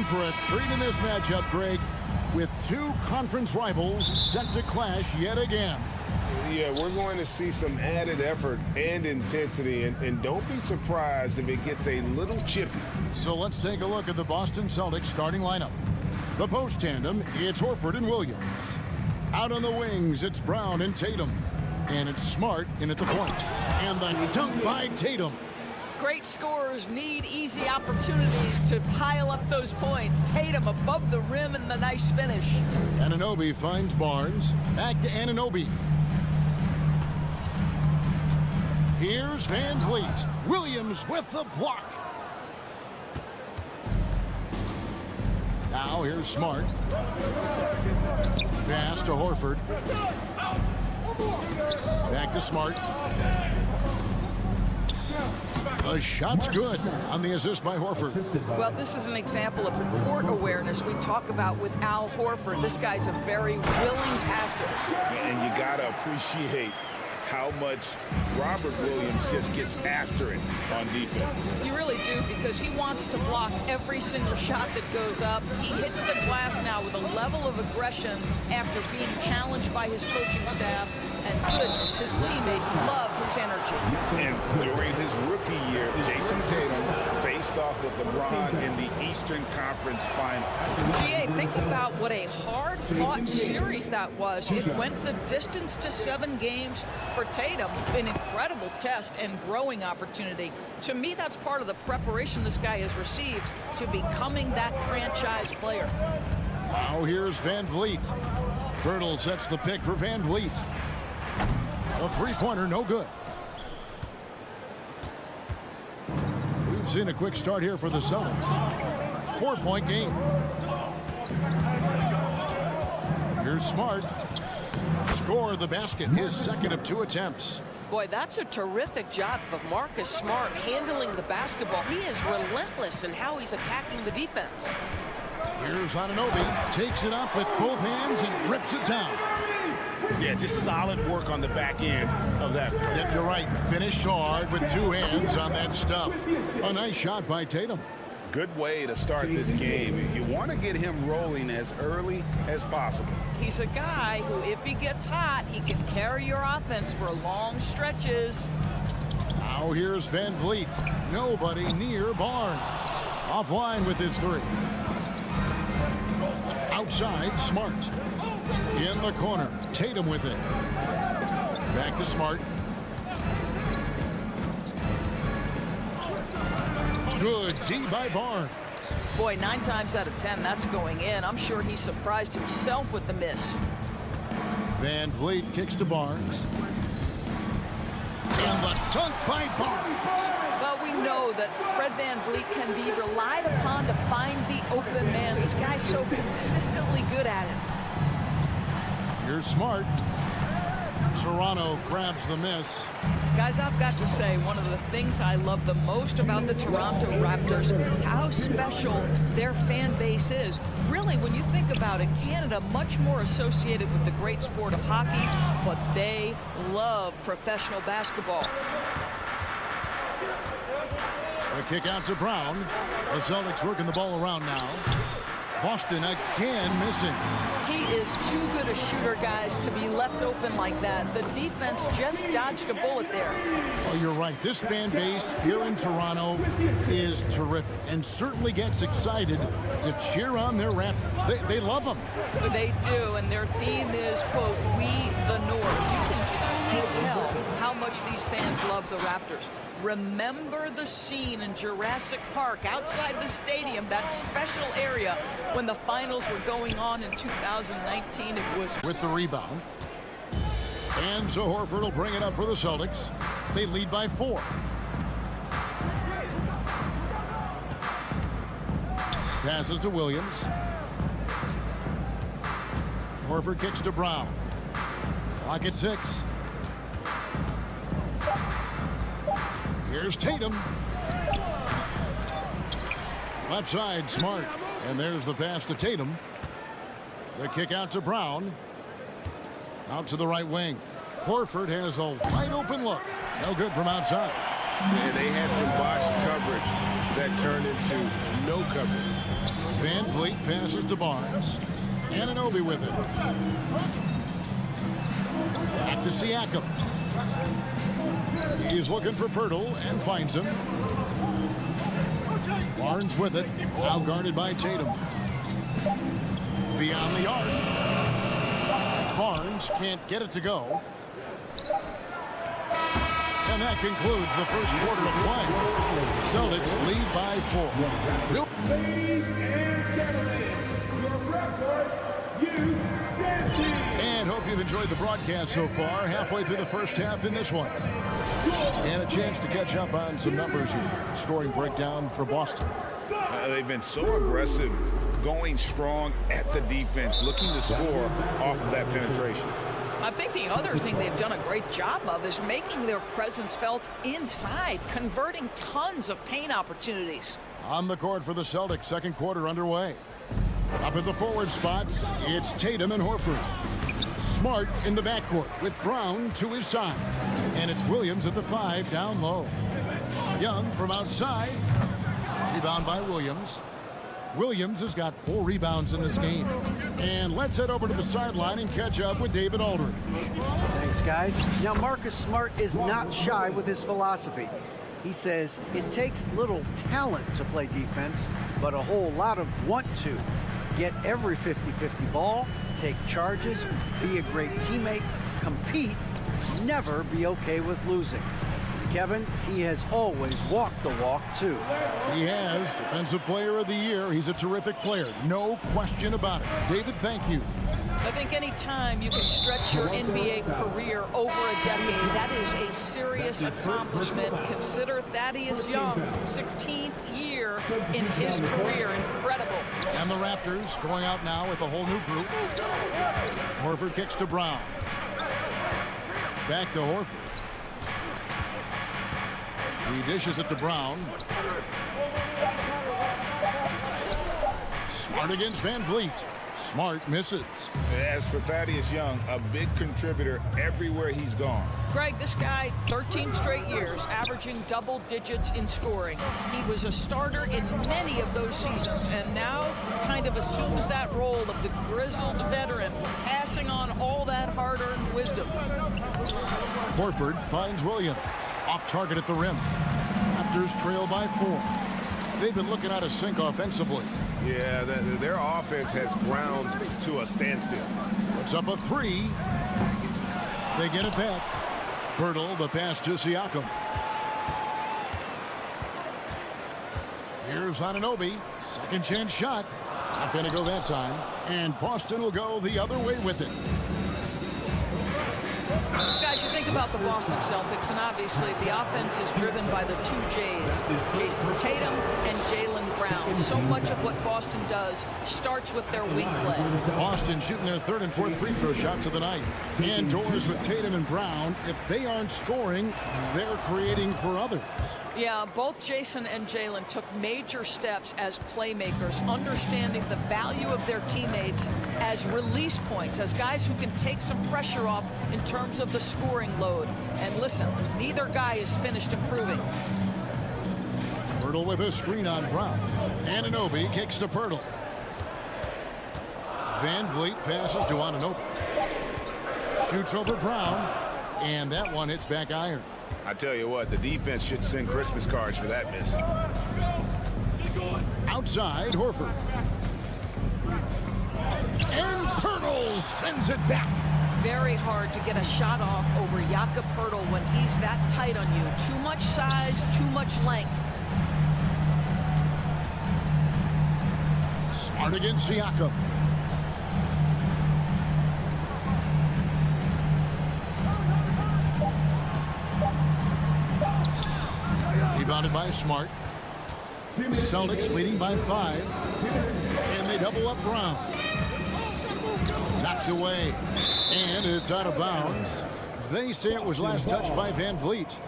in for a treat in this matchup, Greg, with two conference rivals set to clash yet again. Yeah, we're going to see some added effort and intensity, and don't be surprised if it gets a little chippy. So let's take a look at the Boston Celtics starting lineup. The post tandem, it's Horford and Williams. Out on the wings, it's Brown and Tatum. And it's Smart in at the point. And the dunk by Tatum. Great scorers need easy opportunities to pile up those points. Tatum above the rim and the nice finish. Anunoby finds Barnes. Back to Anunoby. Here's Van Vliet. Williams with the block. Now here's Smart. Pass to Horford. Back to Smart. The shot's good on the assist by Horford. Well, this is an example of the court awareness we talk about with Al Horford. This guy's a very willing passer. And you got to appreciate how much Robert Williams just gets after it on defense. You really do, because he wants to block every single shot that goes up. He hits the glass now with a level of aggression after being challenged by his coaching staff. And goodness, his teammates love his energy. And during his rookie year, Jason Tatum faced off with LeBron in the Eastern Conference Final. GA, think about what a hard-fought series that was. It went the distance to 7 games for Tatum. An incredible test and growing opportunity. To me, that's part of the preparation this guy has received to becoming that franchise player. Now here's Van Vliet. Birtle sets the pick for Van Vliet. A three-pointer, no good. We've seen a quick start here for the Celtics. 4-point game. Here's Smart. Score the basket, his second of 2 attempts. Boy, that's a terrific job of Marcus Smart handling the basketball. He is relentless in how he's attacking the defense. Here's Anunoby. Takes it up with both hands and rips it down. Yeah, just solid work on the back end of that play. Yep, you're right. Finished hard with 2 hands on that stuff. A nice shot by Tatum. Good way to start this game. You want to get him rolling as early as possible. He's a guy who, if he gets hot, he can carry your offense for long stretches. Now here's Van Vliet. Nobody near Barnes. Offline with his 3. Outside, Smart. In the corner, Tatum with it. Back to Smart. Good D by Barnes. Boy, 9 times out of 10, that's going in. I'm sure he surprised himself with the miss. Van Vliet kicks to Barnes. And the dunk by Barnes. Well, we know that Fred Van Vliet can be relied upon to find the open man. This guy's so consistently good at it. Here's Smart. Toronto grabs the miss. Guys, I've got to say, one of the things I love the most about the Toronto Raptors, how special their fan base is. Really, when you think about it, Canada much more associated with the great sport of hockey, but they love professional basketball. A kick out to Brown. The Celtics working the ball around now. Boston again missing. He is too good a shooter, guys, to be left open like that. The defense just dodged a bullet there. Oh, you're right. This fan base here in Toronto is terrific and certainly gets excited to cheer on their Raptors. They love them. They do, and their theme is, quote, "We the North." You can truly tell how much these fans love the Raptors. Remember the scene in Jurassic Park outside the stadium, that special area when the finals were going on in 2019. It was with the rebound. And so Horford will bring it up for the Celtics. They lead by 4. Passes to Williams. Horford kicks to Brown. Clock at 6. Here's Tatum. Left side, Smart. And there's the pass to Tatum. The kick out to Brown. Out to the right wing. Horford has a wide open look. No good from outside. And they had some botched coverage that turned into no coverage. Van Vliet passes to Barnes. Anunoby with it. Back to Siakam. He's looking for Pirtle and finds him. Barnes with it. Now guarded by Tatum. Beyond the arc. Barnes can't get it to go. And that concludes the first quarter of play. Celtics lead by 4. Ladies and gentlemen, your Raptors, And hope you've enjoyed the broadcast so far. Halfway through the first half in this one. And a chance to catch up on some numbers here. Scoring breakdown for Boston. They've been so aggressive, going strong at the defense, looking to score off of that penetration. I think the other thing they've done a great job of is making their presence felt inside, converting tons of paint opportunities. On the court for the Celtics, second quarter underway. Up at the forward spots, it's Tatum and Horford. Smart in the backcourt with Brown to his side. And it's Williams at the 5 down low. Young from outside. Rebound by Williams. Williams has got 4 rebounds in this game. And let's head over to the sideline and catch up with David Aldridge. Thanks, guys. Now, Marcus Smart is not shy with his philosophy. He says it takes little talent to play defense, but a whole lot of want to. Get every 50-50 ball, take charges, be a great teammate, compete, never be okay with losing. Kevin, he has always walked the walk, too. He has. Defensive Player of the Year. He's a terrific player. No question about it. David, thank you. I think any time you can stretch your NBA career over a decade, that is a serious accomplishment. Consider Thaddeus Young, 16th year in his career. Incredible. And the Raptors going out now with a whole new group. Horford kicks to Brown. Back to Horford. He dishes it to Brown. Smart against Van Vliet. Smart misses. As for Thaddeus Young, a big contributor everywhere he's gone. Greg, this guy, 13 straight years, averaging double digits in scoring. He was a starter in many of those seasons, and now kind of assumes that role of the grizzled veteran, passing on all that hard-earned wisdom. Horford finds Williams. Off target at the rim. Raptors trail by 4. They've been looking out of sync offensively. Yeah, their offense has ground to a standstill. It's up a 3. They get it back. Pirtle, the pass to Siakam. Here's Anunoby. Second chance shot. Not going to go that time. And Boston will go the other way with it. Guys, you think about the Boston Celtics, and obviously the offense is driven by the 2 J's, Jason Tatum and Jaylen Brown. So much of what Boston does starts with their wing play. Boston shooting their 3rd and 4th free throw shots of the night. Indoors with Tatum and Brown. If they aren't scoring, they're creating for others. Yeah, both Jason and Jaylen took major steps as playmakers, understanding the value of their teammates as release points, as guys who can take some pressure off in terms of the scoring load. And listen, neither guy is finished improving. Pirtle with a screen on Brown. Anunoby kicks to Pirtle. Van Vliet passes to Anunoby. Shoots over Brown. And that one hits back iron. I tell you what, the defense should send Christmas cards for that miss. Outside, Horford. And Pirtle sends it back. Very hard to get a shot off over Jakob Pirtle when he's that tight on you. Too much size, too much length. Smart against Siakam. Rebounded by Smart. Celtics leading by 5. And they double up Brown. Knocked away. And it's out of bounds. They say it was last touched by Van Vliet.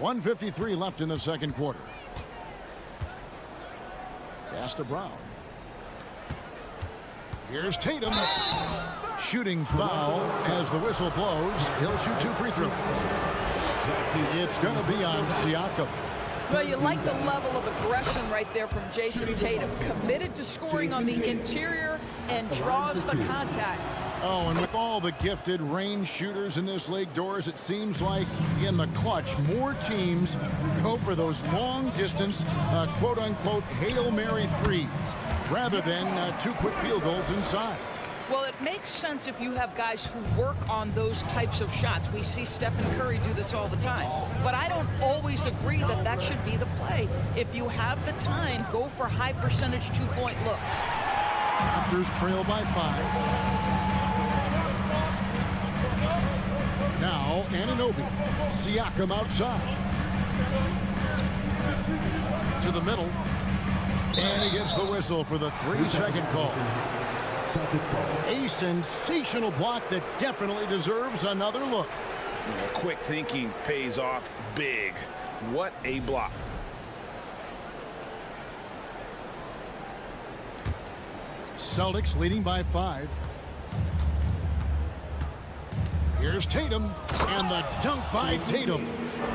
.153 left in the second quarter. Pass to Brown. Here's Tatum. Shooting foul as the whistle blows. He'll shoot 2 free throws. It's going to be on Siakam. Well, you like the level of aggression right there from Jason Tatum. Committed to scoring on the interior and draws the contact. Oh, and with all the gifted range shooters in this league, Doris, it seems like in the clutch, more teams go for those long-distance, quote-unquote, Hail Mary threes, rather than 2 quick field goals inside. Well, it makes sense if you have guys who work on those types of shots. We see Stephen Curry do this all the time. But I don't always agree that that should be the play. If you have the time, go for high-percentage 2-point looks. Raptors trail by 5. Now, Anunoby. Siakam outside. To the middle. And he gets the whistle for the 3-second call. A sensational block that definitely deserves another look. Quick thinking pays off big. What a block. Celtics leading by 5. Here's Tatum, and the dunk by Tatum.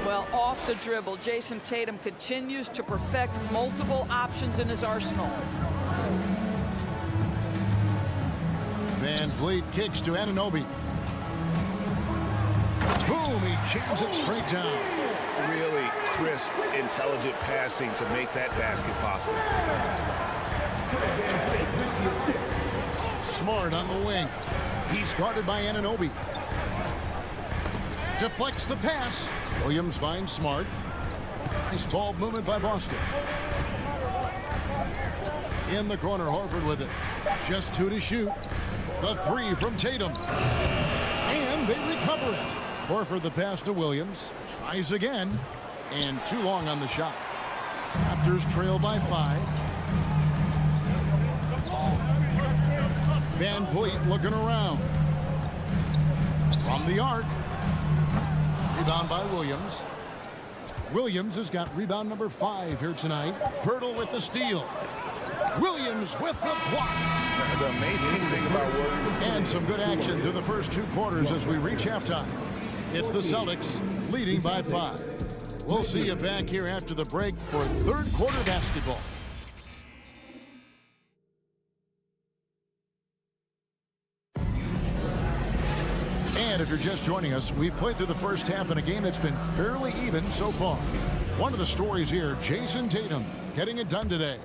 Well, off the dribble, Jason Tatum continues to perfect multiple options in his arsenal. Van Vliet kicks to Anunoby. Boom, he jams it straight down. Really crisp, intelligent passing to make that basket possible. Smart on the wing. He's guarded by Anunoby. Deflects the pass. Williams finds Smart. Nice ball movement by Boston. In the corner, Horford with it. Just 2 to shoot. The 3 from Tatum. And they recover it. Horford the pass to Williams. Tries again. And too long on the shot. Raptors trail by 5. Van Vliet looking around. From the arc. Rebound by Williams. Williams has got rebound number 5 here tonight. Pirtle with the steal. Williams with the block. The amazing thing about Williams. And some good action through the first 2 quarters as we reach halftime. It's the Celtics leading by 5. We'll see you back here after the break for 3rd quarter basketball. And if you're just joining us, we've played through the first half in a game that's been fairly even so far. One of the stories here, Jason Tatum getting it done today.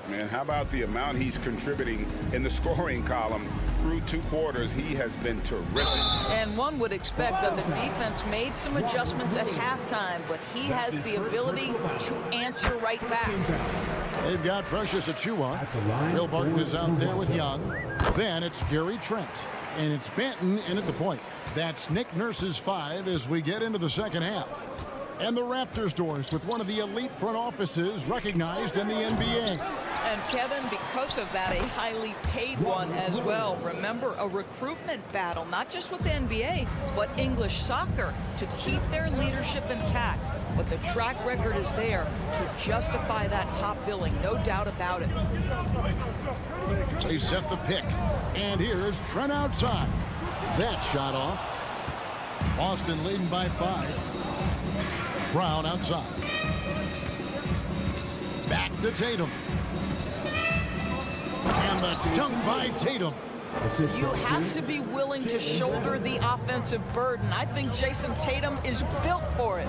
Man, how about the amount he's contributing in the scoring column through 2 quarters? He has been terrific. And one would expect that the defense made some adjustments at halftime, but he has the ability to answer right back. They've got Precious Achiuwa. Will Barton is out there with Young. Then it's Gary Trent. And it's Benton in at the point. That's Nick Nurse's 5 as we get into the second half. And the Raptors, Doris, with one of the elite front offices recognized in the NBA. And Kevin, because of that, a highly paid one as well. Remember, a recruitment battle, not just with the NBA, but English soccer to keep their leadership intact. But the track record is there to justify that top billing, no doubt about it. They set the pick. And here's Trent outside. That shot off. Boston leading by 5. Brown outside. Back to Tatum. And the dunk by Tatum. You have to be willing to shoulder the offensive burden. I think Jason Tatum is built for it.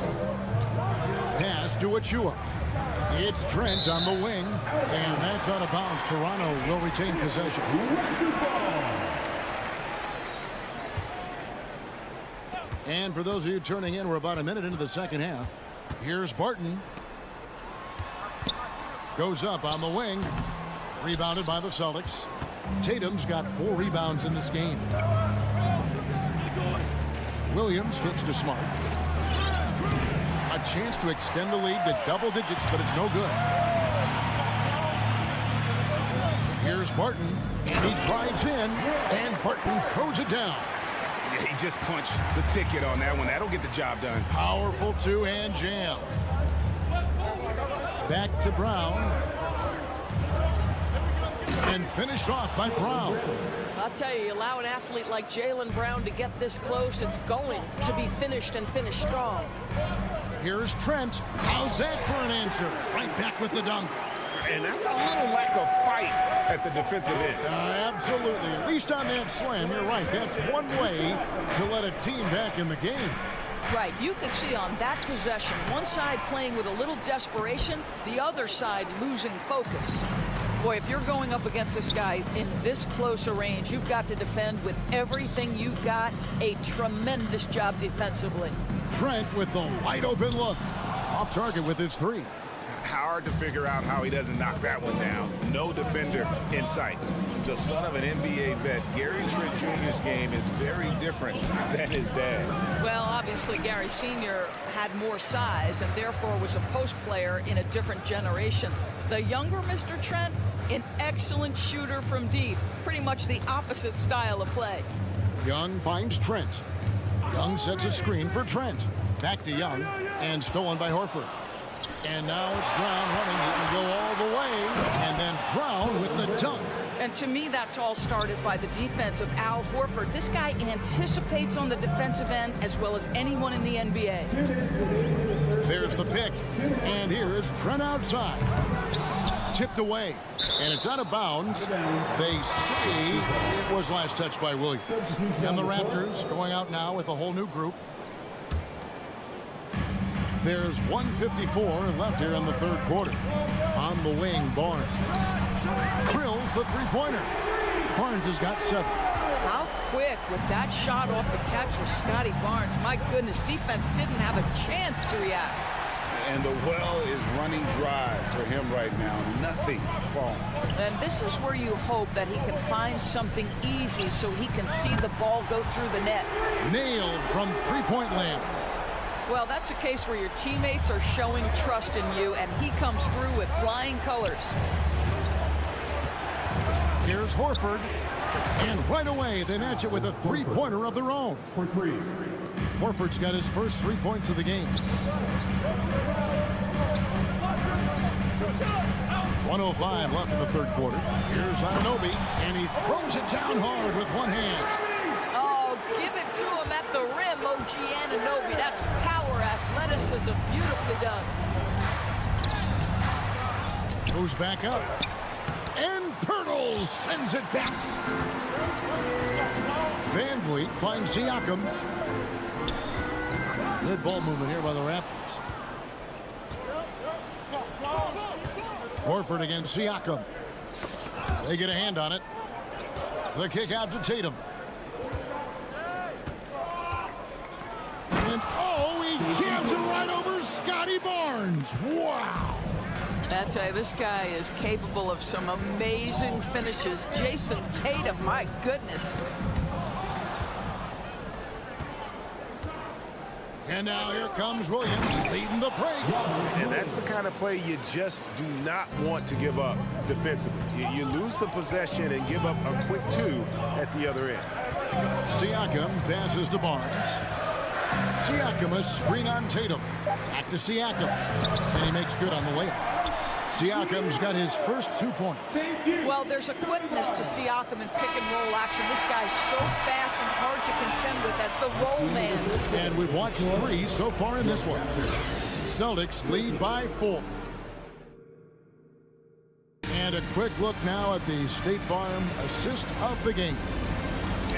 Pass to Achiuwa. It's Trent on the wing. And that's out of bounds. Toronto will retain possession. And for those of you turning in, we're about a minute into the second half. Here's Barton. Goes up on the wing. Rebounded by the Celtics. Tatum's got 4 rebounds in this game. Williams kicks to Smart. A chance to extend the lead to double digits, but it's no good. Here's Barton, and he drives in, and Barton throws it down. Yeah, he just punched the ticket on that one. That'll get the job done. Powerful 2-hand jam. Back to Brown. And finished off by Brown. I'll tell you, you allow an athlete like Jaylen Brown to get this close, it's going to be finished and finished strong. Here's Trent. How's that for an answer? Right back with the dunk. And that's a little lack of fight at the defensive end. Absolutely. At least on that slam, you're right. That's one way to let a team back in the game. Right, you can see on that possession, one side playing with a little desperation, the other side losing focus. Boy, if you're going up against this guy in this close a range, you've got to defend with everything you've got. A tremendous job defensively. Trent with the wide open look. Off target with his three. Hard to figure out how he doesn't knock that one down. No defender in sight. The son of an NBA vet, Gary Trent Jr.'s game is very different than his dad. Well, obviously, Gary Sr. had more size and therefore was a post player in a different generation. The younger Mr. Trent, an excellent shooter from deep. Pretty much the opposite style of play. Young finds Trent. Young sets a screen for Trent. Back to Young, and stolen by Horford. And now it's Brown running. He can go all the way. And then Brown with the dunk. And to me, that's all started by the defense of Al Horford. This guy anticipates on the defensive end as well as anyone in the NBA. There's the pick. And here is Trent outside. Tipped away. And it's out of bounds. They say it was last touched by Williams. And the Raptors going out now with a whole new group. There's 1:54 left here in the third quarter. On the wing, Barnes. Drills the three-pointer. Barnes has got 7. How quick with that shot off the catch was Scotty Barnes. My goodness, defense didn't have a chance to react. And the well is running dry for him right now. Nothing falling. And this is where you hope that he can find something easy so he can see the ball go through the net. Nailed from three-point land. Well, that's a case where your teammates are showing trust in you, and he comes through with flying colors. Here's Horford. And right away, they match it with a three-pointer of their own. For three. Horford's got his first 3 points of the game. 1:05 left in the third quarter. Here's Anunoby, and he throws it down hard with one hand. Oh, give it to him at the rim, OG Anunoby. That's power, athleticism, beautifully done. Goes back up. And Pirtle sends it back. Van Vliet finds Siakam. Good ball movement here by the Raptors. Horford against Siakam. They get a hand on it. The kick out to Tatum. And oh, he jams it right over Scotty Barnes. Wow. I tell you, this guy is capable of some amazing finishes. Jason Tatum, my goodness. And now here comes Williams leading the break. And that's the kind of play you just do not want to give up defensively. You lose the possession and give up a quick 2 at the other end. Siakam passes to Barnes. Siakam a screen on Tatum. Back to Siakam. And he makes good on the layup. Siakam's got his first 2 points. Well, there's a quickness to Siakam in pick-and-roll action. This guy's so fast and hard to contend with as the roll man. And we've watched 3 so far in this one. Celtics lead by 4. And a quick look now at the State Farm assist of the game.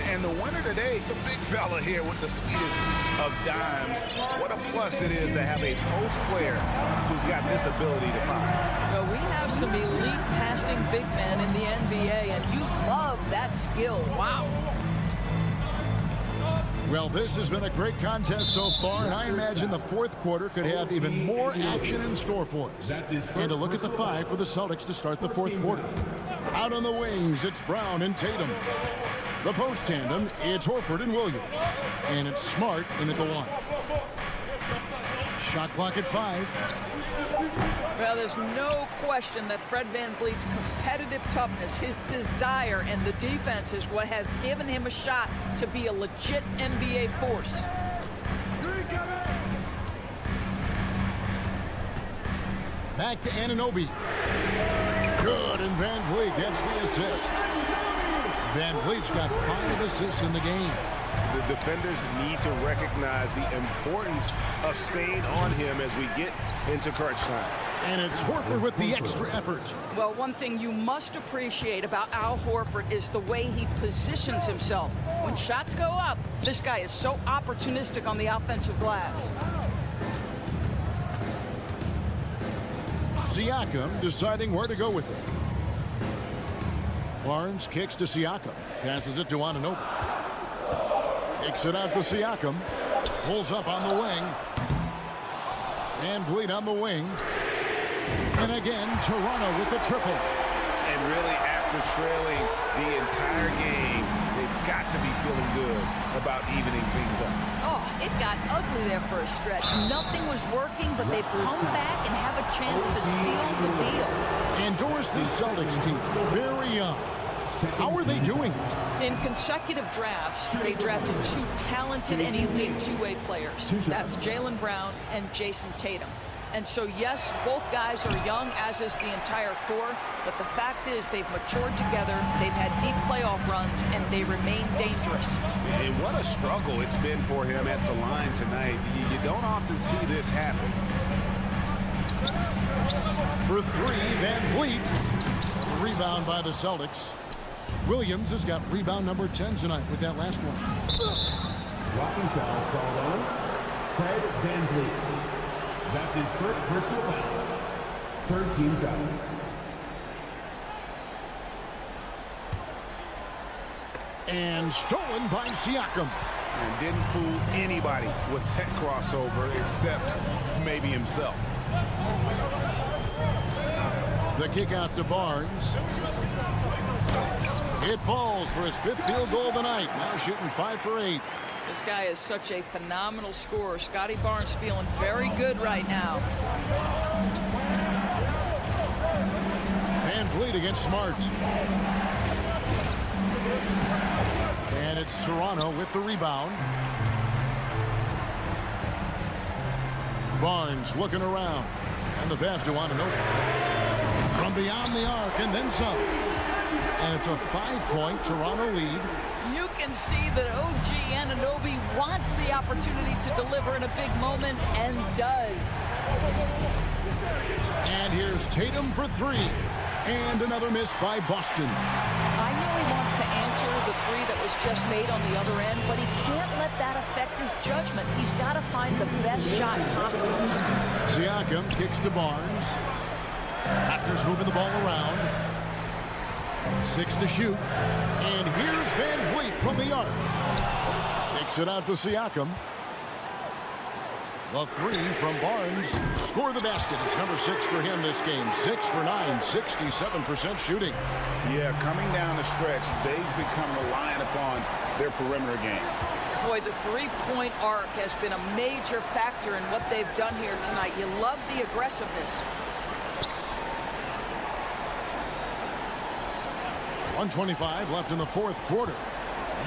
And the winner today, the big fella here with the sweetest of dimes. What a plus it is to have a post player who's got this ability to find. Well, we have some elite passing big men in the NBA, and you love that skill. Wow. Well, this has been a great contest so far, and I imagine the fourth quarter could have even more action in store for us. And a look at the 5 for the Celtics to start the fourth quarter. Out on the wings, it's Brown and Tatum. The post tandem, it's Horford and Williams. And it's Smart in at the line. Shot clock at 5. Well, there's no question that Fred VanVleet's competitive toughness, his desire, and the defense is what has given him a shot to be a legit NBA force. Back to Anunoby. Good, and VanVleet gets the assist. Van Vliet's got 5 assists in the game. The defenders need to recognize the importance of staying on him as we get into crunch time. And it's Horford with the extra effort. Well, one thing you must appreciate about Al Horford is the way he positions himself. When shots go up, this guy is so opportunistic on the offensive glass. Siakam deciding where to go with it. Barnes kicks to Siakam. Passes it to Anunoby. Takes it out to Siakam. Pulls up on the wing. Van Vliet on the wing. And again, Toronto with the triple. And really, after trailing the entire game, they've got to be feeling good about evening things up. Oh, it got ugly there for a stretch. Nothing was working, but they've come back and have a chance to seal the deal. Endorse the Celtics team. Very young. How are they doing? In consecutive drafts, they drafted 2 talented and elite two-way players. That's Jaylen Brown and Jason Tatum. And so, yes, both guys are young, as is the entire core. But the fact is they've matured together, they've had deep playoff runs, and they remain dangerous. And what a struggle it's been for him at the line tonight. You don't often see this happen. For 3, Van Vliet. Rebound by the Celtics. Williams has got rebound number 10 tonight with that last one. Blocking foul called on Fred Van Vliet. That's his first personal foul. 13 foul. And stolen by Siakam. And didn't fool anybody with that crossover except maybe himself. The kick out to Barnes. It falls for his 5th field goal of the night. Now shooting 5 for 8. This guy is such a phenomenal scorer. Scotty Barnes feeling very good right now. Van Vliet against Smart. And it's Toronto with the rebound. Barnes looking around. And the pass to Anunoby. From beyond the arc and then some. And it's a 5-point Toronto lead. You can see that OG Anunoby wants the opportunity to deliver in a big moment and does. And here's Tatum for 3. And another miss by Boston. I know he wants to answer the 3 that was just made on the other end, but he can't let that affect his judgment. He's got to find the best shot possible. Siakam kicks to Barnes. Raptors moving the ball around. 6 to shoot. And here's Van Vliet from the arc. Takes it out to Siakam. The 3 from Barnes. Score the basket. It's number 6 for him this game. 6 for 9, 67% shooting. Yeah, coming down the stretch, they've become reliant upon their perimeter game. Boy, the 3-point arc has been a major factor in what they've done here tonight. You love the aggressiveness. 1:25 left in the 4th quarter.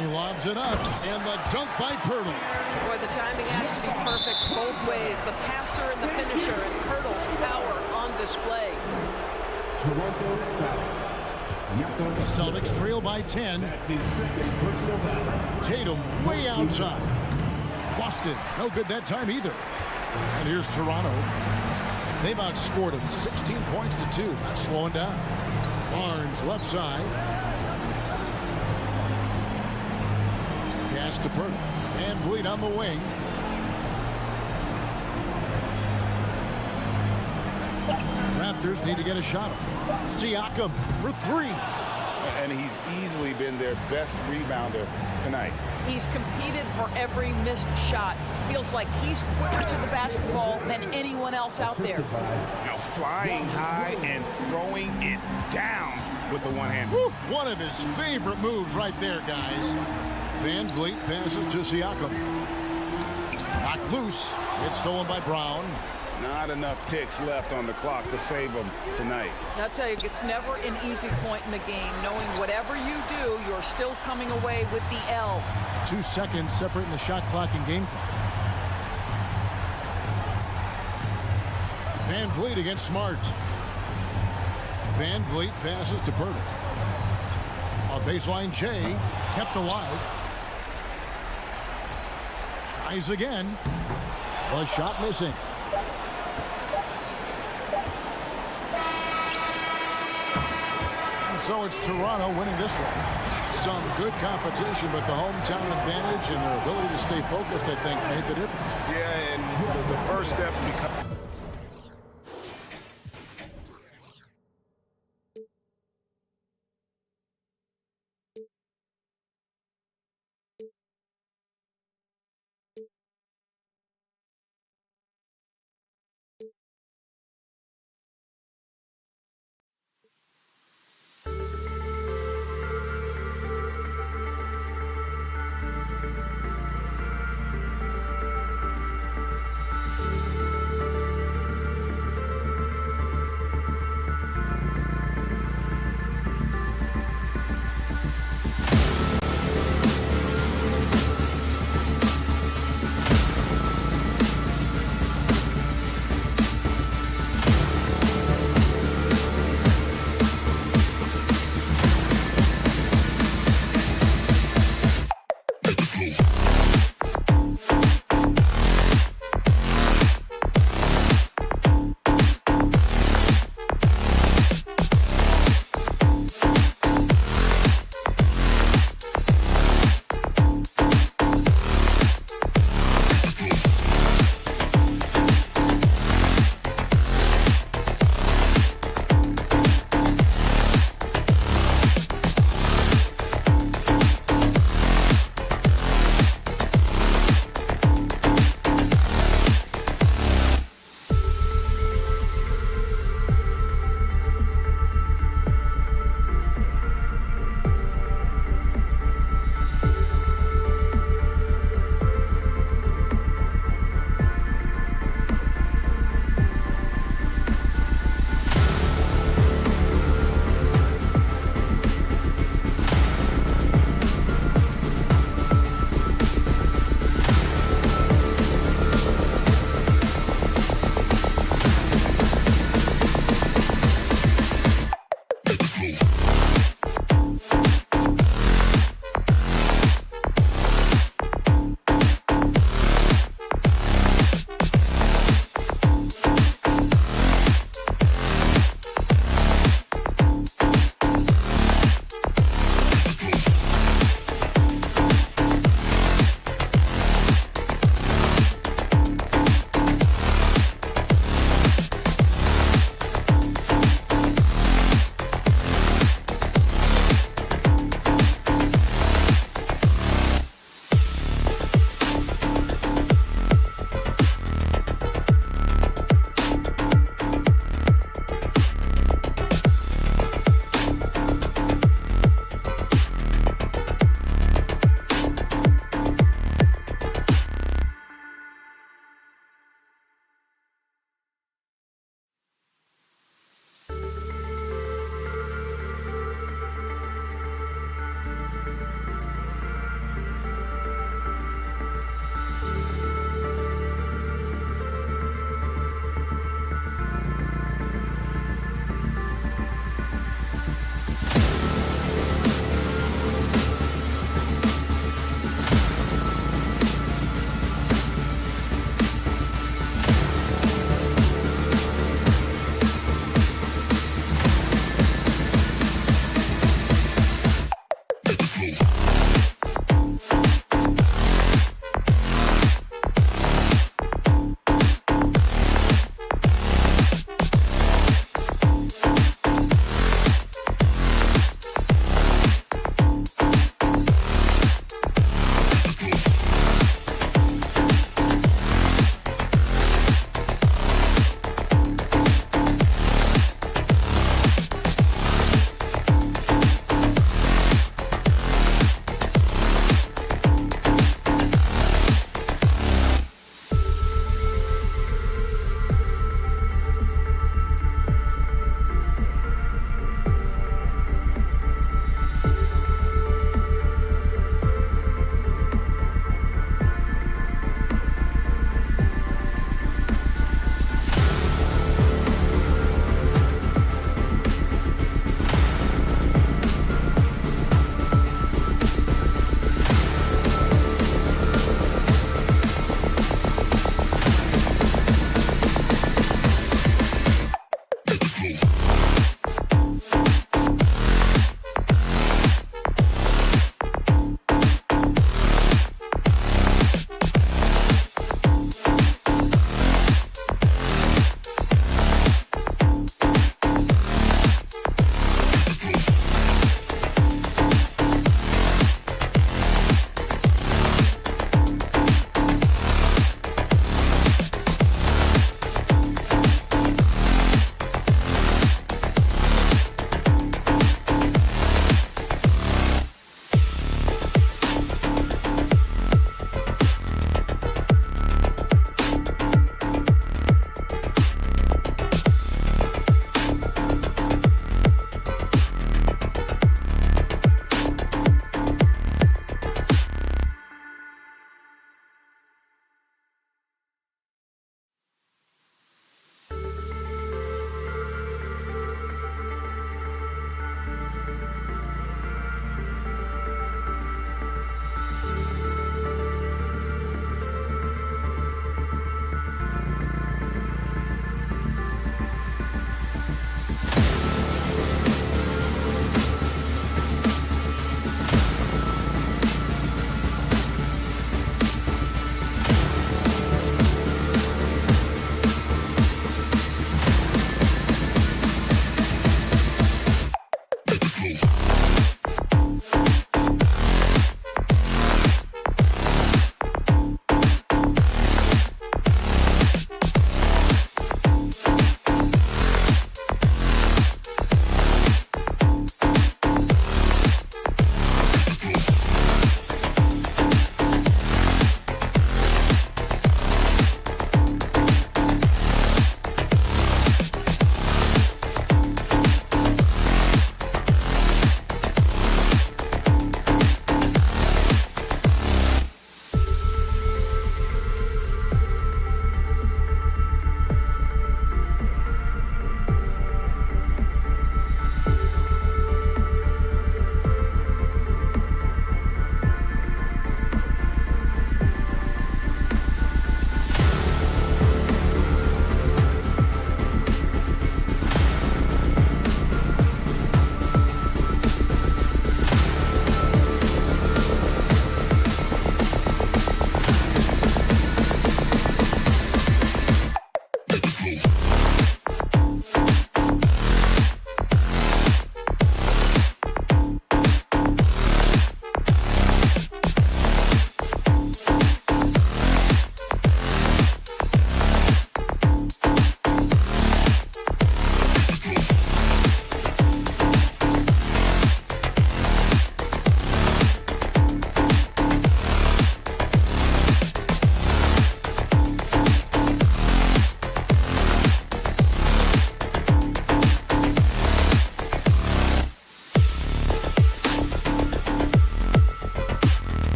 He lobs it up, and the dunk by Pirtle. Boy, the timing has to be perfect both ways. The passer and the finisher, and Pirtle's power on display. Toronto foul. Celtics trail by 10. That's his 2nd personal foul. Tatum way outside. Boston, no good that time either. And here's Toronto. They've outscored him 16 points to 2. Not slowing down. Barnes left side. Pass to Pirtle. And Vliet on the wing. Raptors need to get a shot up. Siakam for 3. And he's easily been their best rebounder tonight. He's competed for every missed shot. Feels like he's quicker to the basketball than anyone else out there. Now flying high and throwing it down with the one hand. One of his favorite moves right there, guys. Van Vliet passes to Siakam. Knocked loose. It's stolen by Brown. Not enough ticks left on the clock to save them tonight. I'll tell you, it's never an easy point in the game, knowing whatever you do, you're still coming away with the L. 2 seconds separating the shot clock and game clock. Van Vliet against Smart. Van Vliet passes to Pirtle. A baseline J kept alive. Tries again. The shot missing. And so it's Toronto winning this one. Some good competition, but the hometown advantage and their ability to stay focused, I think, made the difference. Yeah, and the first step becomes...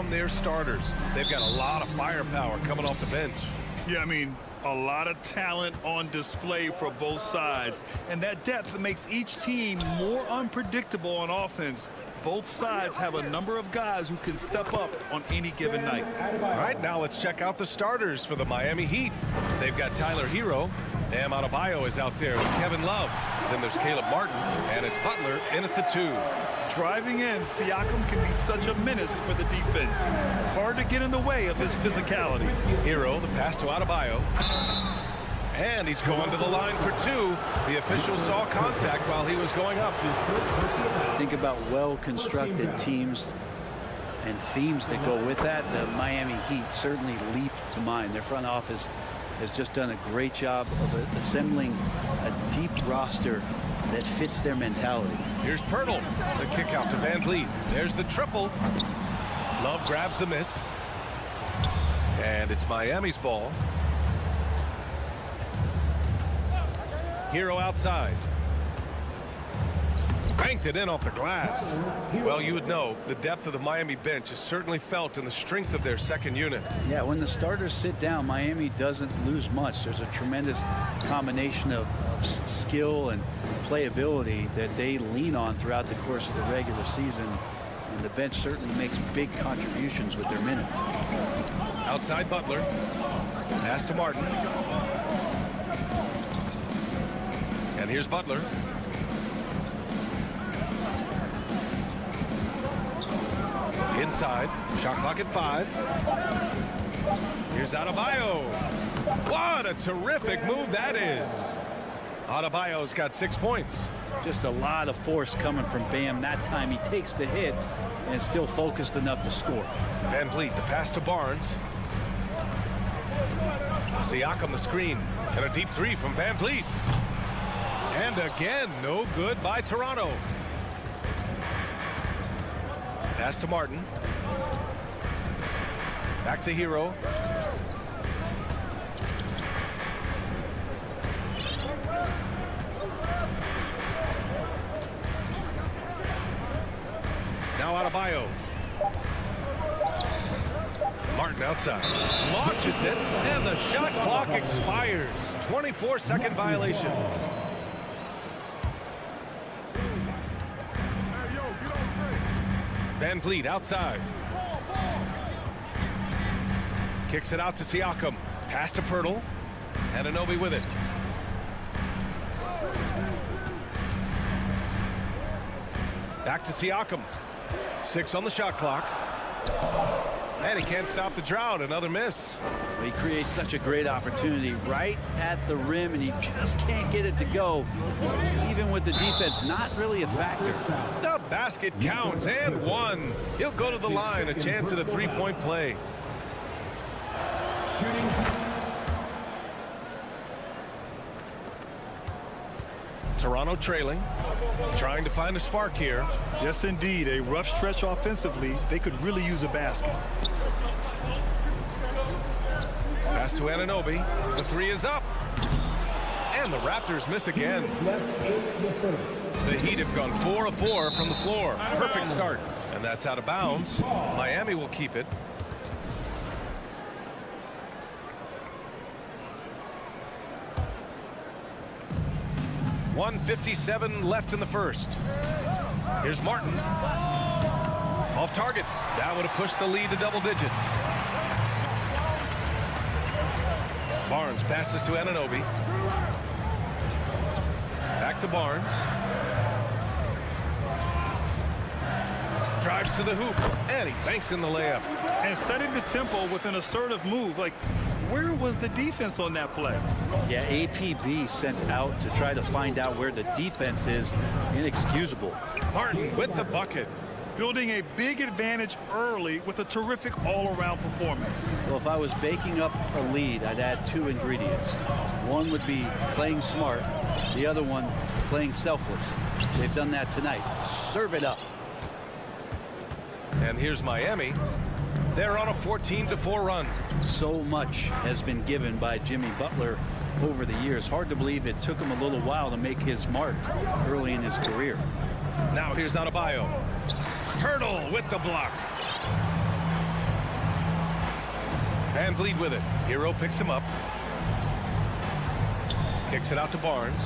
from their starters. They've got a lot of firepower coming off the bench. Yeah, I mean, a lot of talent on display for both sides. And that depth makes each team more unpredictable on offense. Both sides have a number of guys who can step up on any given night. All right, now let's check out the starters for the Miami Heat. They've got Tyler Hero. Bam Adebayo is out there with Kevin Love. Then there's Caleb Martin, and it's Butler in at the 2. Driving in, Siakam can be such a menace for the defense. Hard to get in the way of his physicality. Hero, the pass to Adebayo. And he's going to the line for 2. The official saw contact while he was going up. Think about well-constructed teams and themes that go with that. The Miami Heat certainly leap to mind. Their front office has just done a great job of assembling a deep roster that fits their mentality. Here's Pirtle, the kick out to Van Vliet. There's the triple. Love grabs the miss. And it's Miami's ball. Hero outside. Banked it in off the glass. Well, you would know the depth of the Miami bench is certainly felt in the strength of their second unit. Yeah, when the starters sit down, Miami doesn't lose much. There's a tremendous combination of skill and playability that they lean on throughout the course of the regular season. And the bench certainly makes big contributions with their minutes. Outside Butler. Pass to Martin. And here's Butler. Inside. Shot clock at 5. Here's Adebayo. What a terrific move that is. Adebayo's got 6 points. Just a lot of force coming from Bam. That time he takes the hit and is still focused enough to score. Van Vliet, the pass to Barnes. Siakam, the screen. And a deep 3 from Van Vliet. And again, no good by Toronto. Pass to Martin. Back to Hero. Now Adebayo. Martin outside. Launches it, and the shot clock expires. 24-second violation. Van Vliet outside. Kicks it out to Siakam. Pass to Pirtle. And Anunoby with it. Back to Siakam. 6 on the shot clock. And he can't stop the drought. Another miss. He creates such a great opportunity right at the rim, and he just can't get it to go. Even with the defense not really a factor. The basket counts, and 1. He'll go to the line. A chance at a 3-point play. Toronto trailing, trying to find a spark here. Yes, indeed. A rough stretch offensively. They could really use a basket. Pass to Anunoby. The 3 is up. And the Raptors miss again. The Heat have gone 4 of 4 from the floor. Perfect start. And that's out of bounds. Miami will keep it. .157 left in the first. Here's Martin. Off target. That would have pushed the lead to double digits. Barnes passes to Anunoby. Back to Barnes. Drives to the hoop, and he banks in the layup. And setting the tempo with an assertive move. Like, where was the defense on that play? Yeah, APB sent out to try to find out where the defense is. Inexcusable. Martin with the bucket. Building a big advantage early with a terrific all-around performance. Well, if I was baking up a lead, I'd add 2 ingredients. One would be playing smart. The other one, playing selfless. They've done that tonight. Serve it up. And here's Miami. They're on a 14-4 run. So much has been given by Jimmy Butler over the years. Hard to believe it took him a little while to make his mark early in his career. Now here's Adebayo. Pirtle with the block. Van Vliet with it. Hero picks him up. Kicks it out to Barnes.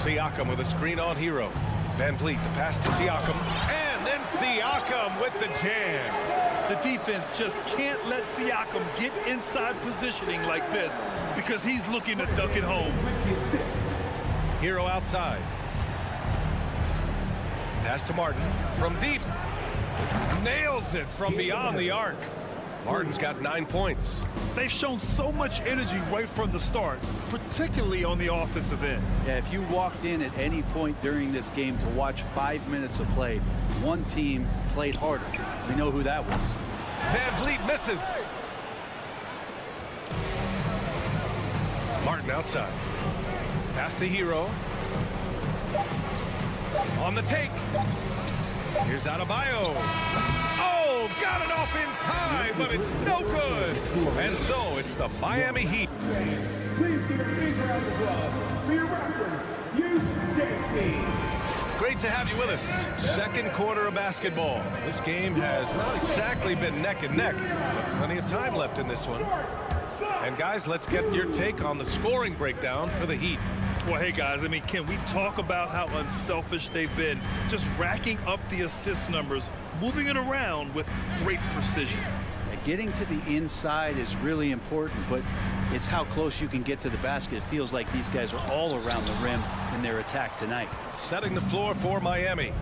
Siakam with a screen on Hero. Van Vliet, the pass to Siakam. And then Siakam with the jam. The defense just can't let Siakam get inside positioning like this because he's looking to duck it home. Hero outside. Pass to Martin from deep. Nails it from beyond the arc. Martin's got 9 points. They've shown so much energy right from the start, particularly on the offensive end. Yeah, if you walked in at any point during this game to watch 5 minutes of play, one team played harder. We know who that was. Van Vliet misses. Martin outside. Pass to Hero. On the take. Here's Adebayo. Oh, got it off in time, but it's no good. And so it's the Miami Heat. Please give a big round of applause for your Raptors. Great to have you with us. Second quarter of basketball. This game has not exactly been neck and neck, but plenty of time left in this one. And guys, let's get your take on the scoring breakdown for the Heat. Well, hey, guys, I mean, can we talk about how unselfish they've been? Just racking up the assist numbers, moving it around with great precision. Getting to the inside is really important, but it's how close you can get to the basket. It feels like these guys are all around the rim in their attack tonight. Setting the floor for Miami.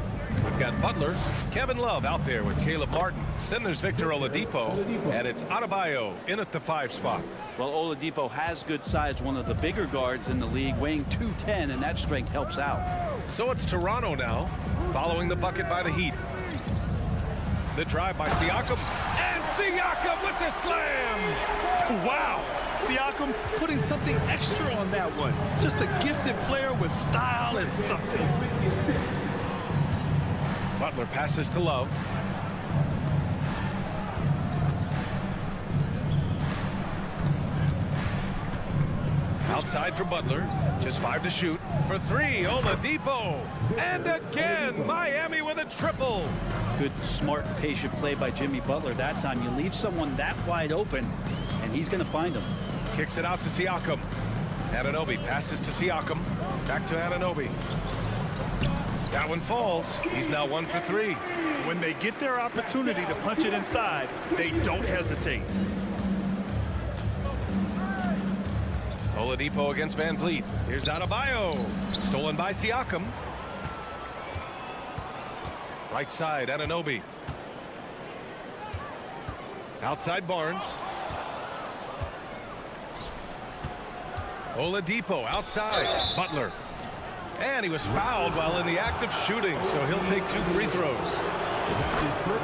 We've got Butler, Kevin Love out there with Caleb Martin. Then there's Victor Oladipo, and it's Adebayo in at the 5 spot. Well, Oladipo has good size, one of the bigger guards in the league, weighing 210, and that strength helps out. So it's Toronto now, following the bucket by the Heat. The drive by Siakam, and Siakam with the slam! Wow! Siakam putting something extra on that one. Just a gifted player with style and substance. Butler passes to Love. Outside for Butler. Just 5 to shoot. For 3, Oladipo. And again, Miami with a triple. Good, smart, patient play by Jimmy Butler that time. You leave someone that wide open, and he's going to find them. Kicks it out to Siakam. Anunoby passes to Siakam. Back to Anunoby. That one falls. He's now 1 for 3. When they get their opportunity to punch it inside, they don't hesitate. Oladipo against Van Vliet. Here's Adebayo. Stolen by Siakam. Right side, Anunoby. Outside Barnes. Oladipo outside. Butler. And he was fouled while in the act of shooting, so he'll take 2 free throws.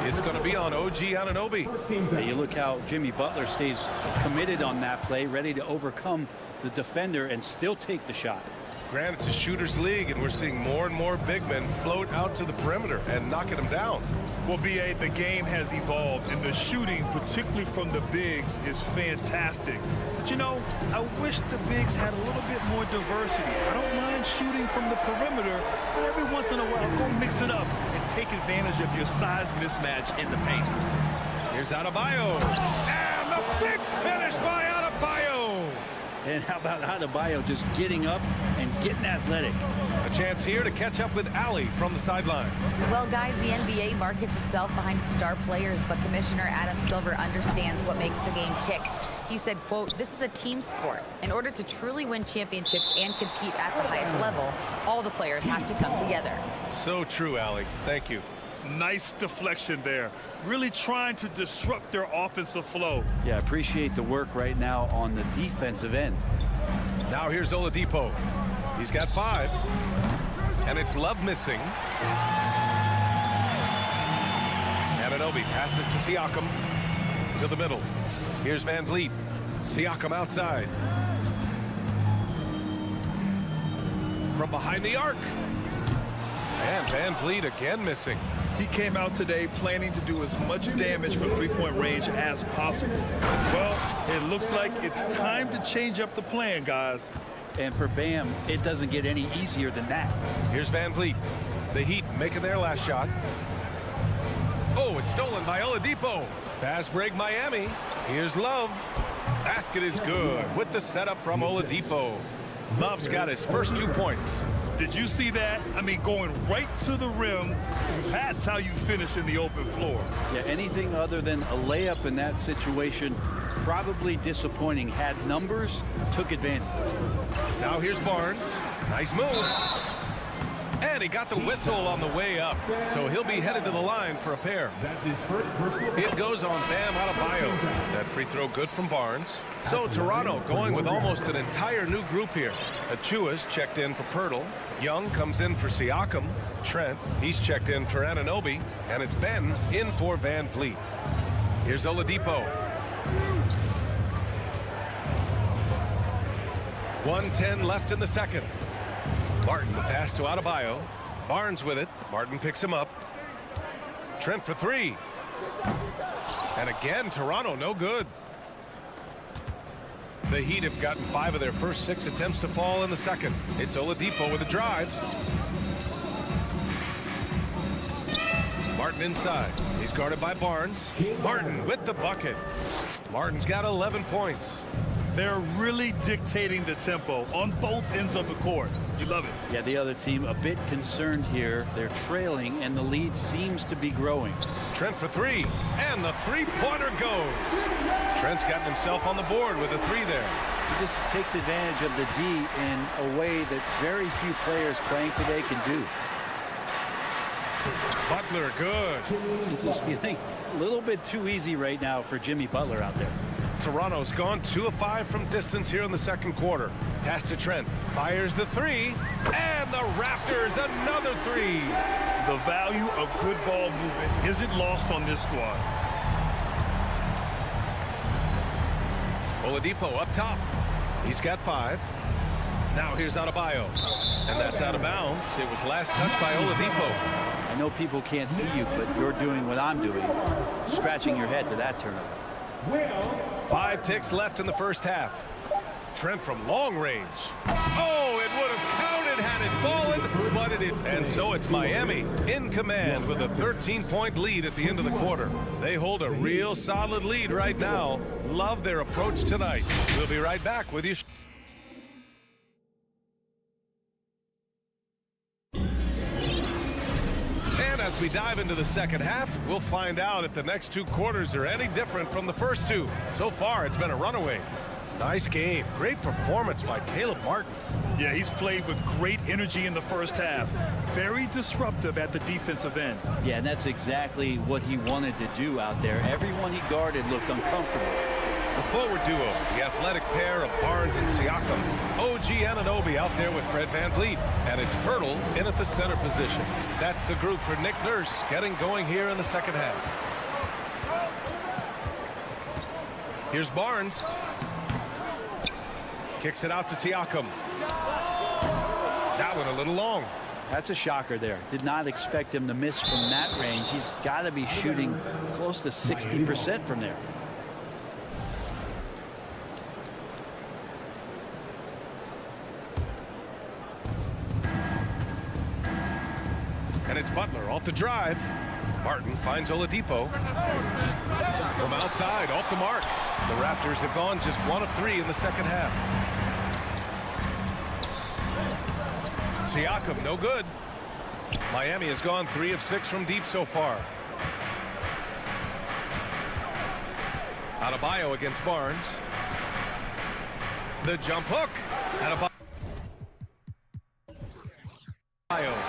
It's going to be on OG Anunoby. Now you look how Jimmy Butler stays committed on that play, ready to overcome the defender and still take the shot. Grant, it's a shooter's league, and we're seeing more and more big men float out to the perimeter and knocking them down. Well, B.A., the game has evolved, and the shooting, particularly from the bigs, is fantastic. But, you know, I wish the bigs had a little bit more diversity. I don't mind shooting from the perimeter, but every once in a while, go mix it up and take advantage of your size mismatch in the paint. Here's Adebayo. And the big finish by Adebayo. And how about Adebayo just getting up and getting athletic? A chance here to catch up with Allie from the sideline. Well, guys, the NBA markets itself behind star players, but Commissioner Adam Silver understands what makes the game tick. He said, quote, "This is a team sport. In order to truly win championships and compete at the highest level, all the players have to come together." So true, Allie. Thank you. Nice deflection there. Really trying to disrupt their offensive flow. Yeah, appreciate the work right now on the defensive end. Now here's Oladipo. He's got 5. And it's Love missing. Anunoby passes to Siakam. To the middle. Here's Van Vliet. Siakam outside. From behind the arc. And Van Vliet again missing. He came out today planning to do as much damage from three-point range as possible. Well, it looks like it's time to change up the plan, guys. And for Bam, it doesn't get any easier than that. Here's Van Vliet. The Heat making their last shot. Oh, it's stolen by Oladipo. Fast break Miami. Here's Love. Basket is good with the setup from Oladipo. Love's got his first 2 points. Did you see that? I mean, going right to the rim, that's how you finish in the open floor. Yeah, anything other than a layup in that situation, probably disappointing. Had numbers, took advantage. Now here's Barnes. Nice move. And he got the whistle on the way up, so he'll be headed to the line for a pair. That's his first personal foul. It goes on Bam Adebayo. That free throw good from Barnes. So Toronto going with almost an entire new group here. Achua's checked in for Pirtle. Young comes in for Siakam. Trent, he's checked in for Anunoby. And it's Ben in for Van Vliet. Here's Oladipo. 1:10 left in the second. Martin, the pass to Adebayo. Barnes with it. Martin picks him up. Trent for three. And again, Toronto, no good. The Heat have gotten 5 of their first 6 attempts to fall in the second. It's Oladipo with a drive. Martin inside. He's guarded by Barnes. Martin with the bucket. Martin's got 11 points. They're really dictating the tempo on both ends of the court. You love it. Yeah, the other team a bit concerned here. They're trailing, and the lead seems to be growing. Trent for three, and the three-pointer goes. Trent's gotten himself on the board with a 3 there. He just takes advantage of the D in a way that very few players playing today can do. Butler, good. This is feeling a little bit too easy right now for Jimmy Butler out there. Toronto's gone 2 of 5 from distance here in the second quarter. Pass to Trent. Fires the 3. And the Raptors, another 3. The value of good ball movement isn't lost on this squad. Oladipo up top. He's got 5. Now here's Adebayo. And that's out of bounds. It was last touched by Oladipo. I know people can't see you, but you're doing what I'm doing. Scratching your head to that turnover. 5 ticks left in the first half. Trent from long range. Oh, it would have counted had it fallen, but it didn't. And so it's Miami in command with a 13-point lead at the end of the quarter. They hold a real solid lead right now. Love their approach tonight. We'll be right back with you. As we dive into the second half, we'll find out if the next 2 quarters are any different from the first 2. So far, it's been a runaway. Nice game. Great performance by Caleb Martin. Yeah, he's played with great energy in the first half. Very disruptive at the defensive end. Yeah, and that's exactly what he wanted to do out there. Everyone he guarded looked uncomfortable. The forward duo, the athletic pair of Barnes and Siakam. OG Anunoby out there with Fred VanVleet. And it's Pirtle in at the center position. That's the group for Nick Nurse getting going here in the second half. Here's Barnes. Kicks it out to Siakam. That one a little long. That's a shocker there. Did not expect him to miss from that range. He's got to be shooting close to 60% from there. And it's Butler off the drive. Martin finds Oladipo. From outside, off the mark. The Raptors have gone just 1 of 3 in the second half. Siakam, no good. Miami has gone 3 of 6 from deep so far. Adebayo against Barnes. The jump hook. Adebayo,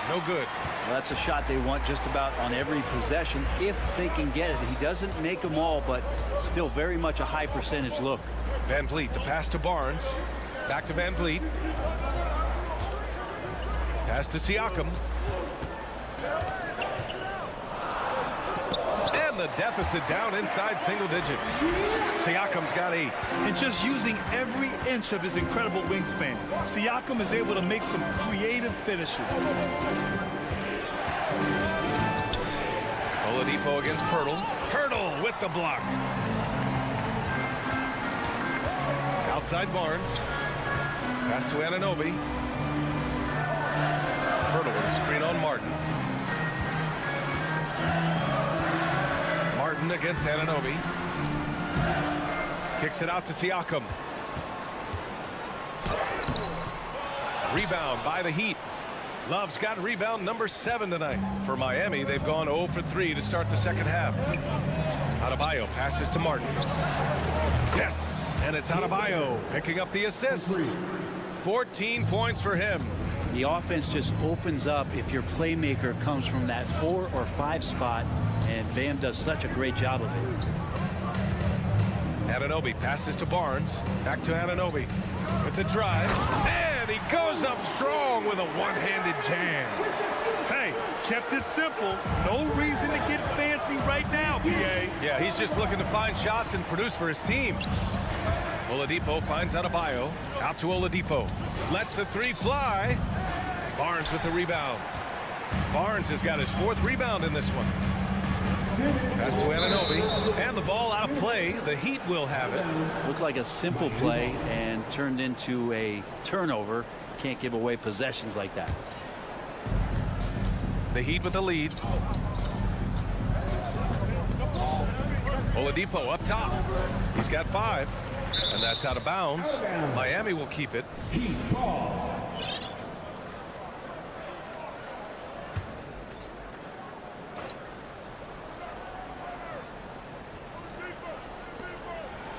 no good. Well, that's a shot they want just about on every possession if they can get it. He doesn't make them all, but still very much a high percentage look. VanVleet, the pass to Barnes. Back to VanVleet. Pass to Siakam. And the deficit down inside single digits. Siakam's got 8. And just using every inch of his incredible wingspan, Siakam is able to make some creative finishes. Oladipo against Pirtle. Pirtle with the block. Outside Barnes. Pass to Anunoby. Pirtle with a screen on Martin. Barton against Anunoby. Kicks it out to Siakam. Rebound by the Heat. Love's got rebound number 7 tonight. For Miami, they've gone 0 for 3 to start the second half. Adebayo passes to Martin. Yes, and it's Adebayo picking up the assist. 14 points for him. The offense just opens up if your playmaker comes from that 4 or 5 spot, and Bam does such a great job of it. Anunoby passes to Barnes. Back to Anunoby with the drive. And he goes up strong with a one-handed jam. Hey, kept it simple. No reason to get fancy right now, BA. Yeah, he's just looking to find shots and produce for his team. Oladipo finds Adebayo. Out to Oladipo. Lets the 3 fly. Barnes with the rebound. Barnes has got his 4th rebound in this one. Pass to Anunoby. And the ball out of play. The Heat will have it. Looked like a simple play and turned into a turnover. Can't give away possessions like that. The Heat with the lead. Oladipo up top. He's got 5. And that's out of bounds. Miami will keep it.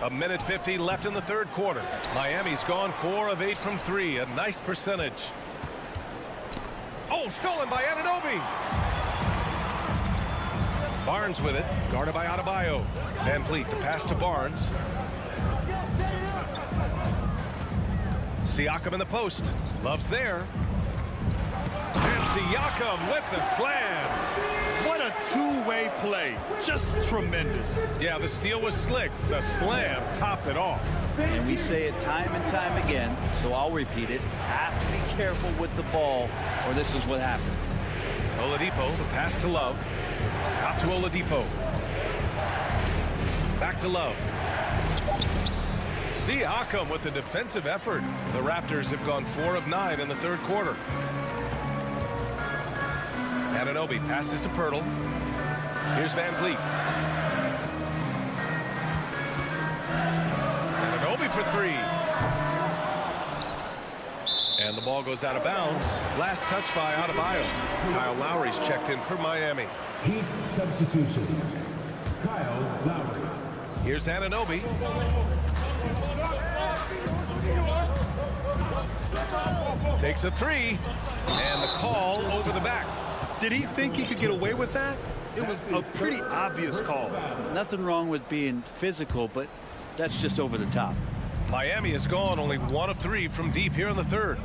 A minute 50 left in the third quarter. Miami's gone 4 of 8 from 3. A nice percentage. Oh, stolen by Anunoby. Barnes with it. Guarded by Adebayo. Van Vliet, the pass to Barnes. Siakam in the post. Love's there. And Siakam with the slam. What a two-way play. Just tremendous. Yeah, the steal was slick. The slam topped it off. And we say it time and time again, so I'll repeat it. Have to be careful with the ball, or this is what happens. Oladipo, the pass to Love. Out to Oladipo. Back to Love. Siakam with the defensive effort. The Raptors have gone 4 of 9 in the third quarter. Anunoby passes to Pirtle. Here's Van Vliet. Anunoby for 3. And the ball goes out of bounds. Last touch by Adebayo. Kyle Lowry's checked in for Miami. Heat substitution. Kyle Lowry. Here's Anunoby. Takes a 3. And the call over the back. Did he think he could get away with that? It was a pretty obvious call. Nothing wrong with being physical, but that's just over the top. Miami has gone only 1 of 3 from deep here in the third.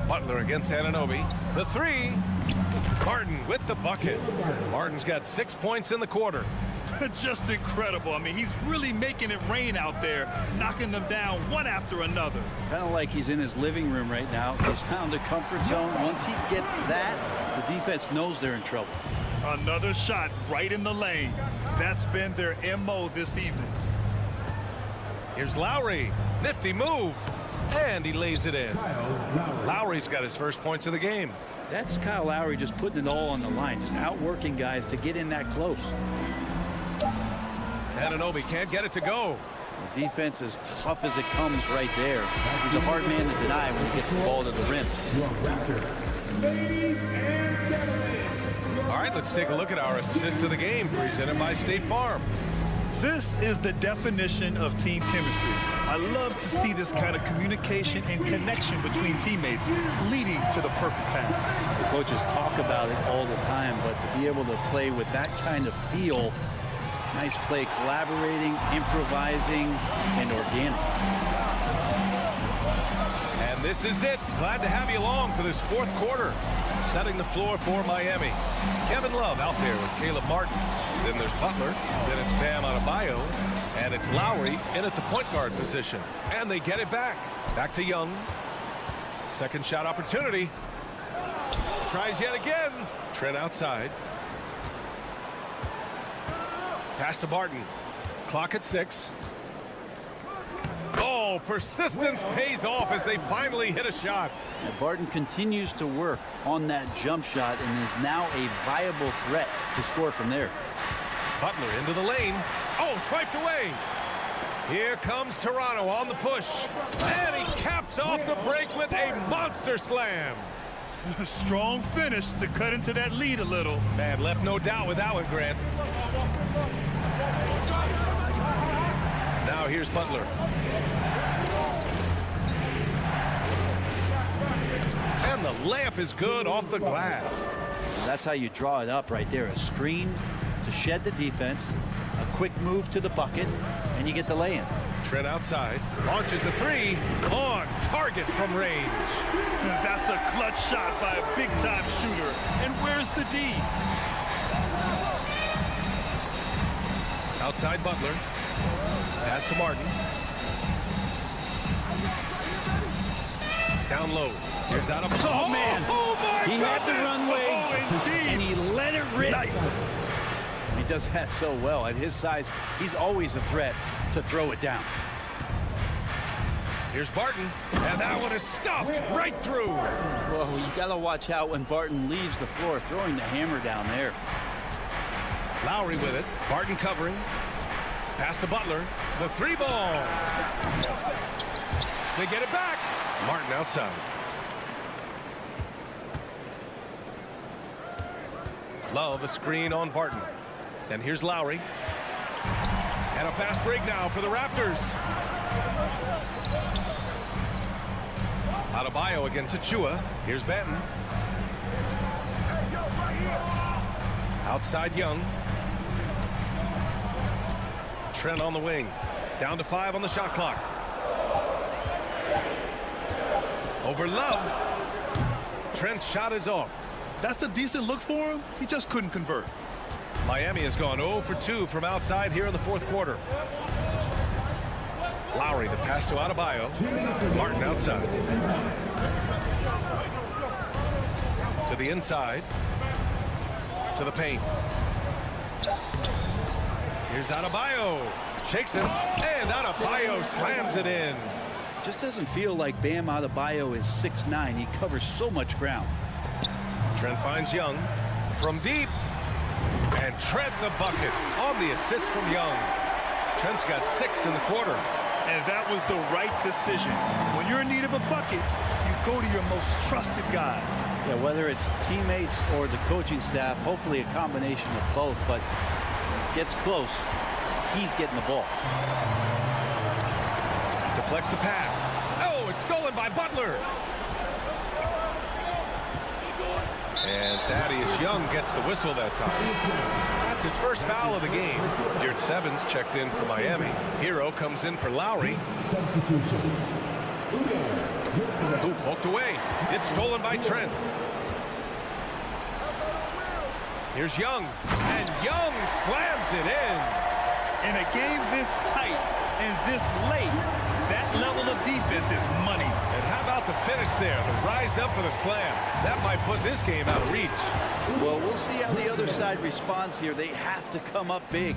Butler against Anunoby. The 3. Martin with the bucket. Martin's got 6 points in the quarter. Just incredible. I mean, he's really making it rain out there, knocking them down one after another. Kind of like he's in his living room right now. He's found a comfort zone. Once he gets that, the defense knows they're in trouble. Another shot right in the lane. That's been their MO this evening. Here's Lowry. Nifty move. And he lays it in. Lowry's got his first points of the game. That's Kyle Lowry just putting it all on the line, just outworking guys to get in that close. Anunoby can't get it to go. The defense as tough as it comes right there. He's a hard man to deny when he gets the ball to the rim. All right, let's take a look at our assist of the game presented by State Farm. This is the definition of team chemistry. I love to see this kind of communication and connection between teammates leading to the perfect pass. The coaches talk about it all the time, but to be able to play with that kind of feel, nice play, collaborating, improvising, and organic. And this is it. Glad to have you along for this fourth quarter. Setting the floor for Miami. Kevin Love out there with Caleb Martin. Then there's Butler. Then it's Bam Adebayo. And it's Lowry in at the point guard position. And they get it back. Back to Young. Second shot opportunity. Tries yet again. Trent outside. Pass to Barton. Clock at 6. Oh, Oh, persistence pays off as they finally hit a shot. Now Barton continues to work on that jump shot and is now a viable threat to score from there. Butler into the lane. Oh, swiped away. Here comes Toronto on the push. And he caps off the break with a monster slam. Strong finish to cut into that lead a little. Man, left no doubt with that one, Grant. Now here's Butler. And the layup is good off the glass. And that's how you draw it up right there. A screen to shed the defense, a quick move to the bucket, and you get the lay-in. Trent outside, launches a three, on target from range. That's a clutch shot by a big-time shooter. And where's the D? Outside Butler. Pass to Martin. Down low. Here's out of... Oh, man. Oh, my He had the runway, indeed. and he let it rip. Nice. He does that so well. At his size, he's always a threat to throw it down. Here's Barton, and that one is stuffed right through. Whoa, you got to watch out when Barton leaves the floor, throwing the hammer down there. Lowry with it. Barton covering. Pass to Butler. The three ball. They get it back. Martin outside. Love a screen on Barton. And here's Lowry. And a fast break now for the Raptors. Adebayo against Achua. Here's Benton. Outside Young. Trent on the wing. Down to 5 on the shot clock. Over Love. Trent's shot is off. That's a decent look for him. He just couldn't convert. Miami has gone 0 for 2 from outside here in the fourth quarter. Lowry, the pass to Adebayo. Martin outside. To the inside. To the paint. Here's Adebayo. Shakes it. And Adebayo slams it in. Just doesn't feel like Bam Adebayo is 6'9". He covers so much ground. Trent finds Young from deep. And Trent the bucket on the assist from Young. Trent's got 6 in the quarter. And that was the right decision. When you're in need of a bucket, you go to your most trusted guys. Yeah, whether it's teammates or the coaching staff, hopefully a combination of both, but when it gets close, he's getting the ball. Deflects the pass. Oh, it's stolen by Butler. And Thaddeus Young gets the whistle that time. That's his first foul of the game. Deert Sevens checked in for Miami. Hero comes in for Lowry. Substitution. Ooh, poked away. It's stolen by Trent. Here's Young. And Young slams it in. In a game this tight and this late, that level of defense is money. And how about the finish there? The rise up for the slam. That might put this game out of reach. Well, we'll see how the other side responds here. They have to come up big.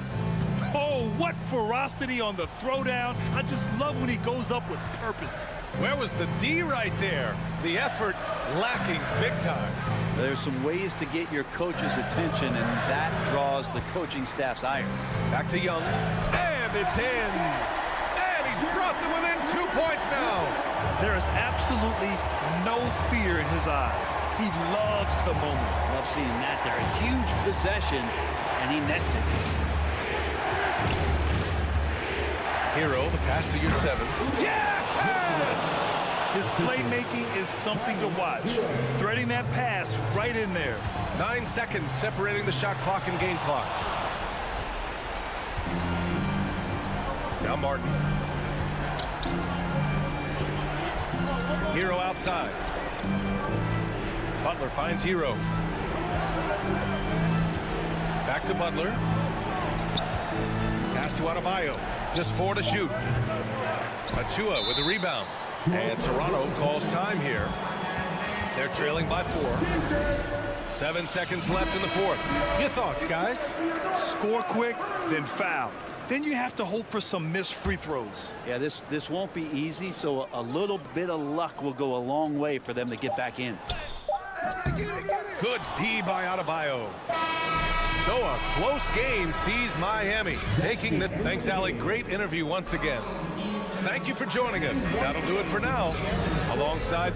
Oh, what ferocity on the throwdown. I just love when he goes up with purpose. Where was the D right there? The effort lacking big time. There's some ways to get your coach's attention, and that draws the coaching staff's ire. Back to Young. And it's in. And he's brought them within 2 points now. There is absolutely no fear in his eyes. He loves the moment. Love seeing that there. A huge possession, and he nets it. Hero, the pass to your 7. Yes! His playmaking is something to watch. Threading that pass right in there. 9 seconds separating the shot clock and game clock. Now Martin. Hero outside. Butler finds Hero. Back to Butler. Pass to Adebayo. Just 4 to shoot. Achua with the rebound. And Toronto calls time here. They're trailing by 4. 7 seconds left in the fourth. Your thoughts, guys? Score quick, then foul. then you have to hope for some missed free throws. Yeah, this won't be easy, so a little bit of luck will go a long way for them to get back in. Good D by Adebayo. So a close game sees Miami taking the... Thanks, Allie. Great interview once again. Thank you for joining us. That'll do it for now. Alongside...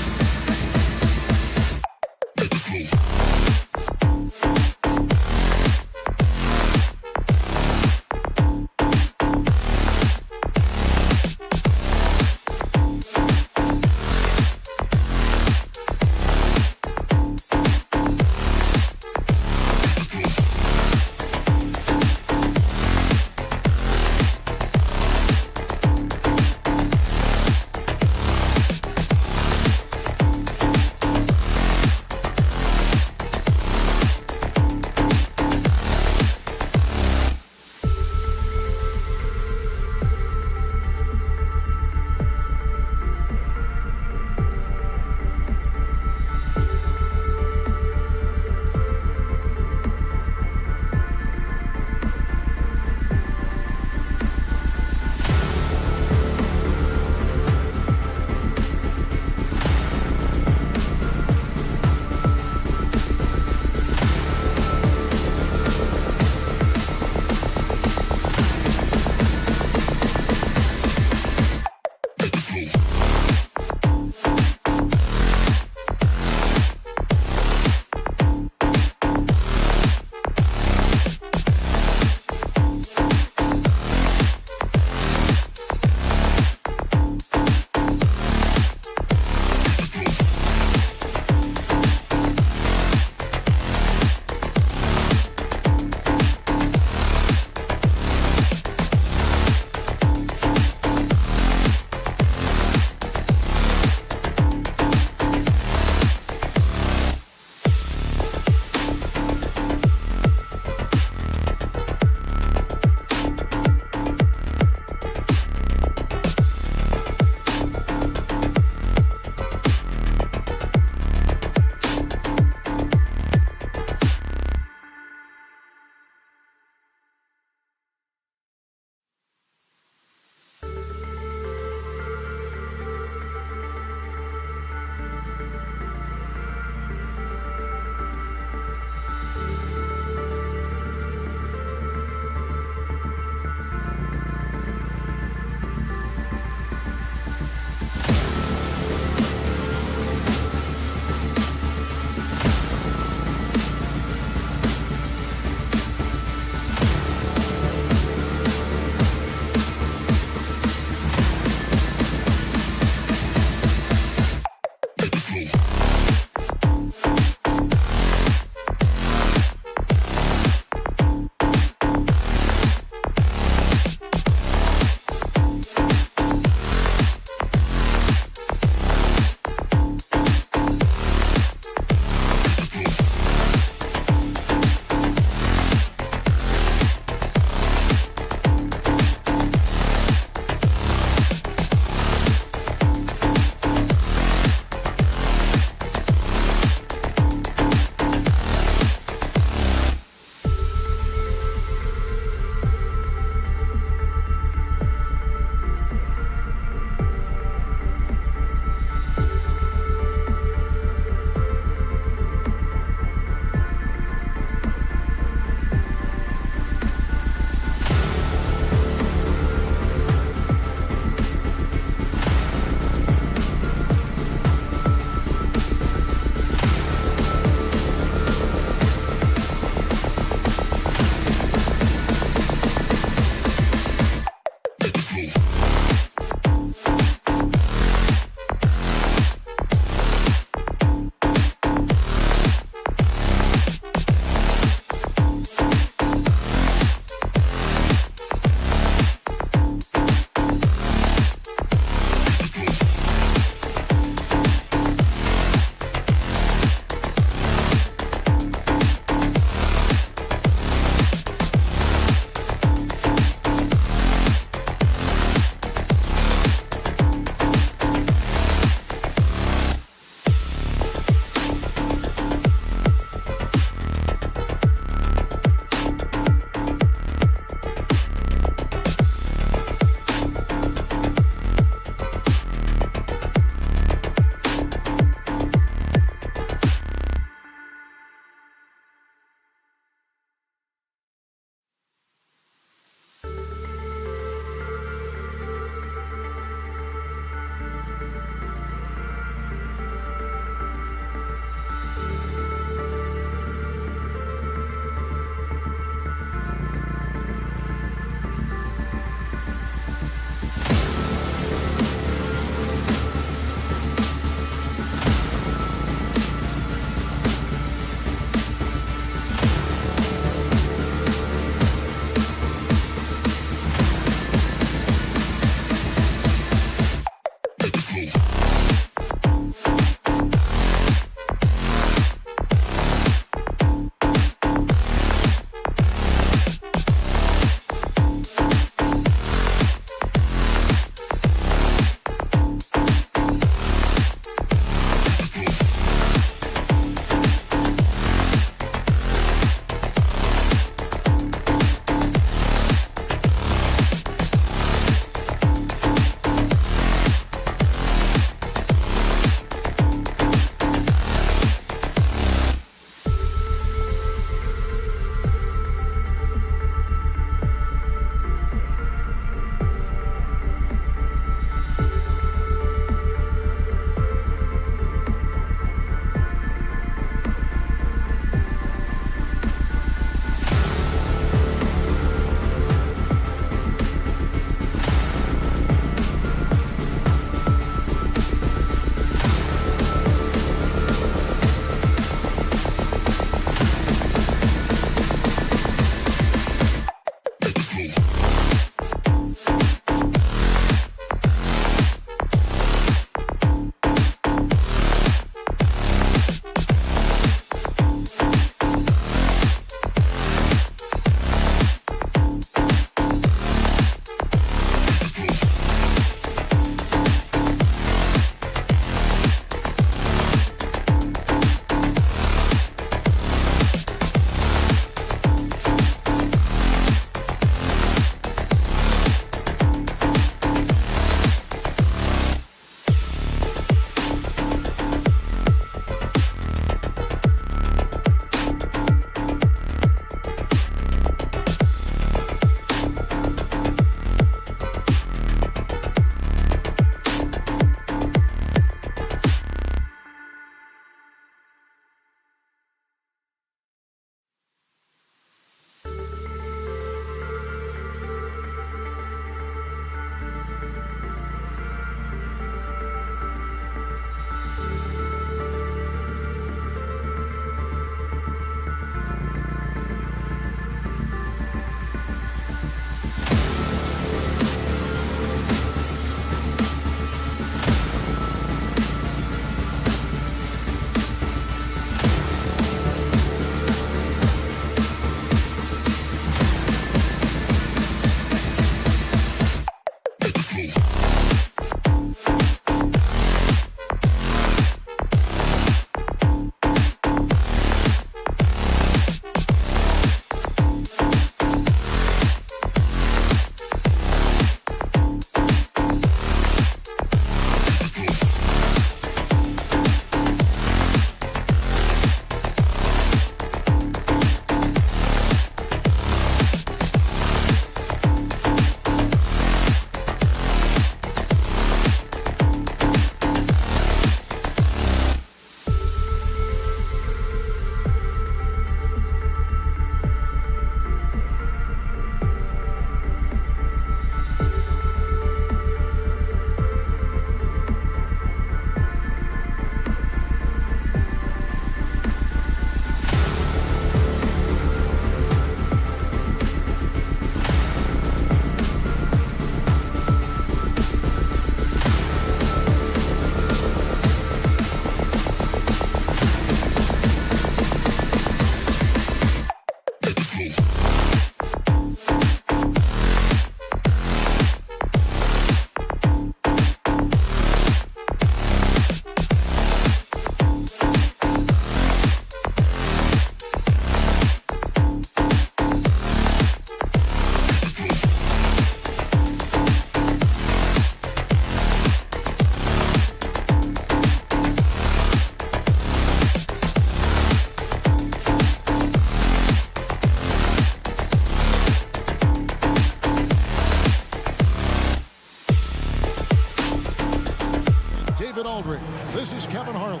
is Kevin Harlan.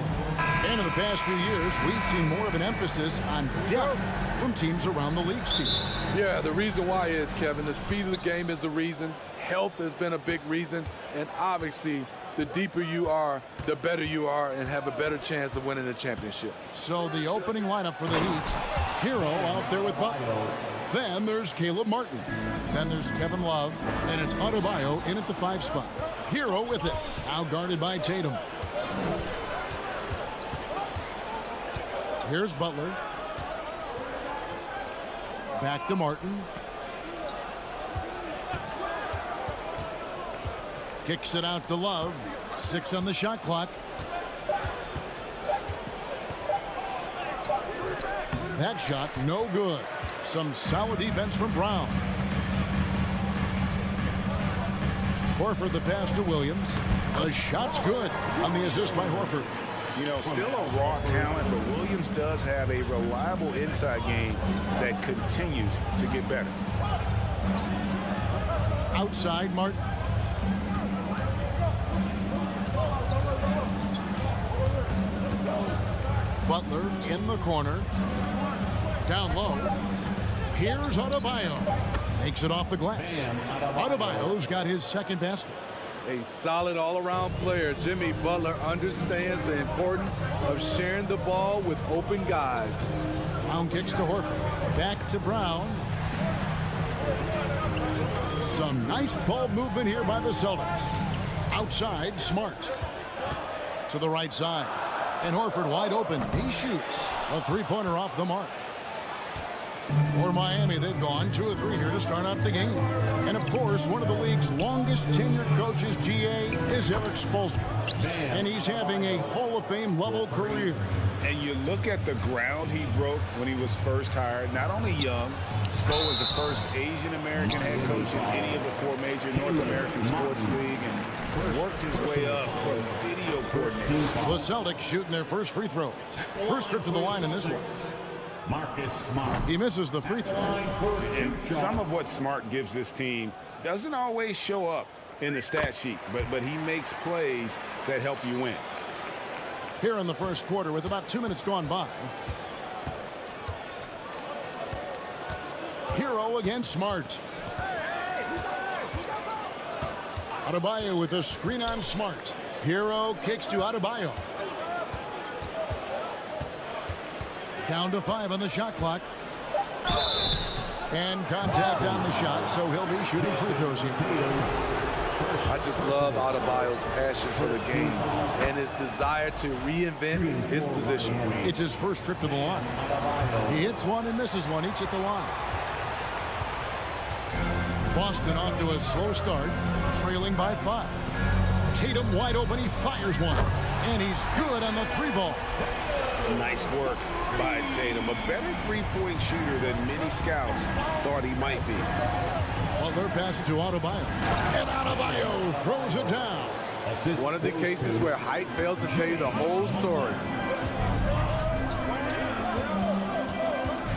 And in the past few years, we've seen more of an emphasis on depth from teams around the league, Steve. Yeah, the reason why is, Kevin, the speed of the game is the reason. Health has been a big reason. And obviously, the deeper you are, the better you are and have a better chance of winning the championship. So the opening lineup for the Heat, Hero out there with Butler. Then there's Caleb Martin. Then there's Kevin Love. And it's Adebayo in at the 5 spot. Hero with it. Now guarded by Tatum. Here's Butler. Back to Martin. Kicks it out to Love. 6 on the shot clock. That shot no good. Some solid defense from Brown. Horford the pass to Williams. The shot's good on the assist by Horford. You know, still a raw talent, but Williams does have a reliable inside game that continues to get better. Outside Martin. Butler in the corner. Down low. Here's Adebayo. Makes it off the glass. Adebayo's got his second basket. A solid all-around player. Jimmy Butler understands the importance of sharing the ball with open guys. Brown kicks to Horford. Back to Brown. Some nice ball movement here by the Celtics. Outside, Smart. To the right side. And Horford wide open. He shoots. A three-pointer off the mark. For Miami, they've gone 2 of 3 here to start out the game. And, of course, one of the league's longest tenured coaches, GA, is Eric Spoelstra. And he's having a Hall of Fame level career. And you look at the ground he broke when he was first hired. Not only young, Spo was the first Asian-American head coach in any of the 4 major North American sports league and worked his way up from video coordinator. The Celtics shooting their first free throws. First trip to the line in this one. Marcus Smart. He misses the free throw. And some of what Smart gives this team doesn't always show up in the stat sheet, but he makes plays that help you win. Here in the first quarter with about 2 minutes gone by. Hero against Smart. Adebayo with a screen on Smart. Hero kicks to Adebayo. Down to 5 on the shot clock. And contact on the shot, so he'll be shooting free throws here. I just love Adebayo's passion for the game and his desire to reinvent his position. It's his first trip to the line. He hits one and misses one each at the line. Boston off to a slow start, trailing by 5. Tatum wide open, he fires one. And he's good on the 3-ball. Nice work by Tatum. A better three-point shooter than many scouts thought he might be. Butler passes to Adebayo. And Adebayo throws it down. One of the cases where height fails to tell you the whole story.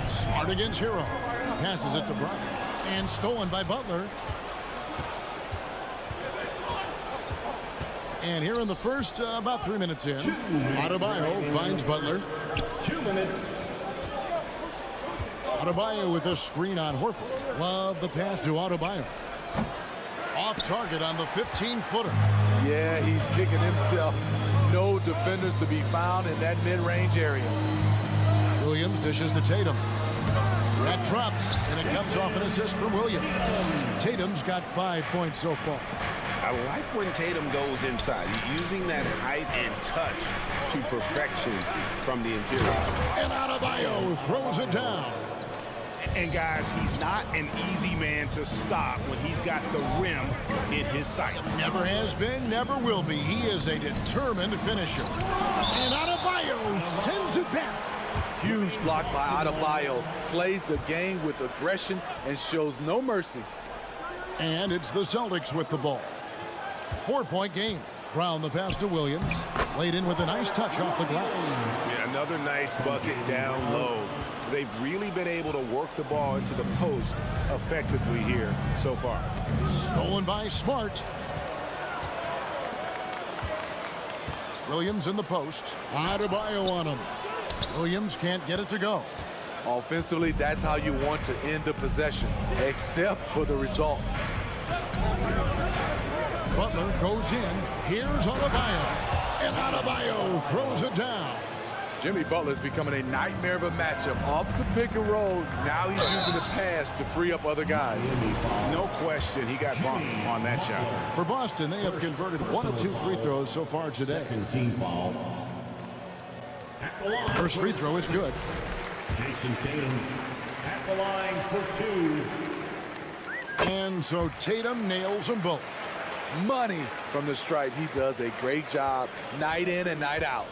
Smart against Hero. Passes it to Brown. And stolen by Butler. And here in the first, about 3 minutes in, Adebayo finds Butler. 2 minutes. Adebayo with a screen on Horford. Love the pass to Adebayo. Off target on the 15-footer. Yeah, he's kicking himself. No defenders to be found in that mid-range area. Williams dishes to Tatum. That drops, and it comes off an assist from Williams. Tatum's got 5 points so far. I like when Tatum goes inside, using that height and touch to perfection from the interior. And Adebayo throws it down. And guys, he's not an easy man to stop when he's got the rim in his sights. Never has been, never will be. He is a determined finisher. And Adebayo sends it back. Huge block by Adebayo. Plays the game with aggression and shows no mercy. And it's the Celtics with the ball. 4-point game. Brown the pass to Williams. Laid in with a nice touch off the glass. Yeah, another nice bucket down low. They've really been able to work the ball into the post effectively here so far. Stolen by Smart. Williams in the post. Adebayo on him. Williams can't get it to go. Offensively, that's how you want to end the possession, except for the result. Butler goes in. Here's Adebayo. And Adebayo throws it down. Jimmy Butler's becoming a nightmare of a matchup. Off the pick and roll, now he's using the pass to free up other guys. No question, he got bumped on that shot. For Boston, they have converted 1 of 2 free throws so far today. Team foul. First free throw is good. Jason Tatum at the line for 2. And so Tatum nails them both. Money from the stripe. He does a great job night in and night out.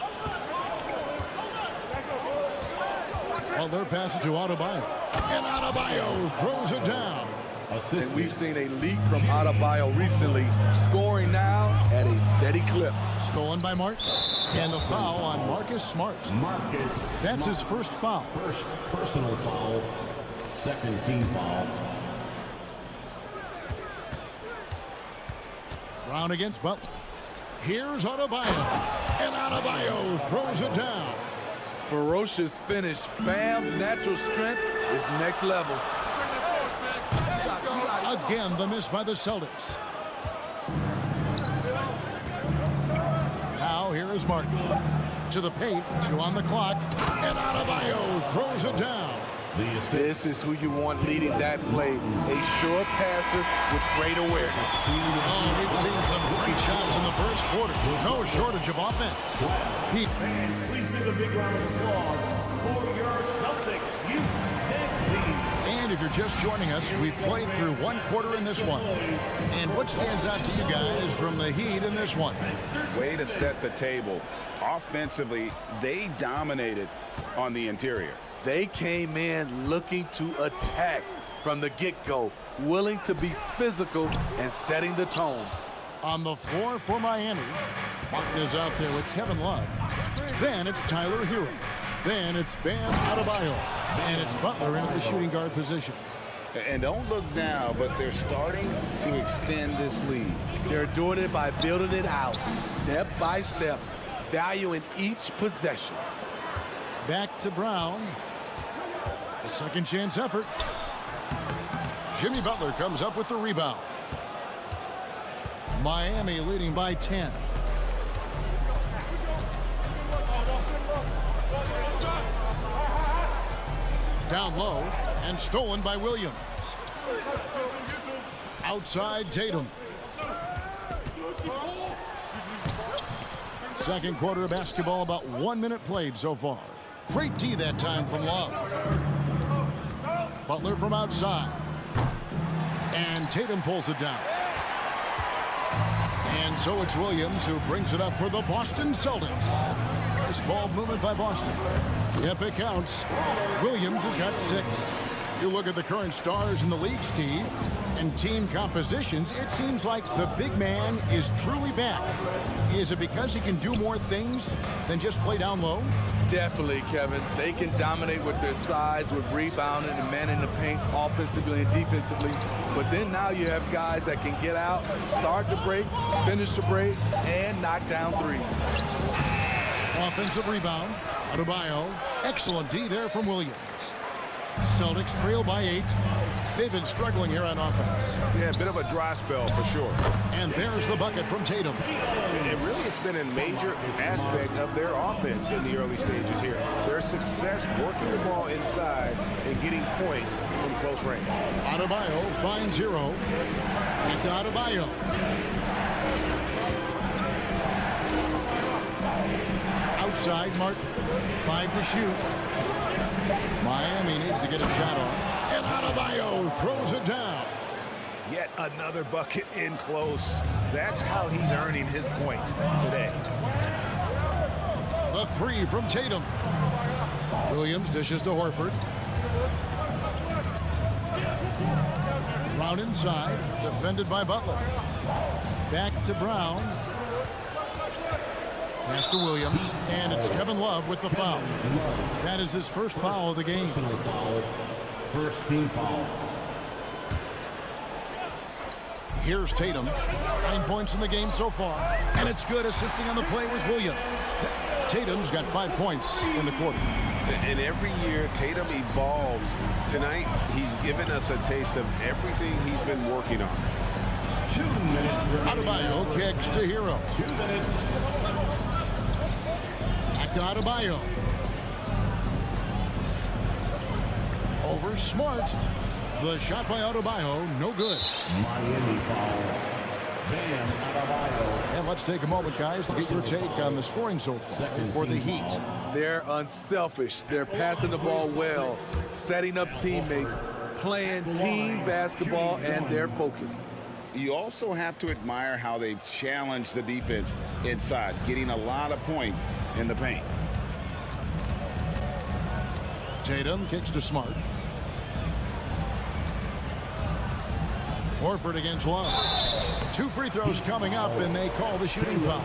Butler passes to Adebayo. And Adebayo throws it down. And we've seen a leap from Adebayo recently, scoring now at a steady clip. Stolen by Martin. And the foul on Marcus Smart. That's his first foul. First personal foul. Second team foul. Brown against Butler. Here's Adebayo. And Adebayo throws it down. Ferocious finish. Bam's natural strength is next level. Again, the miss by the Celtics. Now here is Martin. To the paint, 2 on the clock. And Adebayo throws it down. This is who you want leading that play. A sure passer with great awareness. Oh, we've seen some great shots in the first quarter. No shortage of offense. Please give a big round of applause for your Celtics And if you're just joining us, we've played through 1 quarter in this one. And what stands out to you guys from the Heat in this one? Way to set the table. Offensively, they dominated on the interior. They came in looking to attack from the get-go, willing to be physical and setting the tone. On the floor for Miami, Martin is out there with Kevin Love. Then it's Tyler Hero. Then it's Bam Adebayo. And it's Butler in at the shooting guard position. And don't look now, but they're starting to extend this lead. They're doing it by building it out, step by step, valuing each possession. Back to Brown. The second chance effort. Jimmy Butler comes up with the rebound. Miami leading by 10. Down low and stolen by Williams. Outside Tatum. Second quarter of basketball, about 1 minute played so far. Great D that time from Love. Butler from outside. And Tatum pulls it down. And so it's Williams who brings it up for the Boston Celtics. Nice ball movement by Boston. Yep, it counts. Williams has got 6. You look at the current stars in the league, Steve, and team compositions, it seems like the big man is truly back. Is it because he can do more things than just play down low? Definitely, Kevin. They can dominate with their size, with rebounding and manning the paint offensively and defensively. But then now you have guys that can get out, start the break, finish the break, and knock down threes. Offensive rebound. Adebayo. Excellent D there from Williams. Celtics trail by 8. They've been struggling here on offense. Yeah, a bit of a dry spell for sure. And there's the bucket from Tatum. And really, it's been a major aspect of their offense in the early stages here. Their success working the ball inside and getting points from close range. Adebayo finds Hero. And to Adebayo. Outside, Martin. 5 to shoot. Miami needs to get a shot off. And Adebayo throws it down. Yet another bucket in close. That's how he's earning his points today. The 3 from Tatum. Williams dishes to Horford. Brown inside, defended by Butler. Back to Brown. Pass to Williams, and it's Kevin Love with the foul. That is his first foul of the game. First team foul. Here's Tatum. 9 points in the game so far. And it's good. Assisting on the play was Williams. Tatum's got 5 points in the quarter. And every year, Tatum evolves. Tonight, he's given us a taste of everything he's been working on. Adebayo kicks to Hero. 2 minutes. Back to Adebayo. Over Smart. The shot by Adebayo, no good. Miami foul. Bam Adebayo. And let's take a moment, guys, to get your take on the scoring so far for the Heat. They're unselfish. They're passing the ball well, setting up teammates, playing team basketball, and their focus. You also have to admire how they've challenged the defense inside, getting a lot of points in the paint. Tatum kicks to Smart. Horford against Love. 2 free throws coming up, and they call the shooting foul.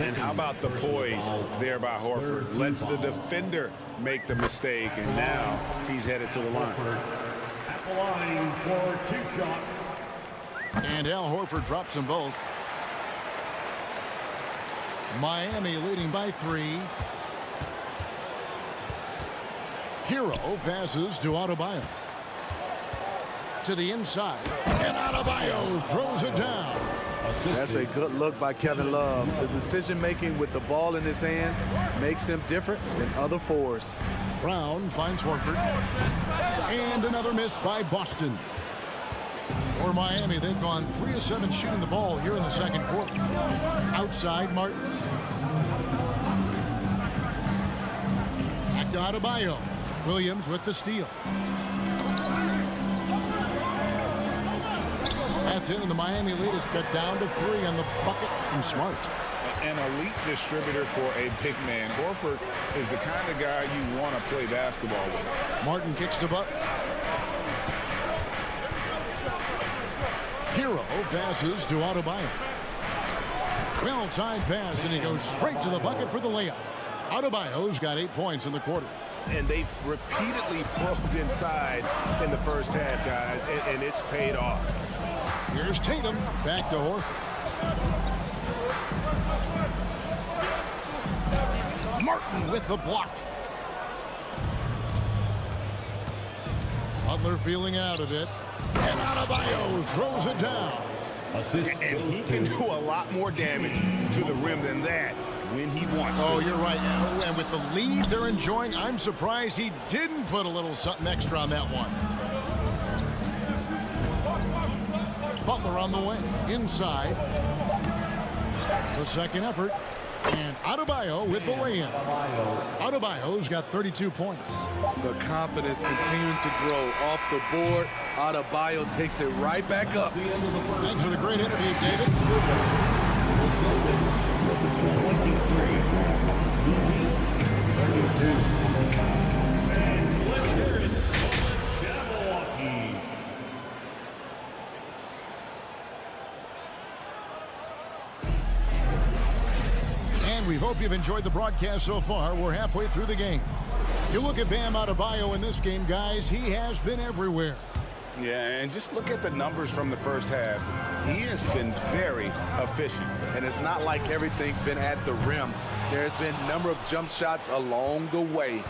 And how about the poise there by Horford? Lets the defender make the mistake, and now he's headed to the line. At the line for 2 shots. And Al Horford drops them both. Miami leading by 3. Hero passes to Adebayo. To the inside, and Adebayo throws it down. That's a good look by Kevin Love. The decision-making with the ball in his hands makes him different than other fours. Brown finds Horford. And another miss by Boston. For Miami, they've gone 3 of 7 shooting the ball here in the second quarter. Outside, Martin. Back to Adebayo. Williams with the steal. That's it, and the Miami lead is cut down to 3 on the bucket from Smart. An elite distributor for a big man. Horford is the kind of guy you want to play basketball with. Martin kicks to Butler. Hero passes to Adebayo. Well-timed pass, and he goes straight to the bucket for the layup. Adebayo's got 8 points in the quarter. And they've repeatedly probed inside in the first half, guys, and it's paid off. Here's Tatum, back to Horford. Martin with the block. Butler feeling out a bit. And Adebayo throws it down. And he can do a lot more damage to the rim than that when he wants to. Oh, you're right. And with the lead they're enjoying, I'm surprised he didn't put a little something extra on that one. Butler on the way. Inside. The second effort. And Adebayo with the lay-in. Adebayo's got 32 points. The confidence continuing to grow off the board. Adebayo takes it right back up. Thanks for the great interview, David. 23. We hope you've enjoyed the broadcast so far. We're halfway through the game. You look at Bam Adebayo in this game, guys. He has been everywhere. Yeah, and just look at the numbers from the first half. He has been very efficient. And it's not like everything's been at the rim. There's been a number of jump shots along the way.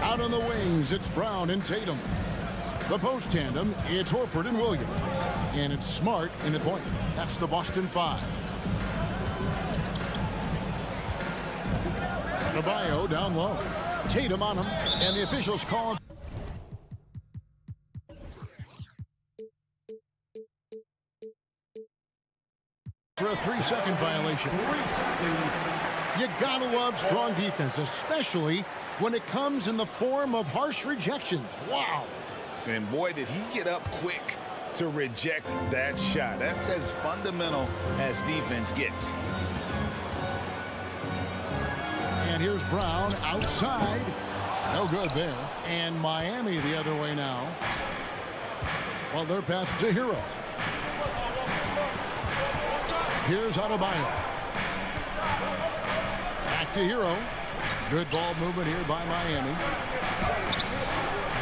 Out on the wings, it's Brown and Tatum. The post tandem, it's Horford and Williams. And it's Smart in the point. That's the Boston 5. Adebayo down low. Tatum on him, and the officials call him. For a 3-second violation. You gotta love strong defense, especially when it comes in the form of harsh rejections. Wow. And boy, did he get up quick to reject that shot. That's as fundamental as defense gets. And here's Brown outside. No good there. And Miami the other way now. Well, they're passing to Hero. Here's Adebayo. Back to Hero. Good ball movement here by Miami.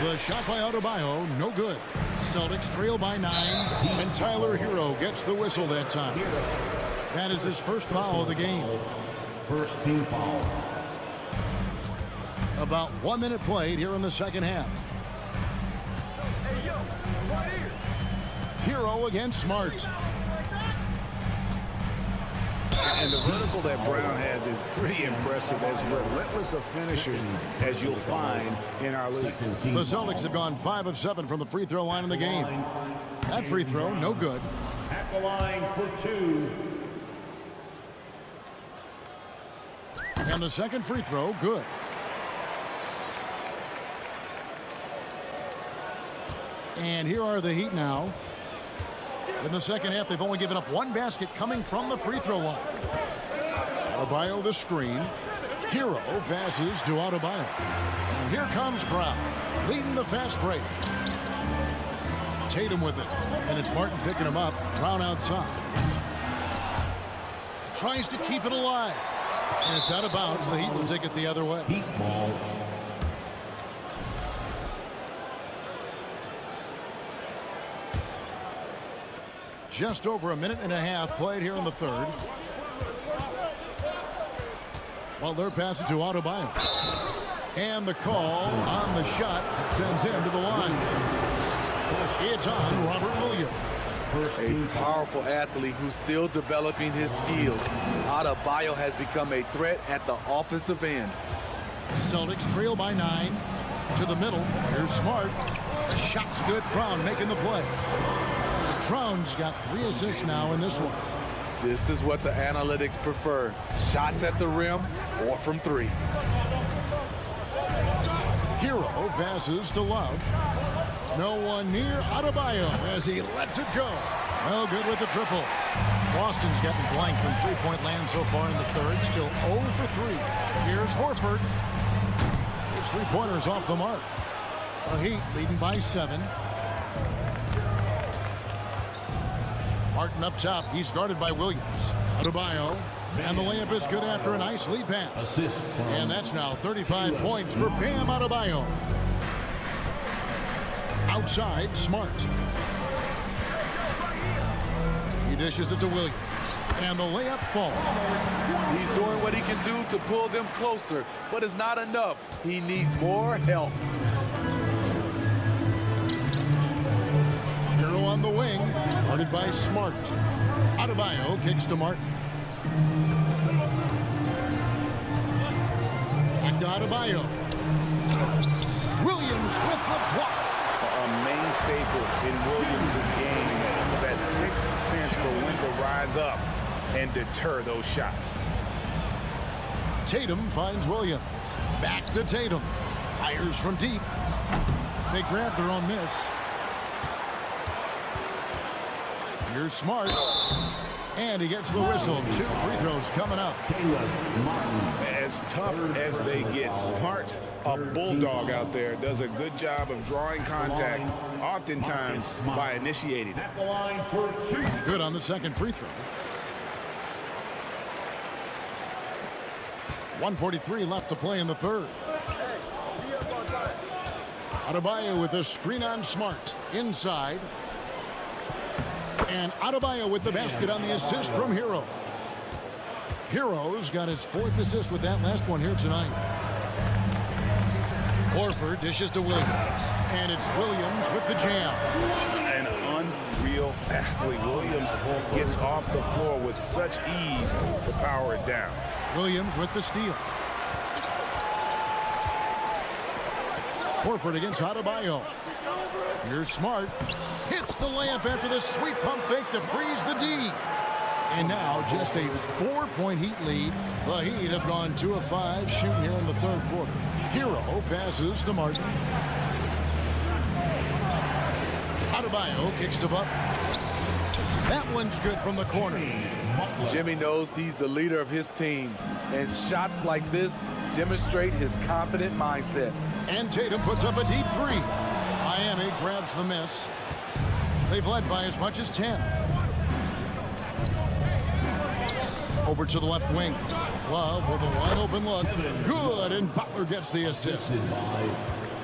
The shot by Adebayo, no good. Celtics trail by 9, and Tyler Hero gets the whistle that time. That is his first foul of the game. First team foul. About 1 minute played here in the second half. Hero against Smart. And the vertical that Brown has is pretty impressive, as relentless a finisher as you'll find in our league. The Celtics have gone 5 of 7 from the free throw line in the game. That free throw, no good. At the line for 2. And the second free throw, good. And here are the Heat now. In the second half, they've only given up 1 basket coming from the free throw line. Adebayo the screen. Hero passes to Adebayo. And here comes Brown, leading the fast break. Tatum with it. And it's Martin picking him up. Brown outside. Tries to keep it alive. And it's out of bounds. The Heat will take it the other way. Heat ball. Just over a minute and a half played here in the third. Well, they're passing to Adebayo. And the call on the shot that sends him to the line. It's on Robert Williams. A powerful athlete who's still developing his skills. Adebayo has become a threat at the offensive end. Celtics trail by 9. To the middle. Here's Smart. The shot's good. Brown making the play. Brown's got 3 assists now in this one. This is what the analytics prefer. Shots at the rim or from 3. Hero passes to Love. No one near Adebayo as he lets it go. Well, good with the triple. Boston's gotten blank from three-point land so far in the third. Still 0 for 3. Here's Horford. His three-pointer's off the mark. The Heat leading by 7. Martin up top. He's guarded by Williams. Adebayo. And the layup is good after a nice lead pass. And that's now 35 points for Bam Adebayo. Outside, Smart. He dishes it to Williams. And the layup falls. He's doing what he can do to pull them closer, but it's not enough. He needs more help. Hero on the wing, guarded by Smart. Adebayo kicks to Martin. Back to Adebayo. Williams with the block. A main staple in Williams' game, that 6th sense for when to rise up and deter those shots. Tatum finds Williams. Back to Tatum. Fires from deep. They grab their own miss. Here's Smart. And he gets the whistle. 2 free throws coming up. As tough as they get, Smart, a bulldog out there, does a good job of drawing contact, oftentimes by initiating it. Good on the second free throw. 1:43 left to play in the third. Adebayo with the screen on Smart. Inside. And Adebayo with the basket on the assist from Hero. Hero's got his 4th assist with that last one here tonight. Horford dishes to Williams. And it's Williams with the jam. An unreal athlete. Williams gets off the floor with such ease to power it down. Williams with the steal. Horford against Adebayo. Here's Smart. Hits the layup after the sweet pump fake to freeze the D. And now just a 4-point Heat lead. The Heat have gone 2 of 5 shooting here in the third quarter. Hero passes to Martin. Adebayo kicks to Butler. That one's good from the corner. Jimmy knows he's the leader of his team, and shots like this demonstrate his confident mindset. And Tatum puts up a deep 3. Miami grabs the miss. They've led by as much as 10. Over to the left wing. Love with a wide open look. Good, and Butler gets the assist.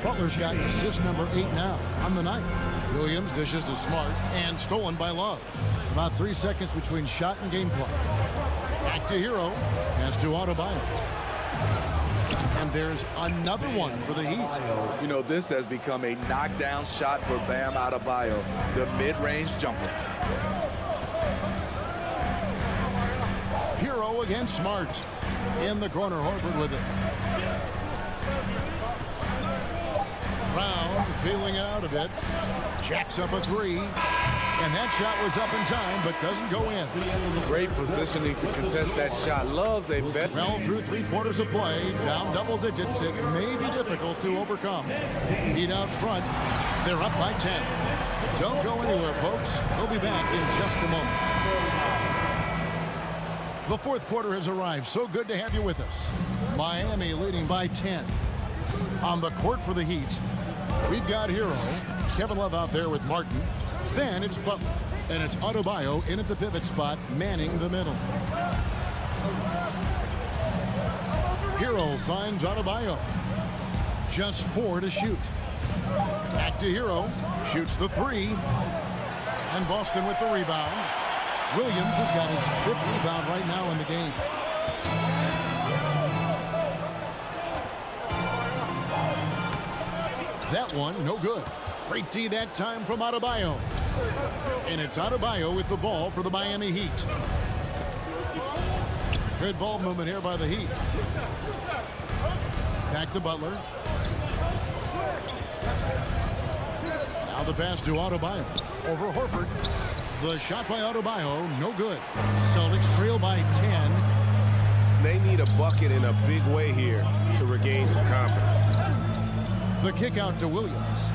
Butler's got assist number 8 now on the night. Williams dishes to Smart and stolen by Love. About 3 seconds between shot and game clock. Back to Hero. Pass to Adebayo. And there's another one for the Heat. You know, this has become a knockdown shot for Bam Adebayo, the mid-range jumper. Hero against Smart. In the corner, Horford with it. Brown feeling it out a bit. Jacks up a 3. And that shot was up in time, but doesn't go in. Great positioning to contest that shot. Loves a bet. Well, through 3 quarters of play, down double digits, it may be difficult to overcome. Heat out front. They're up by 10. Don't go anywhere, folks. We'll be back in just a moment. The fourth quarter has arrived. So good to have you with us. Miami leading by 10. On the court for the Heat, we've got Hero. Kevin Love out there with Martin. Then it's Butler, and it's Adebayo in at the pivot spot, manning the middle. Hero finds Adebayo. Just 4 to shoot. Back to Hero. Shoots the 3. And Boston with the rebound. Williams has got his 5th rebound right now in the game. That one, no good. Great D that time from Adebayo. And it's Adebayo with the ball for the Miami Heat. Good ball movement here by the Heat. Back to Butler. Now the pass to Adebayo. Over Horford. The shot by Adebayo, no good. Celtics trail by 10. They need a bucket in a big way here to regain some confidence. The kick out to Williams.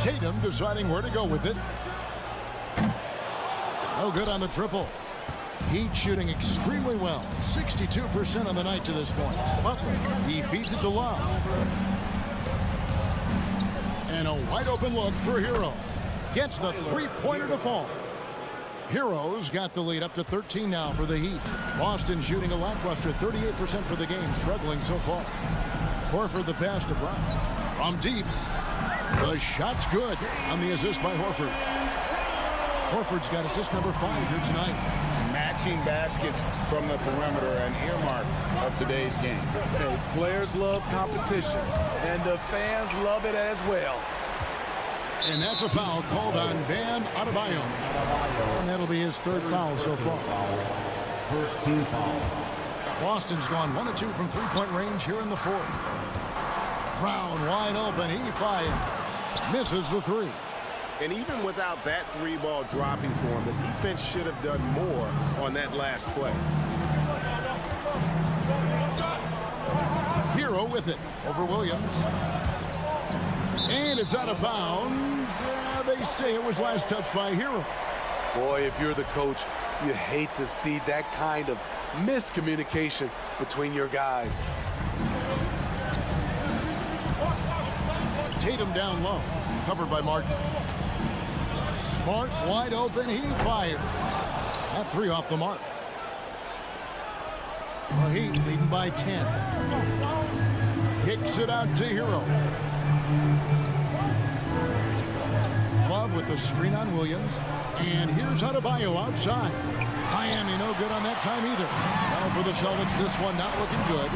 Tatum deciding where to go with it. No good on the triple. Heat shooting extremely well. 62% on the night to this point. Butler, he feeds it to Love. And a wide open look for Hero. Gets the 3-pointer to fall. Hero's got the lead up to 13 now for the Heat. Boston shooting a lackluster 38% for the game, struggling so far. Horford the pass to Brown. From deep. The shot's good on the assist by Horford. Horford's got assist number 5 here tonight. Matching baskets from the perimeter, an earmark of today's game. Hey, players love competition, and the fans love it as well. And that's a foul called on Bam Adebayo. And that'll be his 3rd foul so far. First team foul. Boston's gone 1 of 2 from 3-point range here in the 4th. Brown wide open. He fires. Misses the 3. And even without that 3-ball dropping for him, the defense should have done more on that last play. Hero with it over Williams. And it's out of bounds. They say it was last touched by Hero. Boy, if you're the coach, you hate to see that kind of miscommunication between your guys. Tatum down low. Covered by Martin. Smart wide open. He fires. That 3 off the mark. The Heat leading by 10. Kicks it out to Hero. Love with the screen on Williams. And here's Adebayo outside. Miami no good on that time either. Now for the Celtics, this one not looking good.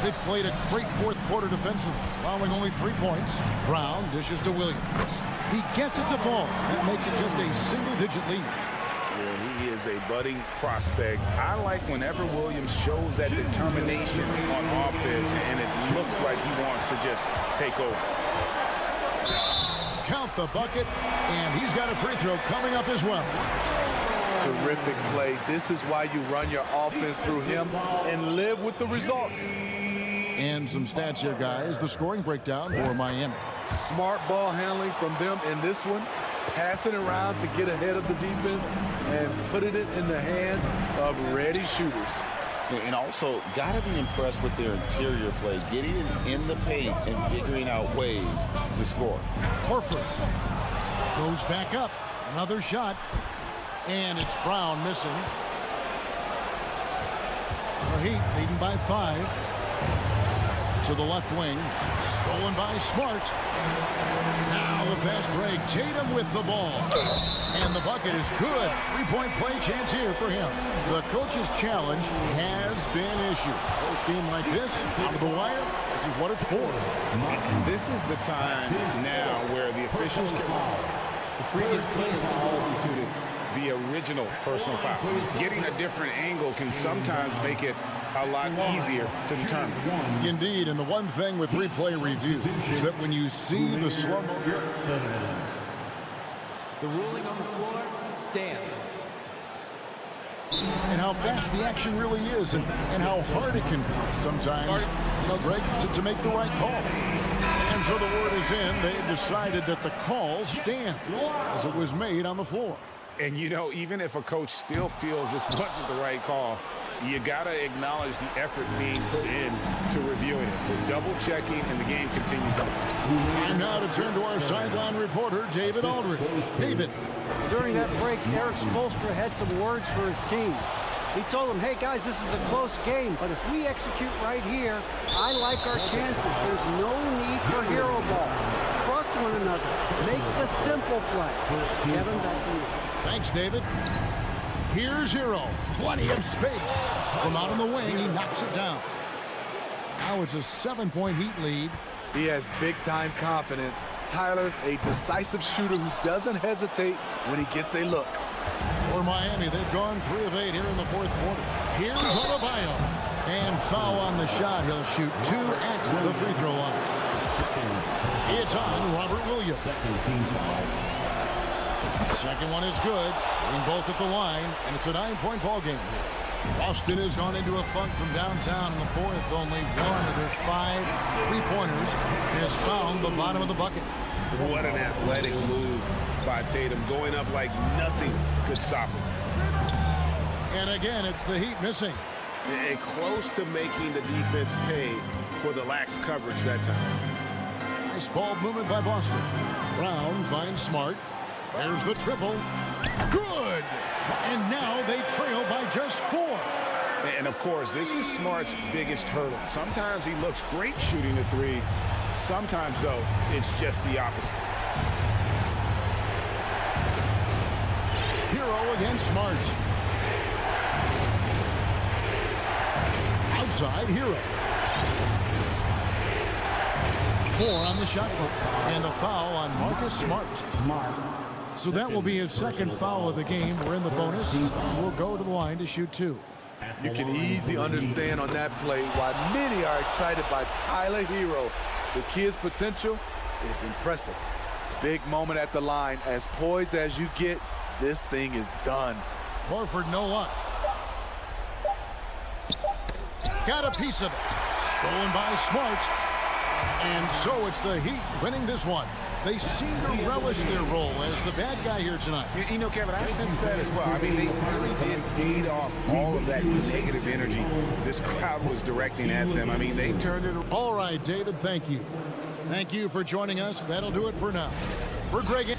They played a great 4th quarter defensively, allowing only 3 points. Brown dishes to Williams. He gets it to fall. That makes it just a single-digit lead. Yeah, he is a budding prospect. I like whenever Williams shows that determination on offense, and it looks like he wants to just take over. Count the bucket, and he's got a free throw coming up as well. Terrific play. This is why you run your offense through him and live with the results. And some stats here, guys. The scoring breakdown for Miami. Smart ball handling from them in this one. Passing around to get ahead of the defense and putting it in the hands of ready shooters. And also, got to be impressed with their interior play, getting it in the paint and figuring out ways to score. Horford goes back up. Another shot. And it's Brown missing. The Heat leading by 5. to the left wing. Stolen by Smart. Now the fast break. Tatum with the ball. And the bucket is good. Three-point play chance here for him. The coach's challenge has been issued. Post game like this, out of the wire, this is what it's for. And this is the time now where the officials can... The previous play is instituted the original personal foul. Getting a different angle can sometimes make it a lot easier to determine. Indeed, and the one thing with replay review is that when you see the slow-mo... The ruling on the floor stands. And how fast the action really is, and how hard it can be sometimes, Greg, to make the right call. And so the word is in. They decided that the call stands as it was made on the floor. And, even if a coach still feels this wasn't the right call, you got to acknowledge the effort being put in to reviewing it. The double-checking, and the game continues on. And now to turn to our sideline reporter, David Aldridge. David. During that break, Eric Spoelstra had some words for his team. He told them, hey, guys, this is a close game, but if we execute right here, I like our chances. There's no need for hero ball. Trust one another. Make the simple play. Kevin, back to you. Thanks, David. Here's Hero. Plenty of space. From out on the wing, he knocks it down. Now it's a 7-point Heat lead. He has big-time confidence. Tyler's a decisive shooter who doesn't hesitate when he gets a look. For Miami, they've gone 3 of 8 here in the fourth quarter. Here's Adebayo. And foul on the shot. He'll shoot 2 at the free throw line. It's on Robert Williams. Second one is good. Getting both at the line, and it's a 9-point ball game here. Boston has gone into a funk from downtown in the fourth. Only one of their 5 3-pointers has found the bottom of the bucket. What an athletic move by Tatum, going up like nothing could stop him. And again, it's the Heat missing. And close to making the defense pay for the lax coverage that time. Nice ball movement by Boston. Brown finds Smart. There's the triple. Good! And now they trail by just 4. And, of course, this is Smart's biggest hurdle. Sometimes he looks great shooting the 3. Sometimes, though, it's just the opposite. Hero against Smart. Outside, Hero. 4 on the shot clock. And the foul on Marcus Smart. So that will be his second foul of the game. We're in the bonus. We'll go to the line to shoot 2. You can easily understand on that play why many are excited by Tyler Hero. The kid's potential is impressive. Big moment at the line. As poised as you get, this thing is done. Horford, no luck. Got a piece of it. Stolen by Smart. And so it's the Heat winning this one. They seem to relish their role as the bad guy here tonight. Kevin, I sense that as well. I mean, they really did feed off all of that negative energy this crowd was directing at them. I mean, they turned it. All right, David, thank you. Thank you for joining us. That'll do it for now. For Greg...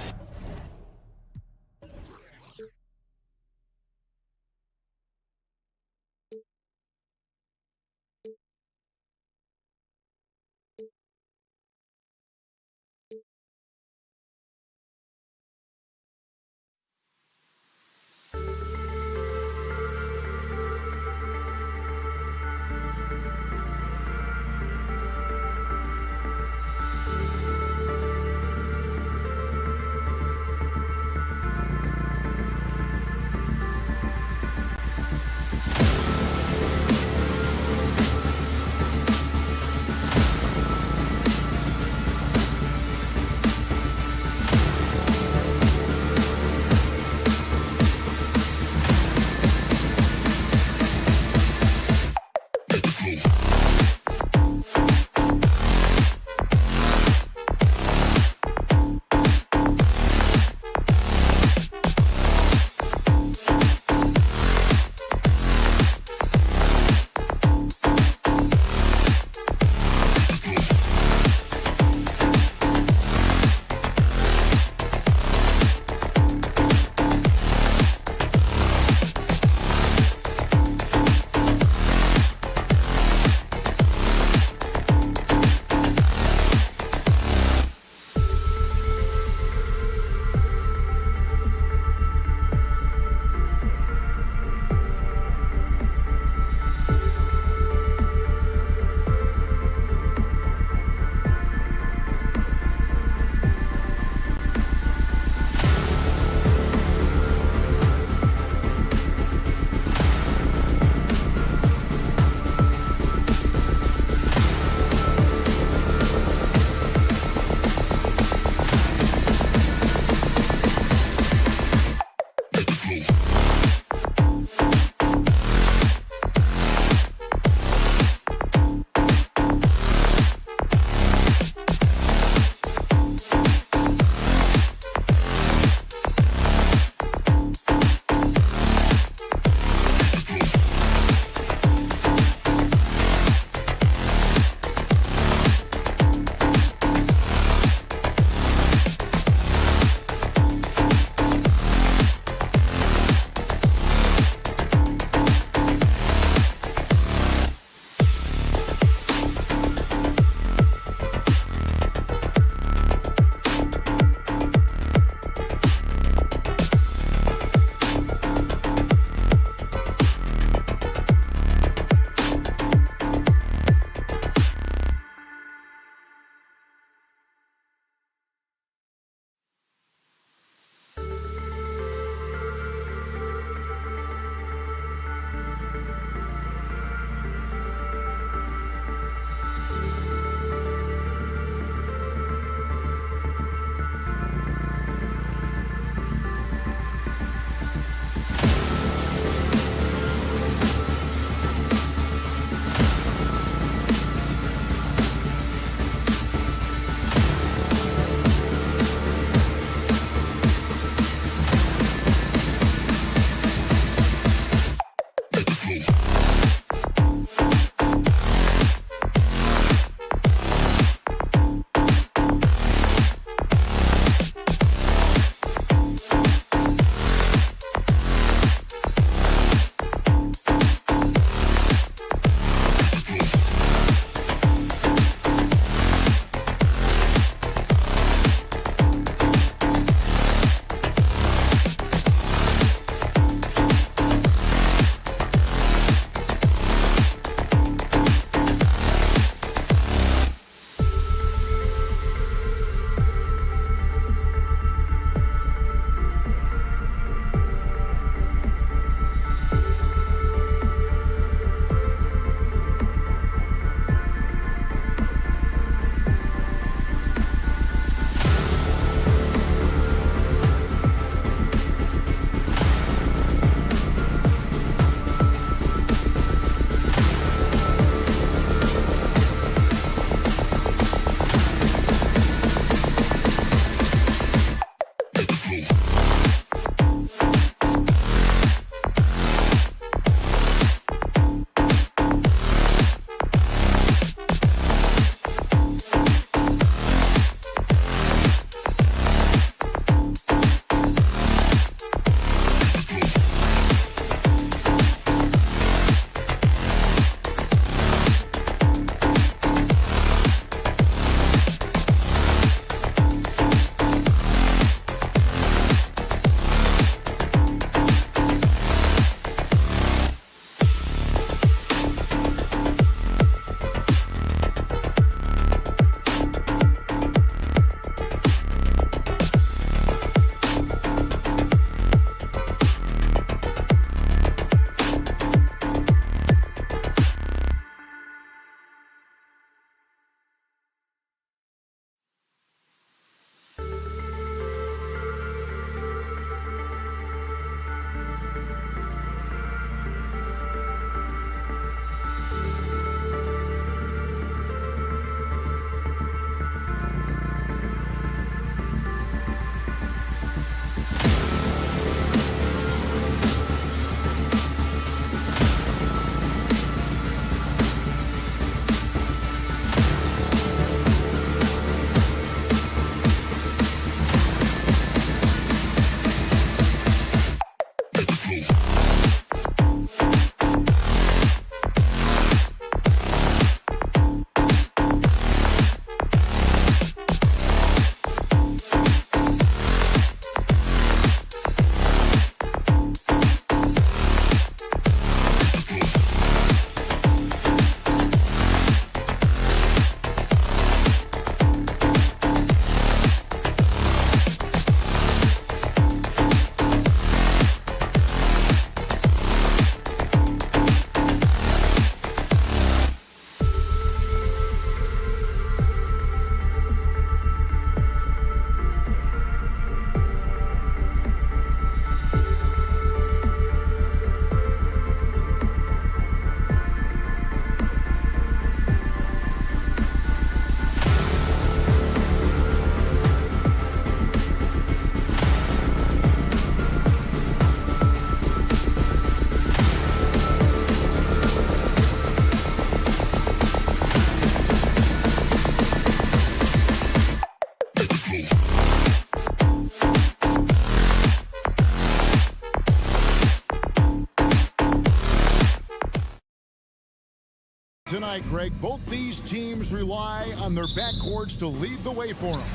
Tonight, Greg, both these teams rely on their backcourts to lead the way for them.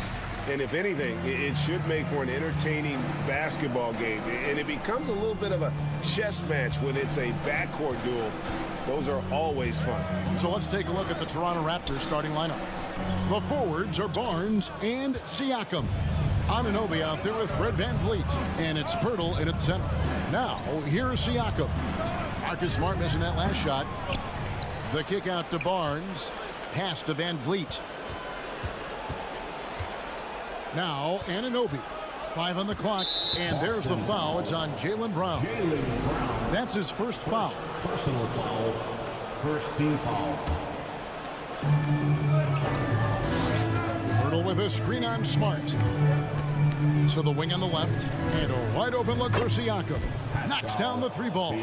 And if anything, it should make for an entertaining basketball game. And it becomes a little bit of a chess match when it's a backcourt duel. Those are always fun. So let's take a look at the Toronto Raptors starting lineup. The forwards are Barnes and Siakam. Anunoby out there with Fred VanVleet. And it's Pirtle in its center. Now, here's Siakam. Marcus Smart missing that last shot. The kick out to Barnes. Pass to VanVleet. Now, Anunoby. 5 on the clock. And there's the foul. It's on Jaylen Brown. That's his first foul. Personal foul. First team foul. Pirtle with a screen on Smart. To the wing on the left. And a wide open look for Siakam. Knocks down the 3-ball.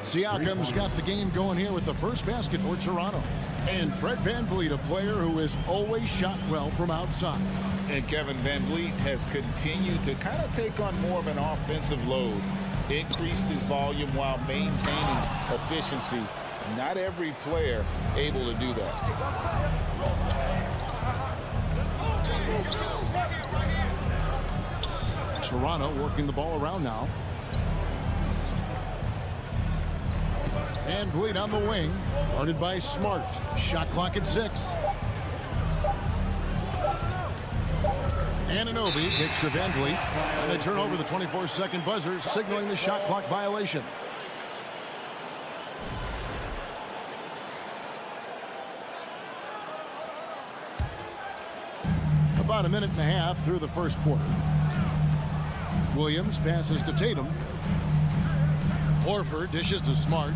Siakam's got the game going here with the first basket for Toronto. And Fred VanVleet, a player who has always shot well from outside. And Kevin VanVleet has continued to kind of take on more of an offensive load. Increased his volume while maintaining efficiency. Not every player able to do that. Toronto working the ball around now. VanVleet on the wing, guarded by Smart. Shot clock at 6. Anunoby kicks to VanVleet, and they turn over the 24-second buzzer, signaling the shot clock violation. About a minute and a half through the first quarter. Williams passes to Tatum. Horford dishes to Smart.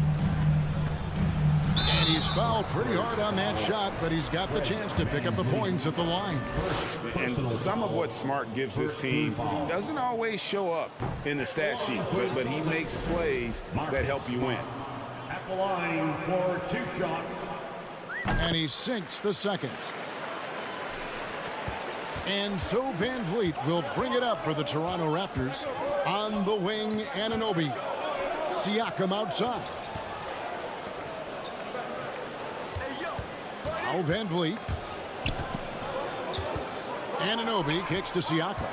And he's fouled pretty hard on that shot, but he's got the chance to pick up the points at the line. And some of what Smart gives his team doesn't always show up in the stat sheet, but he makes plays that help you win. At the line for 2 shots. And he sinks the second. And so VanVleet will bring it up for the Toronto Raptors. On the wing, Anunoby. Siakam outside. Now VanVleet. Anunoby kicks to Siakam.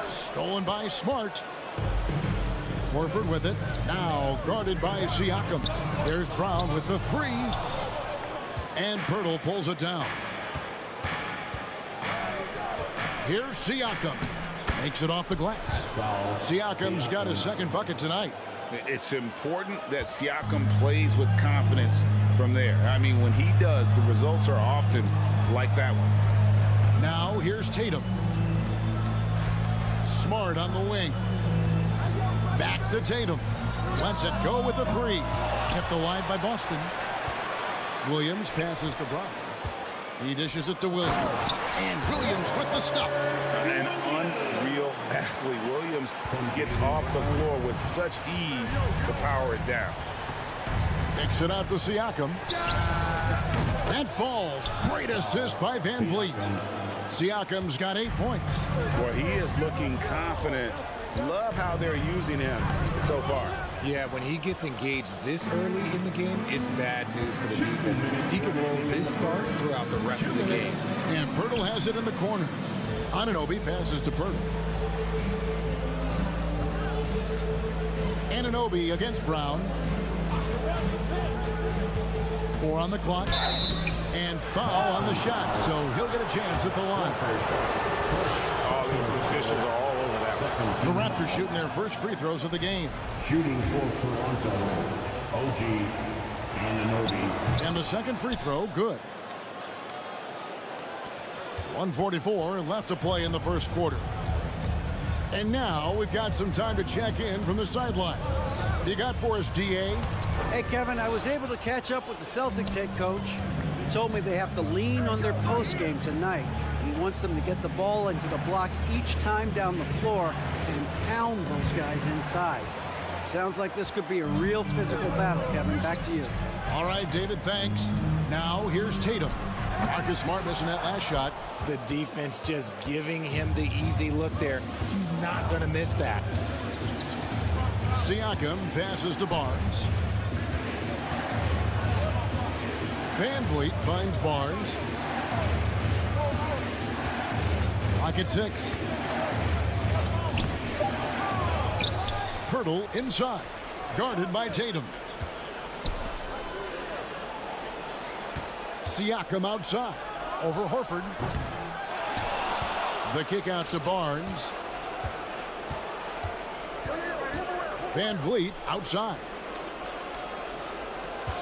Stolen by Smart. Horford with it. Now guarded by Siakam. There's Brown with the 3. And Pirtle pulls it down. Here's Siakam. Makes it off the glass. Siakam's got his second bucket tonight. It's important that Siakam plays with confidence from there. I mean, when he does, the results are often like that one. Now here's Tatum. Smart on the wing. Back to Tatum. Lets it go with the 3. Kept alive by Boston. Williams passes to Brown. He dishes it to Williams. And Williams with the stuff. An unreal athlete. Williams gets off the floor with such ease to power it down. Kicks it out to Siakam. That falls. Great assist by VanVleet. Siakam's got 8 points. Well, he is looking confident. Love how they're using him so far. Yeah, when he gets engaged this early in the game, it's bad news for the defense. He can roll this start throughout the rest of the game. And Pirtle has it in the corner. Anunoby passes to Pirtle. Anunoby against Brown. 4 on the clock. And foul on the shot, so he'll get a chance at the line. All the officials are all over that one. The Raptors shooting their first free throws of the game. Shooting for Toronto, OG Anunoby. And the second free throw, good. 1:44 left to play in the first quarter. And now we've got some time to check in from the sidelines. You got for us, DA? Hey, Kevin, I was able to catch up with the Celtics head coach. He told me they have to lean on their post game tonight. He wants them to get the ball into the block each time down the floor and pound those guys inside. Sounds like this could be a real physical battle, Kevin. Back to you. All right, David, thanks. Now here's Tatum. Marcus Smart missing that last shot. The defense just giving him the easy look there. He's not going to miss that. Siakam passes to Barnes. Van Vliet finds Barnes. Lock at 6. Pirtle inside. Guarded by Tatum. Siakam outside. Over Horford. The kick out to Barnes. Van Vliet outside.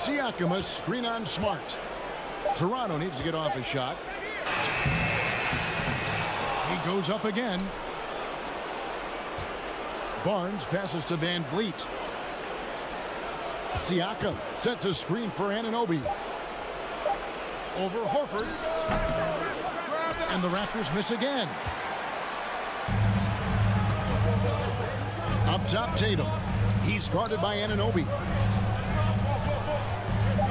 Siakam, a screen on Smart. Toronto needs to get off a shot. He goes up again. Barnes passes to Van Vliet. Siakam sets a screen for Anunoby. Over Horford. And the Raptors miss again. Up top, Tatum. He's guarded by Anunoby.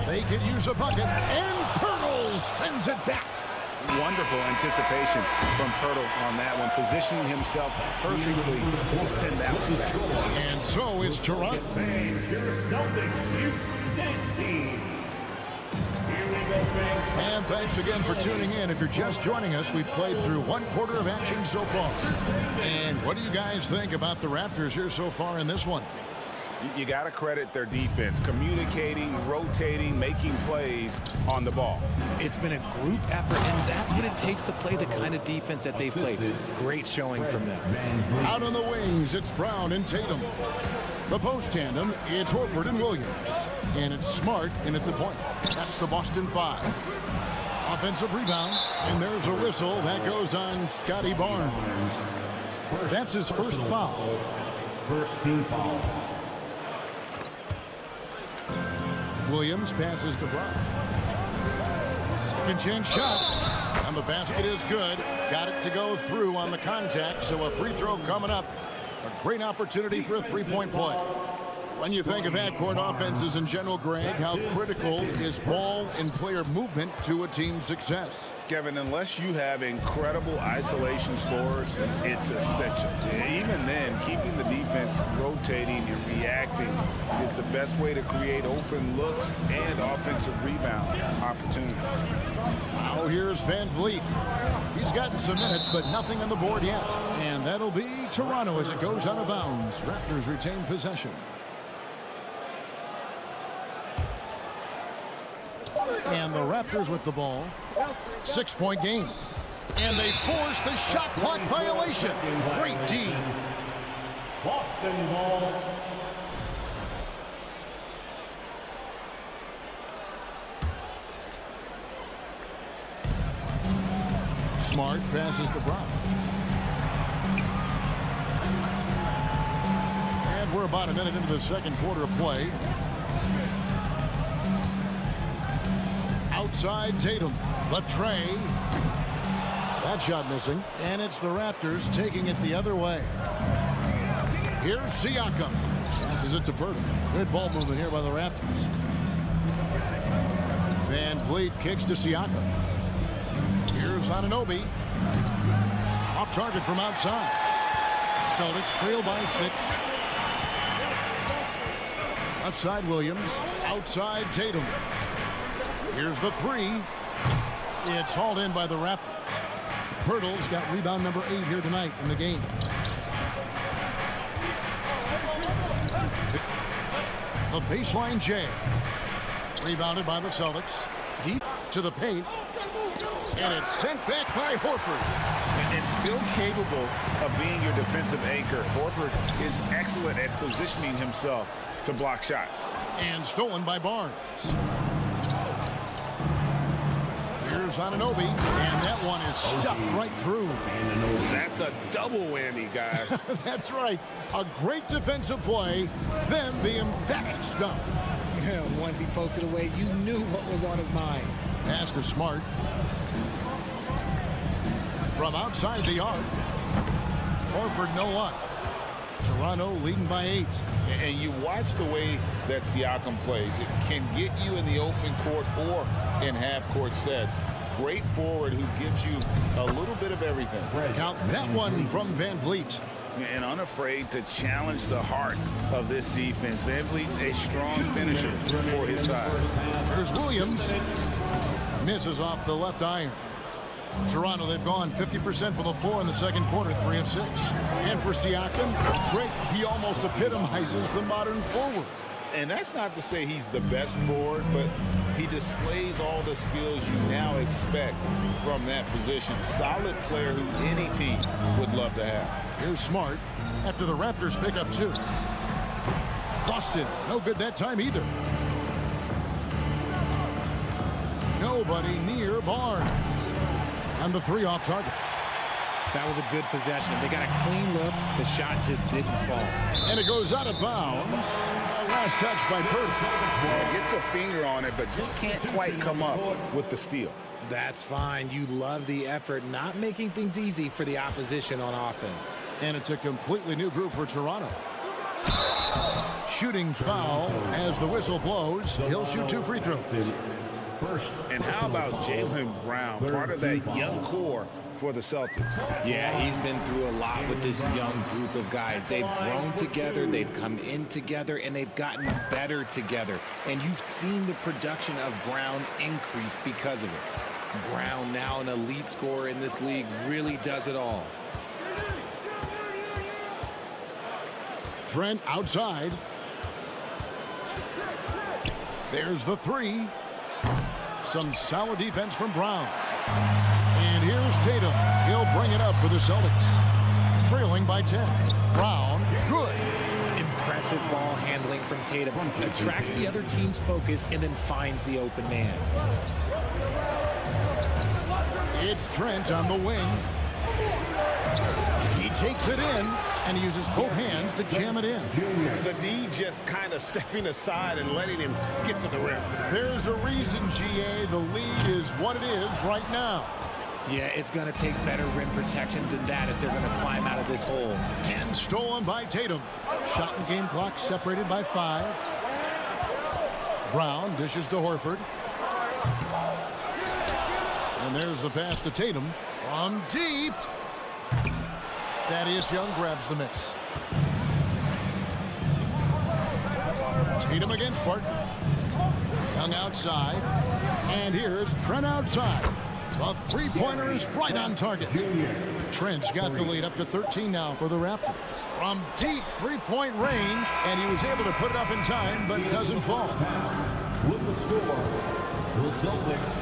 They could use a bucket, and Pirtle sends it back. Wonderful anticipation from Pirtle on that one, positioning himself perfectly to send that one back. And so it's Toronto. And thanks again for tuning in. If you're just joining us, we've played through 1/4 of action so far. And what do you guys think about the Raptors here so far in this one? You got to credit their defense, communicating, rotating, making plays on the ball. It's been a group effort, and that's what it takes to play the kind of defense that they've played. Great showing from them. Out on the wings, it's Brown and Tatum. The post tandem, it's Horford and Williams. And it's Smart in at the point. That's the Boston 5. Offensive rebound, and there's a whistle. That goes on Scotty Barnes. That's his first foul. First team foul. Williams passes to Brown. Second chance shot. And the basket is good. Got it to go through on the contact, so a free throw coming up. A great opportunity for a three-point play. When you think of half-court offenses in general, Greg, how critical is ball and player movement to a team's success? Kevin, unless you have incredible isolation scorers, it's essential. Even then, keeping the defense rotating and reacting is the best way to create open looks and offensive rebound opportunities. Now here's Van Vliet. He's gotten some minutes, but nothing on the board yet. And that'll be Toronto as it goes out of bounds. Raptors retain possession. And the Raptors with the ball. 6-point game. And they force the shot clock violation. Great D. Boston ball. Smart passes to Brown. And we're about a minute into the second quarter of play. Outside Tatum. Latray. That shot missing. And it's the Raptors taking it the other way. Here's Siakam. Passes it to Pirtle. Good ball movement here by the Raptors. Van Vliet kicks to Siakam. Here's Anunoby. Off target from outside. Celtics trail by 6. Left side Williams. Outside Tatum. Here's the 3. It's hauled in by the Raptors. Pirtle's got rebound number 8 here tonight in the game. The baseline J. Rebounded by the Celtics. Deep to the paint. And it's sent back by Horford. And still capable of being your defensive anchor. Horford is excellent at positioning himself to block shots. And stolen by Barnes. Here's Anunoby, and that one is stuffed right through. That's a double whammy, guys. That's right. A great defensive play, then the emphatic stuff. Yeah, once he poked it away, you knew what was on his mind. Pass to Smart. From outside the arc. Horford, no luck. Toronto leading by 8. And you watch the way that Siakam plays. It can get you in the open court or in half-court sets. Great forward who gives you a little bit of everything. Count that one from Van Vliet. And unafraid to challenge the heart of this defense. VanVleet's a strong finisher for his side. There's Williams. Misses off the left iron. Toronto, they've gone 50% from the floor in the second quarter, 3 of 6. And for Siakam, great. He almost epitomizes the modern forward. And that's not to say he's the best forward, but he displays all the skills you now expect from that position. Solid player who any team would love to have. Here's Smart after the Raptors pick up 2. Boston, no good that time either. Nobody near Barnes. And the 3 off target. That was a good possession. They got a clean look. The shot just didn't fall. And it goes out of bounds. Last touch by Purdy. Yeah, gets a finger on it, but just can't quite come up with the steal. That's fine. You love the effort, not making things easy for the opposition on offense. And it's a completely new group for Toronto. Shooting foul as the whistle blows. He'll shoot 2 free throws. And how about Jaylen Brown, part of that young core for the Celtics? Yeah, he's been through a lot with this young group of guys. They've grown together, they've come in together, and they've gotten better together. And you've seen the production of Brown increase because of it. Brown, now an elite scorer in this league, really does it all. Trent outside. There's the 3. Some solid defense from Brown. And here's Tatum. He'll bring it up for the Celtics. Trailing by 10. Brown, good. Impressive ball handling from Tatum. Attracts the other team's focus and then finds the open man. It's Trent on the wing. He takes it in and he uses both hands to jam it in. The D just kind of stepping aside and letting him get to the rim. There's a reason, GA, the lead is what it is right now. Yeah, it's going to take better rim protection than that if they're going to climb out of this hole. And stolen by Tatum. Shot and game clock separated by 5. Brown dishes to Horford. And there's the pass to Tatum. From deep. Thaddeus Young grabs the miss. Tatum against Barton. Young outside. And here's Trent outside. The three-pointer is right on target. Trent's got the lead up to 13 now for the Raptors. From deep three-point range, and he was able to put it up in time, but doesn't fall. With the score, the Celtics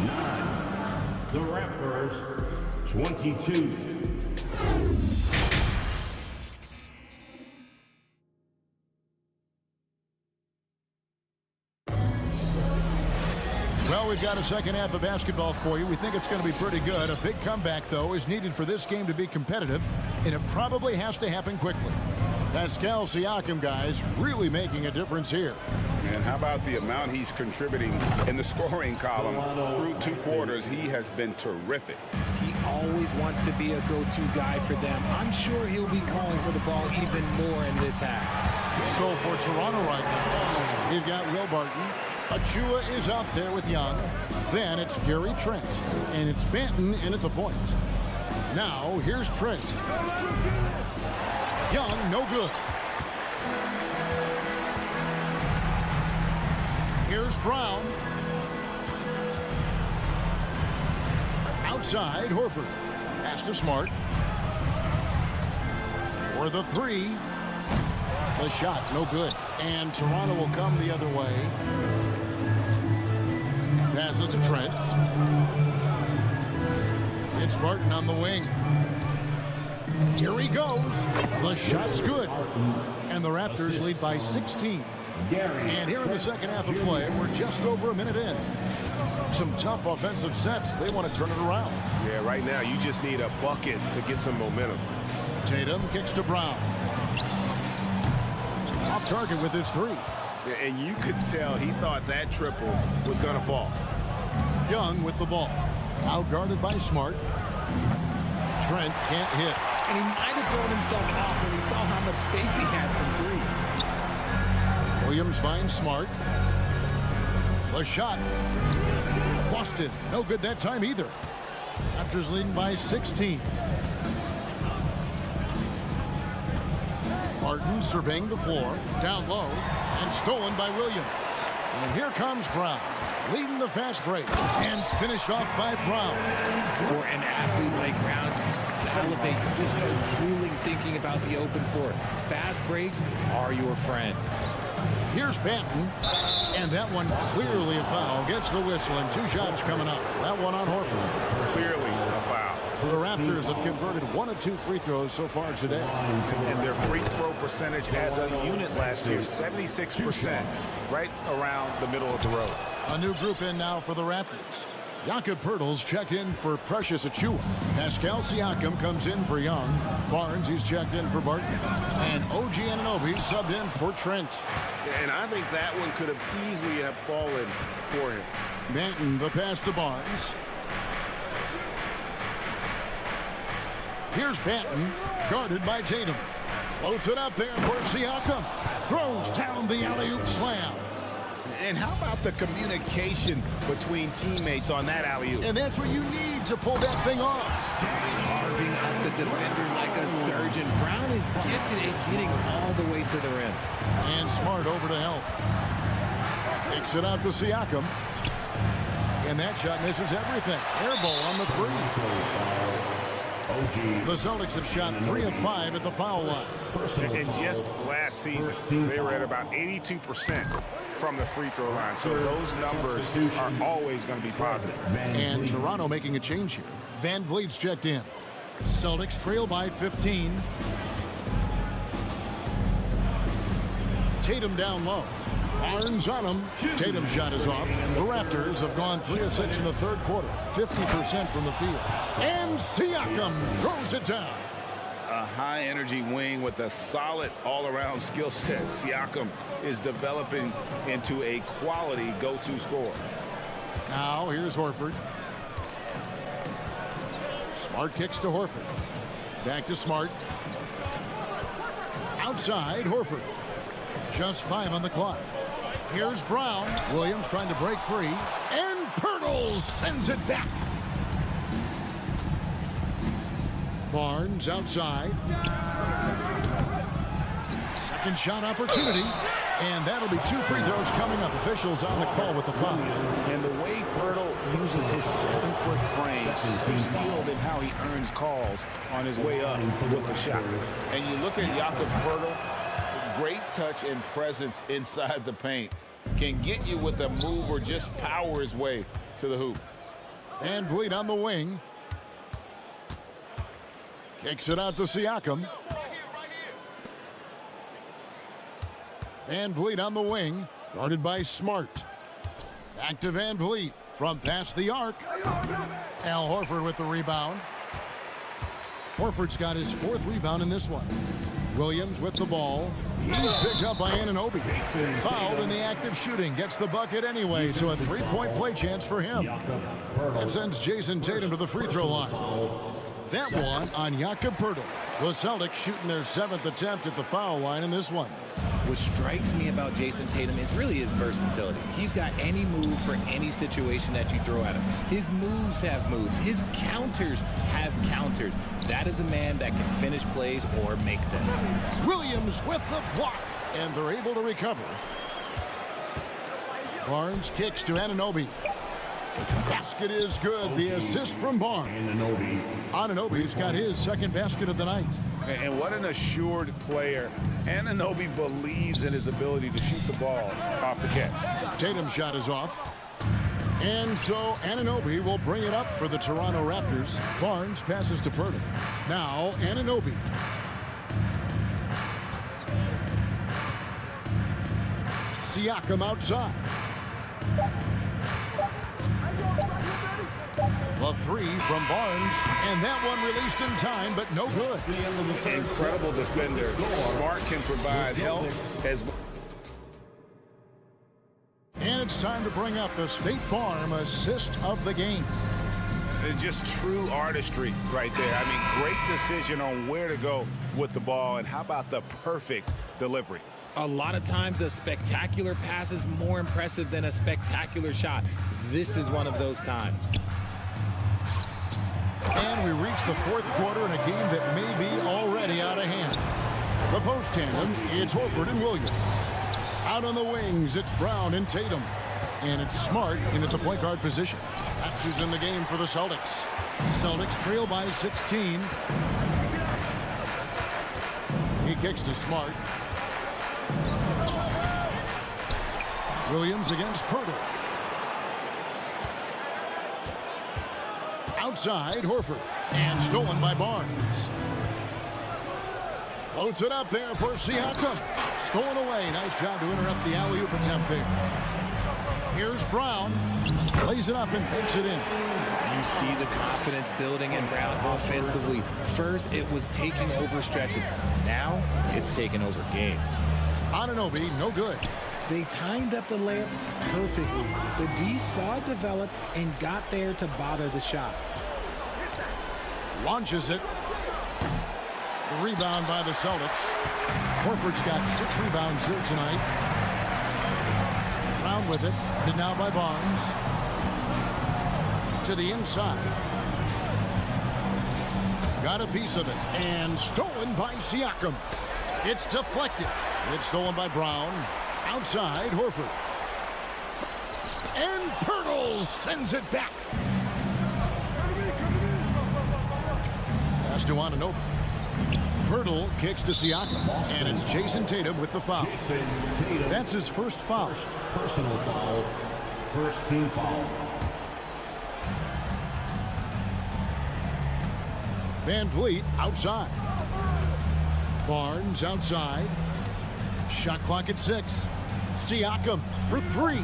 9, the Raptors 22. Well, we've got a second half of basketball for you. We think it's going to be pretty good. A big comeback, though, is needed for this game to be competitive, and it probably has to happen quickly. Pascal Siakam, guys, really making a difference here. And how about the amount he's contributing in the scoring column? Through 2 quarters, he has been terrific. He always wants to be a go-to guy for them. I'm sure he'll be calling for the ball even more in this half. So for Toronto right now, we've got Will Barton. Achua is out there with Young. Then it's Gary Trent. And it's Benton in at the point. Now, here's Trent. Young, no good. Here's Brown. Outside, Horford. Pass to Smart. For the 3. The shot, no good. And Toronto will come the other way. Passes to Trent. It's Barton on the wing. Here he goes. The shot's good. And the Raptors lead by 16. And here in the second half of play, we're just over a minute in. Some tough offensive sets. They want to turn it around. Yeah, right now you just need a bucket to get some momentum. Tatum kicks to Brown. Off target with his 3. And you could tell he thought that triple was going to fall. Young with the ball. Out guarded by Smart. Trent can't hit. And he might have thrown himself off when he saw how much space he had from 3. Williams finds Smart. The shot. Boston. No good that time either. Raptors leading by 16. Martin surveying the floor, down low, and stolen by Williams. And here comes Brown, leading the fast break, and finished off by Brown. For an athlete like Brown, you salivate. You just start drooling thinking about the open floor. Fast breaks are your friend. Here's Banton, and that one clearly a foul. Gets the whistle, and 2 shots coming up. That one on Horford. Clearly a foul. The Raptors have converted 1 of 2 free throws so far today. And their free throw percentage as a unit last year, 76%, right around the middle of the road. A new group in now for the Raptors. Jakob Poeltl's checked in for Precious Achiuwa. Pascal Siakam comes in for Young. Barnes, he's checked in for Barton. And OG Anunoby subbed in for Trent. And I think that one could have easily have fallen for him. Banton, the pass to Barnes. Here's Banton, guarded by Tatum. Floats it up there for Siakam. Throws down the alley-oop slam. And how about the communication between teammates on that alley-oop? And that's what you need to pull that thing off. Carving up the defenders like a surgeon. Brown is gifted at hitting all the way to the rim. And Smart over to help. Kicks it out to Siakam. And that shot misses everything. Air ball on the 3. The Celtics have shot 3 of 5 at the foul line. And just last season, they were at about 82% from the free throw line. So those numbers are always going to be positive. And Toronto making a change here. Van Vliet's checked in. Celtics trail by 15. Tatum down low. Barnes on him. Tatum's shot is off. The Raptors have gone 3 of 6 in the third quarter. 50% from the field. And Siakam throws it down. A high-energy wing with a solid all-around skill set. Siakam is developing into a quality go-to scorer. Now here's Horford. Smart kicks to Horford. Back to Smart. Outside, Horford. Just 5 on the clock. Here's Brown. Williams trying to break free. And Poeltl sends it back. Barnes outside. Second shot opportunity. And that'll be 2 free throws coming up. Officials on the call with the foul. And the way Poeltl uses his 7-foot frame, he's skilled in how he earns calls on his way up with the shot. And you look at Jakob Poeltl, great touch and presence inside the paint. Can get you with a move or just power his way to the hoop. Van Vliet on the wing. Kicks it out to Siakam. Van Vliet on the wing, guarded by Smart. Back to Van Vliet from past the arc. Al Horford with the rebound. Horford's got his 4th rebound in this one. Williams with the ball. He's picked up by Anunoby. Fouled in the act of shooting. Gets the bucket anyway, so a 3-point play chance for him. That sends Jason Tatum to the free throw line. That one on Jakob Poeltl. The Celtics shooting their 7th attempt at the foul line in this one. What strikes me about Jason Tatum is really his versatility. He's got any move for any situation that you throw at him. His moves have moves. His counters have counters. That is a man that can finish plays or make them. Williams with the block, and they're able to recover. Barnes kicks to Anunoby. Basket is good. The assist from Barnes. Anunoby's got his 2nd basket of the night. And what an assured player. Anunoby believes in his ability to shoot the ball off the catch. Tatum's shot is off. And so Anunoby will bring it up for the Toronto Raptors. Barnes passes to Poeltl. Now Anunoby. Siakam outside. The 3 from Barnes, and that one released in time, but no good. Incredible defender. Smart can provide help as well. And it's time to bring up the State Farm assist of the game. Just true artistry right there. I mean, great decision on where to go with the ball, and how about the perfect delivery? A lot of times a spectacular pass is more impressive than a spectacular shot. This is one of those times. And we reach the 4th quarter in a game that may be already out of hand. The post tandem, it's Horford and Williams. Out on the wings, it's Brown and Tatum. And it's Smart in at the point guard position. That's who's in the game for the Celtics. Celtics trail by 16. He kicks to Smart. Williams against Pirtle. Outside, Horford. And stolen by Barnes. Floats it up there for Siakam. Stolen away. Nice job to interrupt the alley-oop attempt there. Here's Brown. Plays it up and takes it in. You see the confidence building in Brown offensively. First, it was taking over stretches. Now, it's taking over games. Anunoby, no good. They timed up the layup perfectly. The D saw it develop and got there to bother the shot. Launches it. The rebound by the Celtics. Horford's got 6 rebounds here tonight. Brown with it. And now by Barnes. To the inside. Got a piece of it. And stolen by Siakam. It's deflected. It's stolen by Brown. Outside, Horford. And Pirtle sends it back. Pass to Anunoby. Pirtle kicks to Siakam. And it's Jason Tatum with the foul. That's his first foul. Personal foul. First team foul. Van Vliet outside. Barnes outside. Shot clock at 6. Siakam for 3.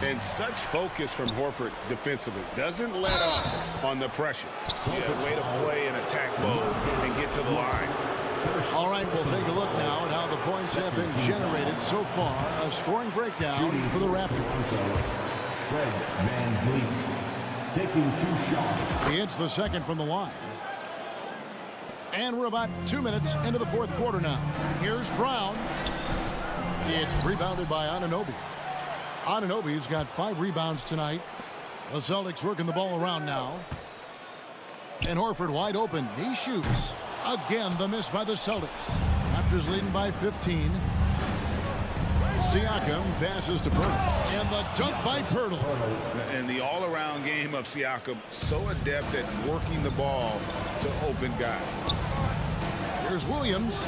And such focus from Horford defensively. Doesn't let up on the pressure. Yeah, way to play in attack mode and get to the line. All right, we'll take a look now at how the points have been generated so far. A scoring breakdown for the Raptors. Fred Van Vliet taking 2 shots. He hits the second from the line. And we're about 2 minutes into the fourth quarter now. Here's Brown. It's rebounded by Anunoby. Anunoby's got 5 rebounds tonight. The Celtics working the ball around now. And Horford wide open. He shoots. Again, the miss by the Celtics. Raptors leading by 15. Siakam passes to Pirtle. And the dunk by Pirtle. And the all-around game of Siakam, so adept at working the ball to open guys. Here's Williams.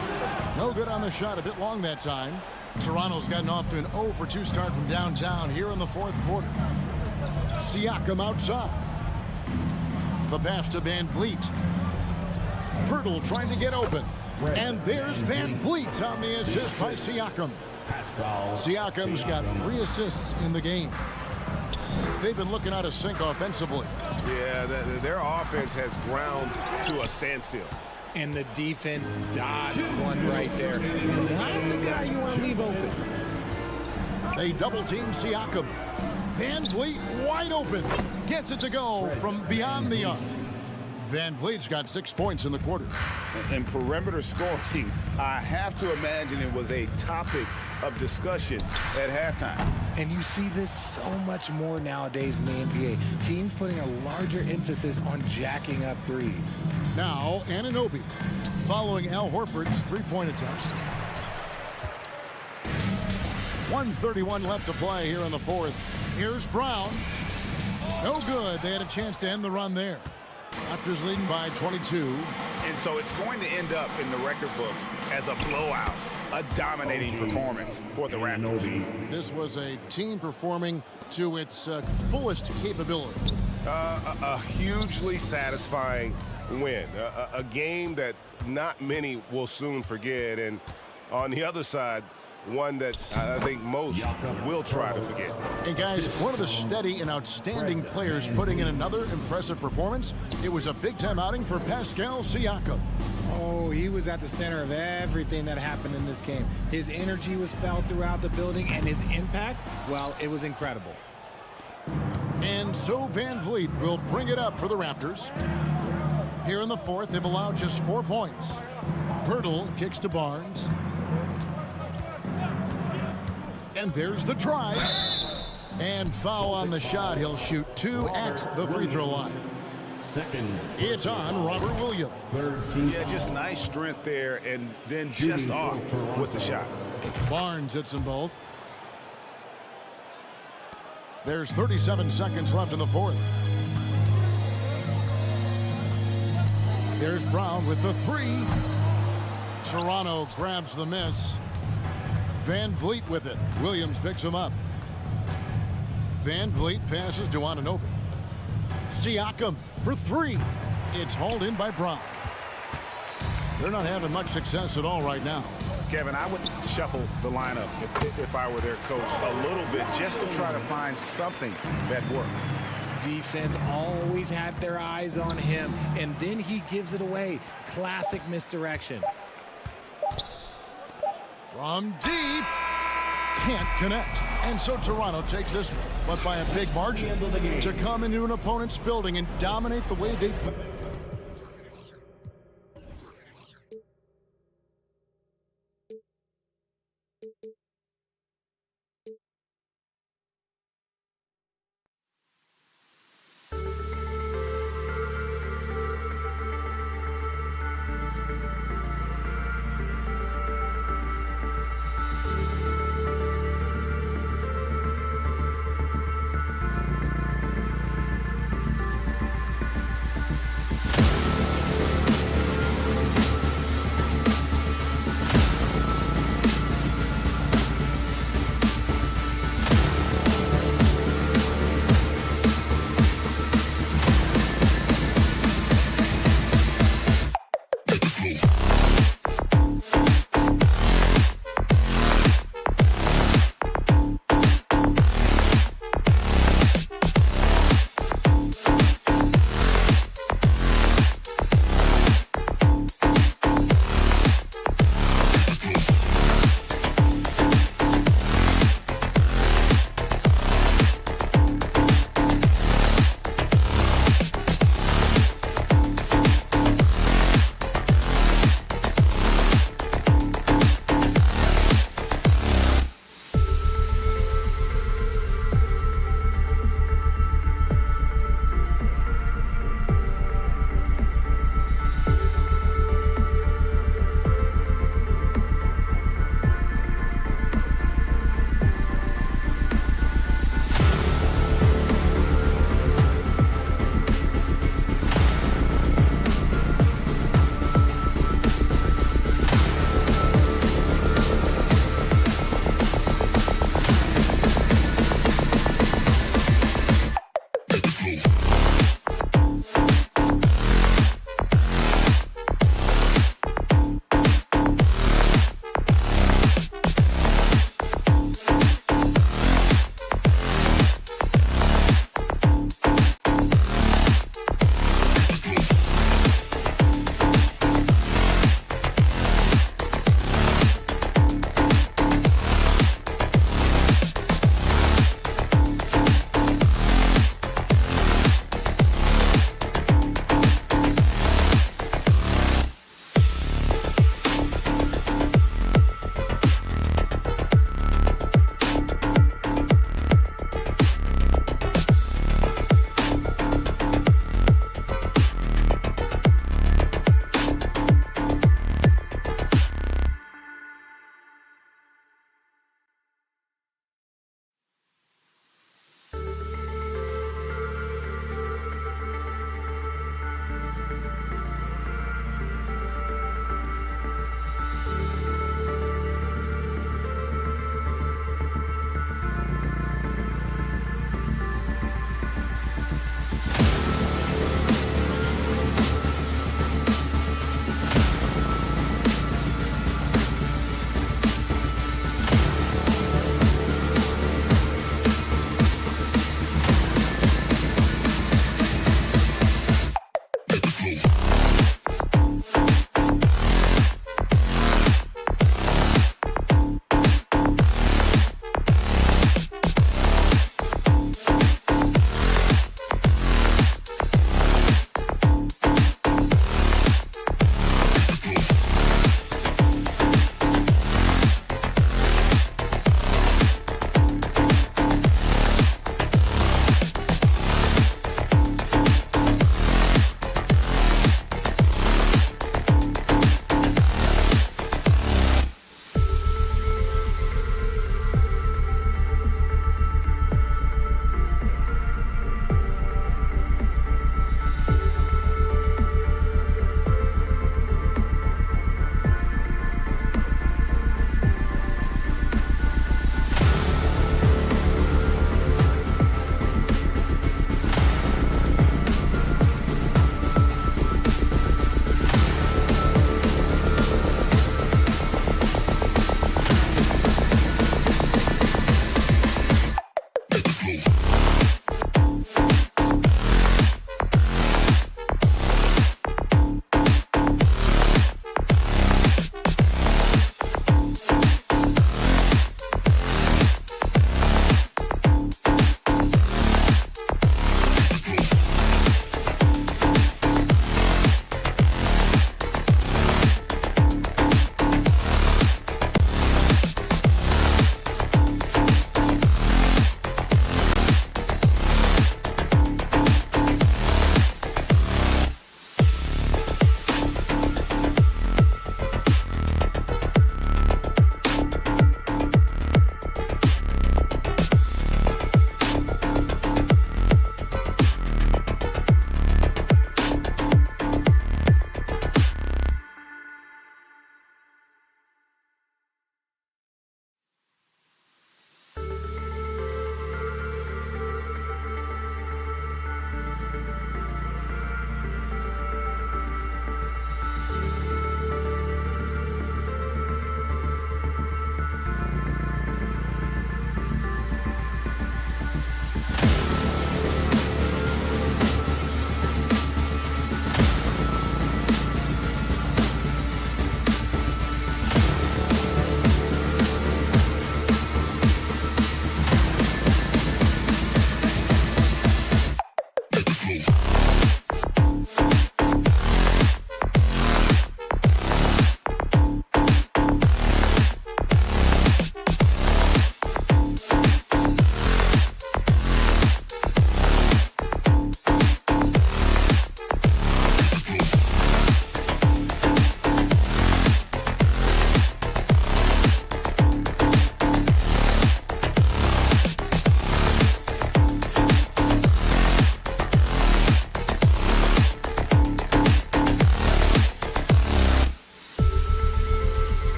No good on the shot. A bit long that time. Toronto's gotten off to an 0 for 2 start from downtown here in the fourth quarter. Siakam outside. The pass to Van Vliet. Pirtle trying to get open. And there's Van Vliet on the assist by Siakam. Siakam's got 3 assists in the game. They've been looking out of sync offensively. Yeah, their offense has ground to a standstill. And the defense dodged one right there. Not the guy you want to leave open. They double-team Siakam. Van Vliet wide open. Gets it to go from beyond the arc. Van Vliet's got 6 points in the quarter. And perimeter scoring, I have to imagine it was a topic of discussion at halftime. And you see this so much more nowadays in the NBA. Teams putting a larger emphasis on jacking up threes. Now, Anunoby following Al Horford's 3-point attempt. 1:31 left to play here in the fourth. Here's Brown. No good. They had a chance to end the run there. Raptors leading by 22. And so it's going to end up in the record books as a blowout, a dominating performance for the Raptors. This was a team performing to its fullest capability. A hugely satisfying win. A game that not many will soon forget. And on the other side, one that I think most will try to forget. And guys, one of the steady and outstanding players putting in another impressive performance. It was a big-time outing for Pascal Siakam. Oh, he was at the center of everything that happened in this game. His energy was felt throughout the building, and his impact, well, it was incredible. And so Van Vliet will bring it up for the Raptors. Here in the fourth, they've allowed just 4 points. Pirtle kicks to Barnes. And there's the try. And foul on the shot. He'll shoot 2 at the free throw line. It's on Robert Williams. Yeah, just nice strength there, and then just off with the shot. Barnes hits them both. There's 37 seconds left in the fourth. There's Brown with the three. Toronto grabs the miss. Van Vliet with it. Williams picks him up. Van Vliet passes to Anunoby. Siakam for three. It's hauled in by Brown. They're not having much success at all right now. Kevin, I would shuffle the lineup if I were their coach a little bit just to try to find something that works. Defense always had their eyes on him, and then he gives it away. Classic misdirection. From deep. Can't connect. And so Toronto takes this one, but by a big margin, to come into an opponent's building and dominate the way they play.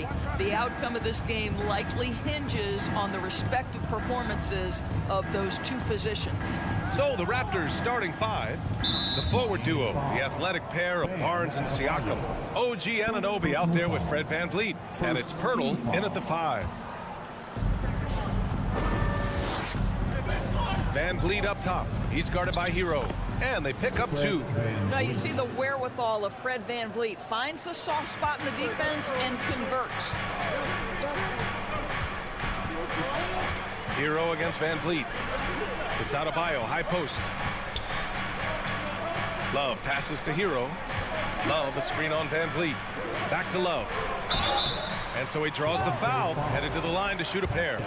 NBA. The outcome of this game likely hinges on the respective performances of those two positions. So the Raptors starting five. The forward duo, the athletic pair of Barnes and Siakam. OG Anunoby out there with Fred VanVleet. And it's Pirtle in at the 5. VanVleet up top. He's guarded by Hero. And they pick up 2. Now you see the wherewithal of Fred VanVleet. Finds the soft spot in the defense and converts. Hero against VanVleet. It's Adebayo, high post. Love passes to Hero. Love, a screen on VanVleet. Back to Love. And so he draws the foul, headed to the line to shoot a pair.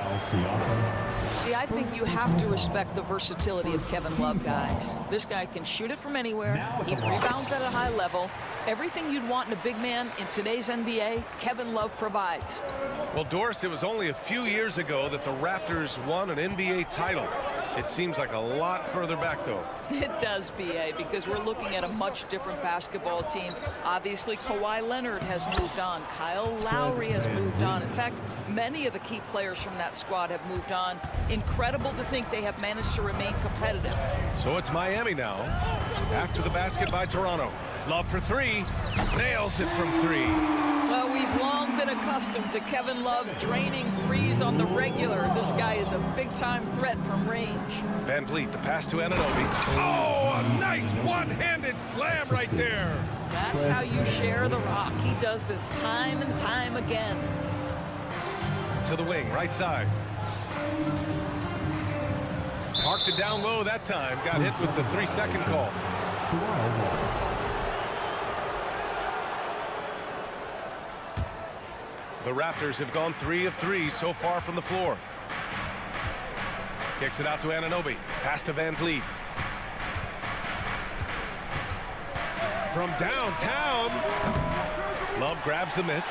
See, I think you have to respect the versatility of Kevin Love, guys. This guy can shoot it from anywhere. He rebounds at a high level. Everything you'd want in a big man in today's NBA, Kevin Love provides. Well, Doris, it was only a few years ago that the Raptors won an NBA title. It seems like a lot further back, though. It does, BA, because we're looking at a much different basketball team. Obviously, Kawhi Leonard has moved on. Kyle Lowry has moved on. In fact, many of the key players from that squad have moved on. Incredible to think they have managed to remain competitive. So it's Miami now, after the basket by Toronto. Love for 3. Nails it from 3. Well, we've long been accustomed to Kevin Love draining threes on the regular. This guy is a big-time threat from range. VanVleet, the pass to Anunoby. Oh, a nice one-handed slam right there. That's how you share the rock. He does this time and time again. To the wing, right side. Parked it down low that time. Got hit with the 3-second call. The Raptors have gone 3 of 3 so far from the floor. Kicks it out to Anunoby. Pass to VanVleet. From downtown. Love grabs the miss.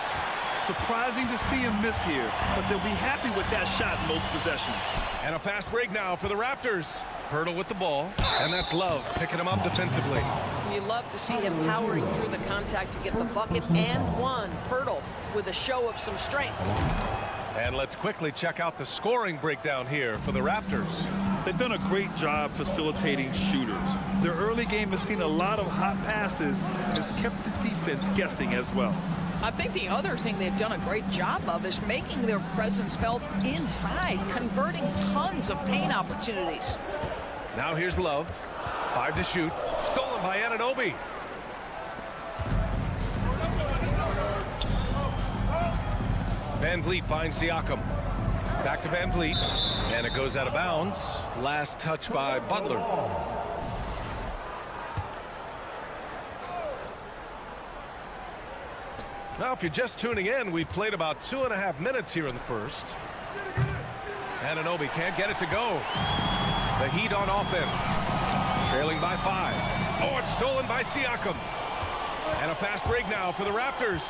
Surprising to see him miss here, but they'll be happy with that shot in most possessions. And a fast break now for the Raptors. Pirtle with the ball, and that's Love picking him up defensively. You love to see him powering through the contact to get the bucket and one. Pirtle with a show of some strength. And let's quickly check out the scoring breakdown here for the Raptors. They've done a great job facilitating shooters. Their early game has seen a lot of hot passes and has kept the defense guessing as well. I think the other thing they've done a great job of is making their presence felt inside, converting tons of paint opportunities. Now here's Love. 5 to shoot. Stolen by Anunoby. VanVleet finds Siakam. Back to VanVleet. And it goes out of bounds. Last touch by Butler. Now, if you're just tuning in, we've played about 2.5 minutes here in the first. Anunoby can't get it to go. The Heat on offense. Trailing by 5. Oh, it's stolen by Siakam. And a fast break now for the Raptors.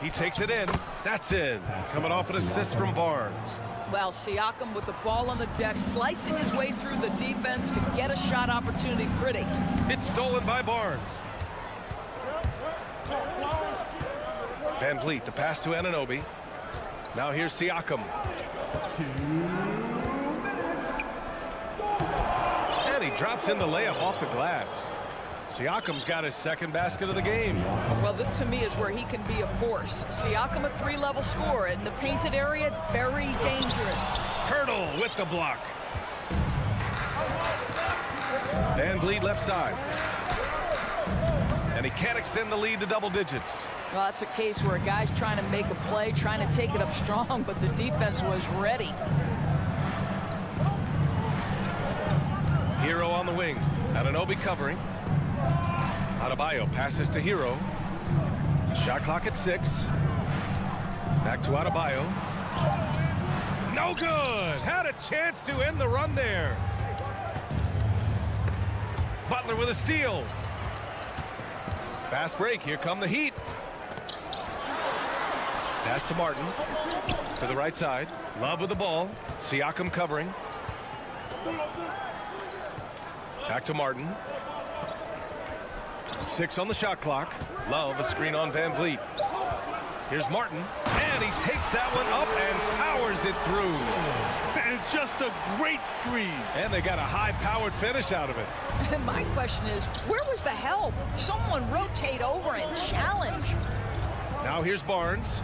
He takes it in. That's in. Coming off an assist from Barnes. Well, Siakam with the ball on the deck, slicing his way through the defense to get a shot opportunity pretty. It's stolen by Barnes. VanVleet, the pass to Anunoby. Now here's Siakam. And he drops in the layup off the glass. Siakam's got his second basket of the game. Well, this to me is where he can be a force. Siakam, a 3-level scorer in the painted area, very dangerous. Pirtle with the block. VanVleet left side. And he can't extend the lead to double digits. Well, that's a case where a guy's trying to make a play, trying to take it up strong, but the defense was ready. Hero on the wing. Anunoby covering. Adebayo passes to Hero. Shot clock at 6. Back to Adebayo. No good. Had a chance to end the run there. Butler with a steal. Fast break. Here come the Heat. Pass to Martin. To the right side. Love with the ball. Siakam covering. Back to Martin. 6 on the shot clock. Love a screen on Van Vliet. Here's Martin, and he takes that one up and powers it through. And just a great screen. And they got a high-powered finish out of it. My question is, where was the help? Someone rotate over and challenge. Now here's Barnes.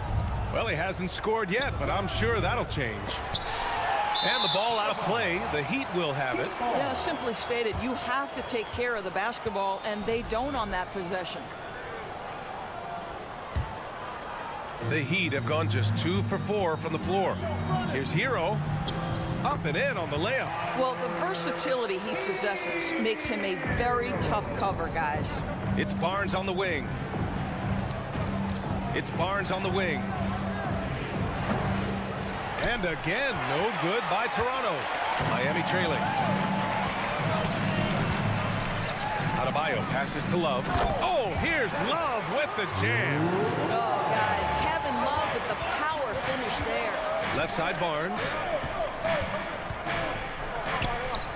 Well, he hasn't scored yet, but I'm sure that'll change. And the ball out of play. The Heat will have it. Yeah, simply stated, you have to take care of the basketball, and they don't on that possession. The Heat have gone just 2 for 4 from the floor. Here's Hero. Up and in on the layup. Well, the versatility he possesses makes him a very tough cover, guys. It's Barnes on the wing. It's Barnes on the wing. And again, no good by Toronto. Miami trailing. Adebayo passes to Love. Oh, here's Love with the jam. Oh, guys, Kevin Love with the power finish there. Left side Barnes.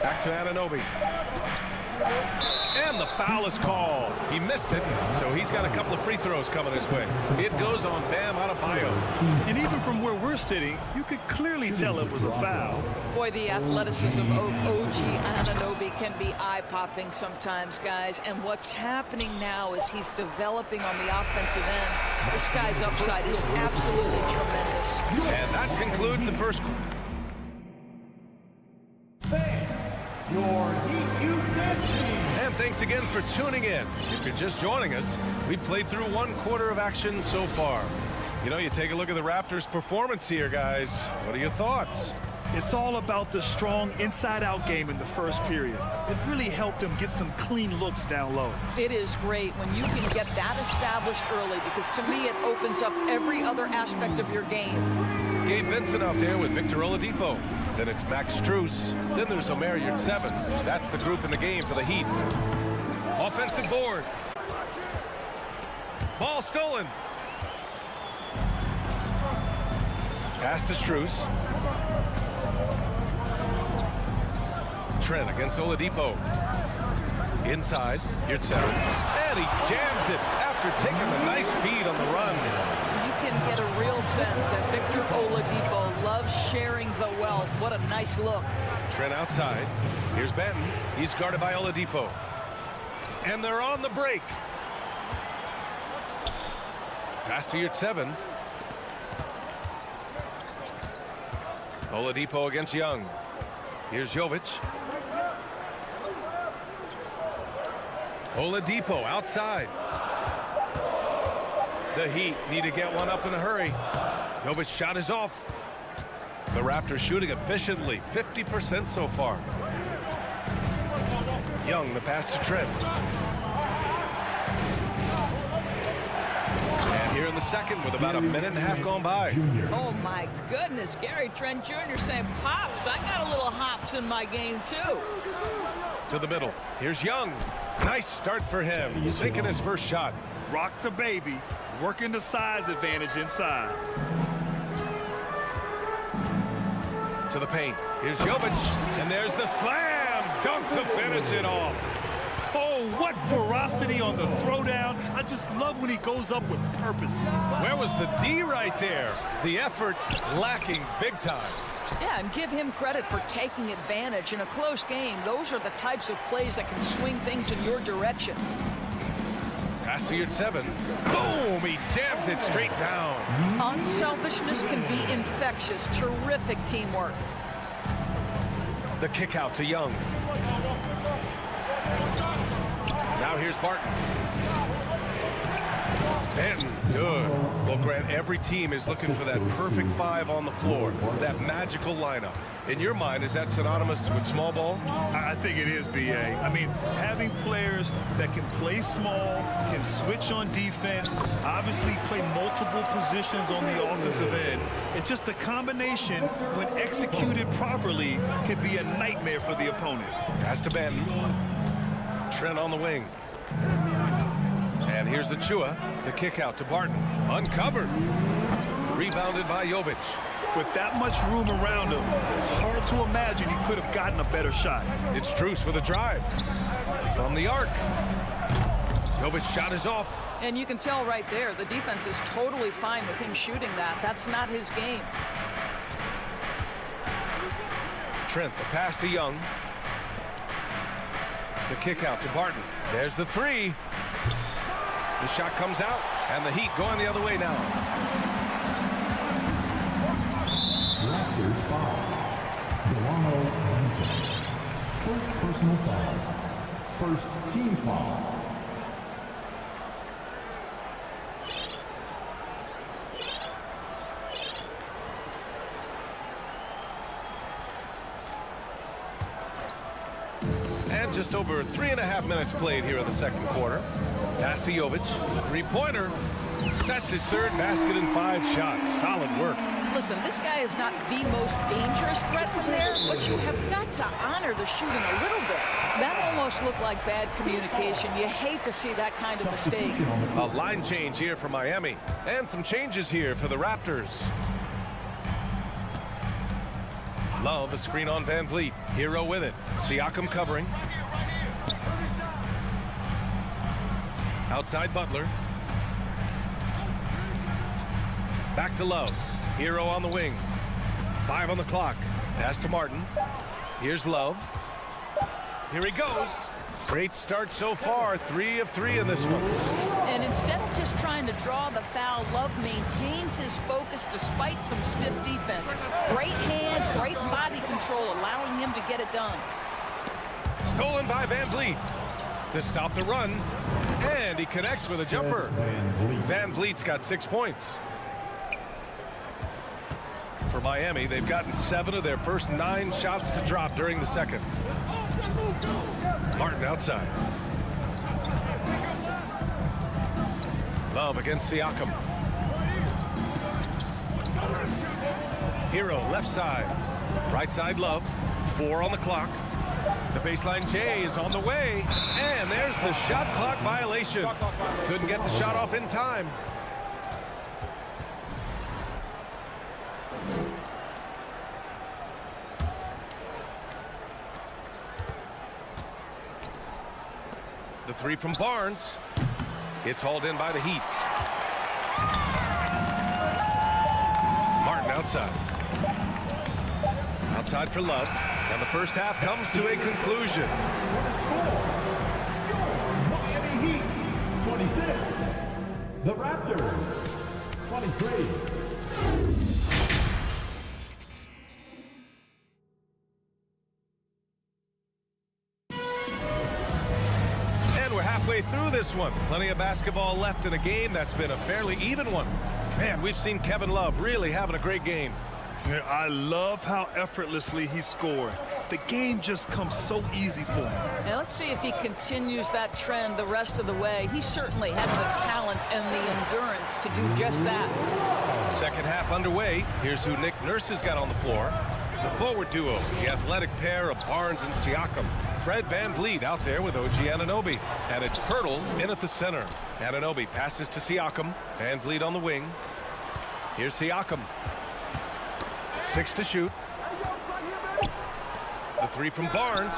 Back to Anunoby. And the foul is called. He missed it, so he's got a couple of free throws coming his way. It goes on Bam Adebayo. And even from where we're sitting, you could clearly tell it was a foul. Boy, the athleticism of OG Anunoby can be eye-popping sometimes, guys. And what's happening now is he's developing on the offensive end. This guy's upside is absolutely tremendous. And that concludes the first. And thanks again for tuning in. If you're just joining us, we've played through 1/4 of action so far. You know, you take a look at the Raptors' performance here, guys. What are your thoughts? It's all about the strong inside-out game in the first period. It really helped them get some clean looks down low. It is great when you can get that established early, because to me it opens up every other aspect of your game. Gabe Vincent out there with Victor Oladipo. Then it's Max Strus. Then there's Omer Yurtseven. That's the group in the game for the Heat. Offensive board. Ball stolen. Pass to Strus. Trent against Oladipo. Inside, Yurtseven. And he jams it after taking a nice feed on the run. You can get a real sense that Victor Oladipo loves sharing the wealth. What a nice look. Trent outside. Here's Benton. He's guarded by Oladipo. And they're on the break. Pass to Yurtseven. Oladipo against Young. Here's Jovic. Oladipo outside. The Heat need to get one up in a hurry. Jovic's shot is off. The Raptors shooting efficiently, 50% so far. Young, the pass to Trent. And here in the second with about a minute and a half gone by. Oh my goodness, Gary Trent Jr. saying, Pops, I got a little hops in my game too. To the middle. Here's Young. Nice start for him. Sinking his first shot. Rock the baby. Working the size advantage inside. To the paint. Here's Jovic. And there's the slam dunk to finish it off. Oh, what ferocity on the throwdown. I just love when he goes up with purpose. Where was the D right there? The effort lacking big time. Yeah, and give him credit for taking advantage in a close game. Those are the types of plays that can swing things in your direction. Pass to Yurtseven. Boom! He jams it straight down. Unselfishness can be infectious. Terrific teamwork. The kick out to Young. Now here's Barton. Benton, good. Well, Grant, every team is looking for that perfect 5 on the floor, that magical lineup. In your mind, is that synonymous with small ball? I think it is, B.A. I mean, having players that can play small, can switch on defense, obviously play multiple positions on the offensive end. It's just a combination, when executed properly, could be a nightmare for the opponent. Pass to Benton. Trent on the wing. And here's Achua. The kick out to Barton. Uncovered. Rebounded by Jovic. With that much room around him, it's hard to imagine he could have gotten a better shot. It's Strus with a drive. From the arc. Jovic shot is off. And you can tell right there, the defense is totally fine with him shooting that. That's not his game. Trent, the pass to Young. The kick out to Barton. There's the three. The shot comes out, and the Heat going the other way now. Raptors foul. First personal foul. First team foul. And just over 3.5 minutes played here in the second quarter. Pass to Jovic. Three-pointer. That's his third basket in 5 shots. Solid work. Listen, this guy is not the most dangerous threat from there, but you have got to honor the shooting a little bit. That almost looked like bad communication. You hate to see that kind of mistake. A line change here for Miami. And some changes here for the Raptors. Love, a screen on Van Vliet. Hero with it. Siakam covering. Outside Butler. Back to Love. Hero on the wing. 5 on the clock. Pass to Martin. Here's Love. Here he goes. Great start so far. 3 of 3 in this one. And instead of just trying to draw the foul, Love maintains his focus despite some stiff defense. Great hands, great body control, allowing him to get it done. Stolen by Van Vliet to stop the run. And he connects with a jumper. Van Vliet's got 6 points. For Miami, they've gotten 7 of their first 9 shots to drop during the second. Martin outside. Love against Siakam. Hero left side. Right side Love. 4 on the clock. The baseline J is on the way. And there's the shot clock violation. Couldn't get the shot off in time. The three from Barnes. It's hauled in by the Heat. Martin outside. Outside for Love. And the first half comes to a conclusion. Miami Heat, 26. The Raptors, 23. Halfway through this one. Plenty of basketball left in a game that's been a fairly even one. Man, we've seen Kevin Love really having a great game. Yeah, I love how effortlessly he scored. The game just comes so easy for him. Now let's see if he continues that trend the rest of the way. He certainly has the talent and the endurance to do just that. Second half underway. Here's who Nick Nurse has got on the floor. The forward duo, the athletic pair of Barnes and Siakam. Fred Van Vliet out there with OG Anunoby. And it's Pirtle in at the center. Anunoby passes to Siakam. Van Vliet on the wing. Here's Siakam. 6 to shoot. The three from Barnes.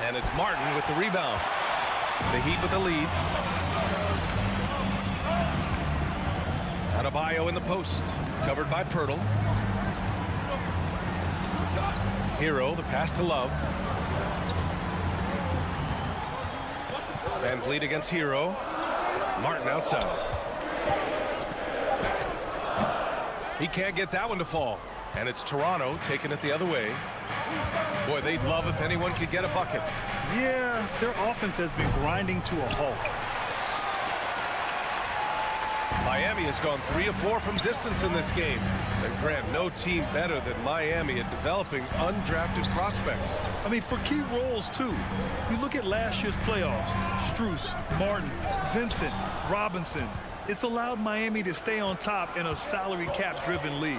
And it's Martin with the rebound. The Heat with the lead. Adebayo in the post. Covered by Pirtle. Hero, the pass to Love. Van Vliet against Hero. Martin outside. He can't get that one to fall. And it's Toronto taking it the other way. Boy, they'd love if anyone could get a bucket. Yeah, their offense has been grinding to a halt. Miami has gone 3 of 4 from distance in this game. And Grant, no team better than Miami at developing undrafted prospects. I mean, for key roles, too. You look at last year's playoffs. Strus, Martin, Vincent, Robinson. It's allowed Miami to stay on top in a salary cap-driven league.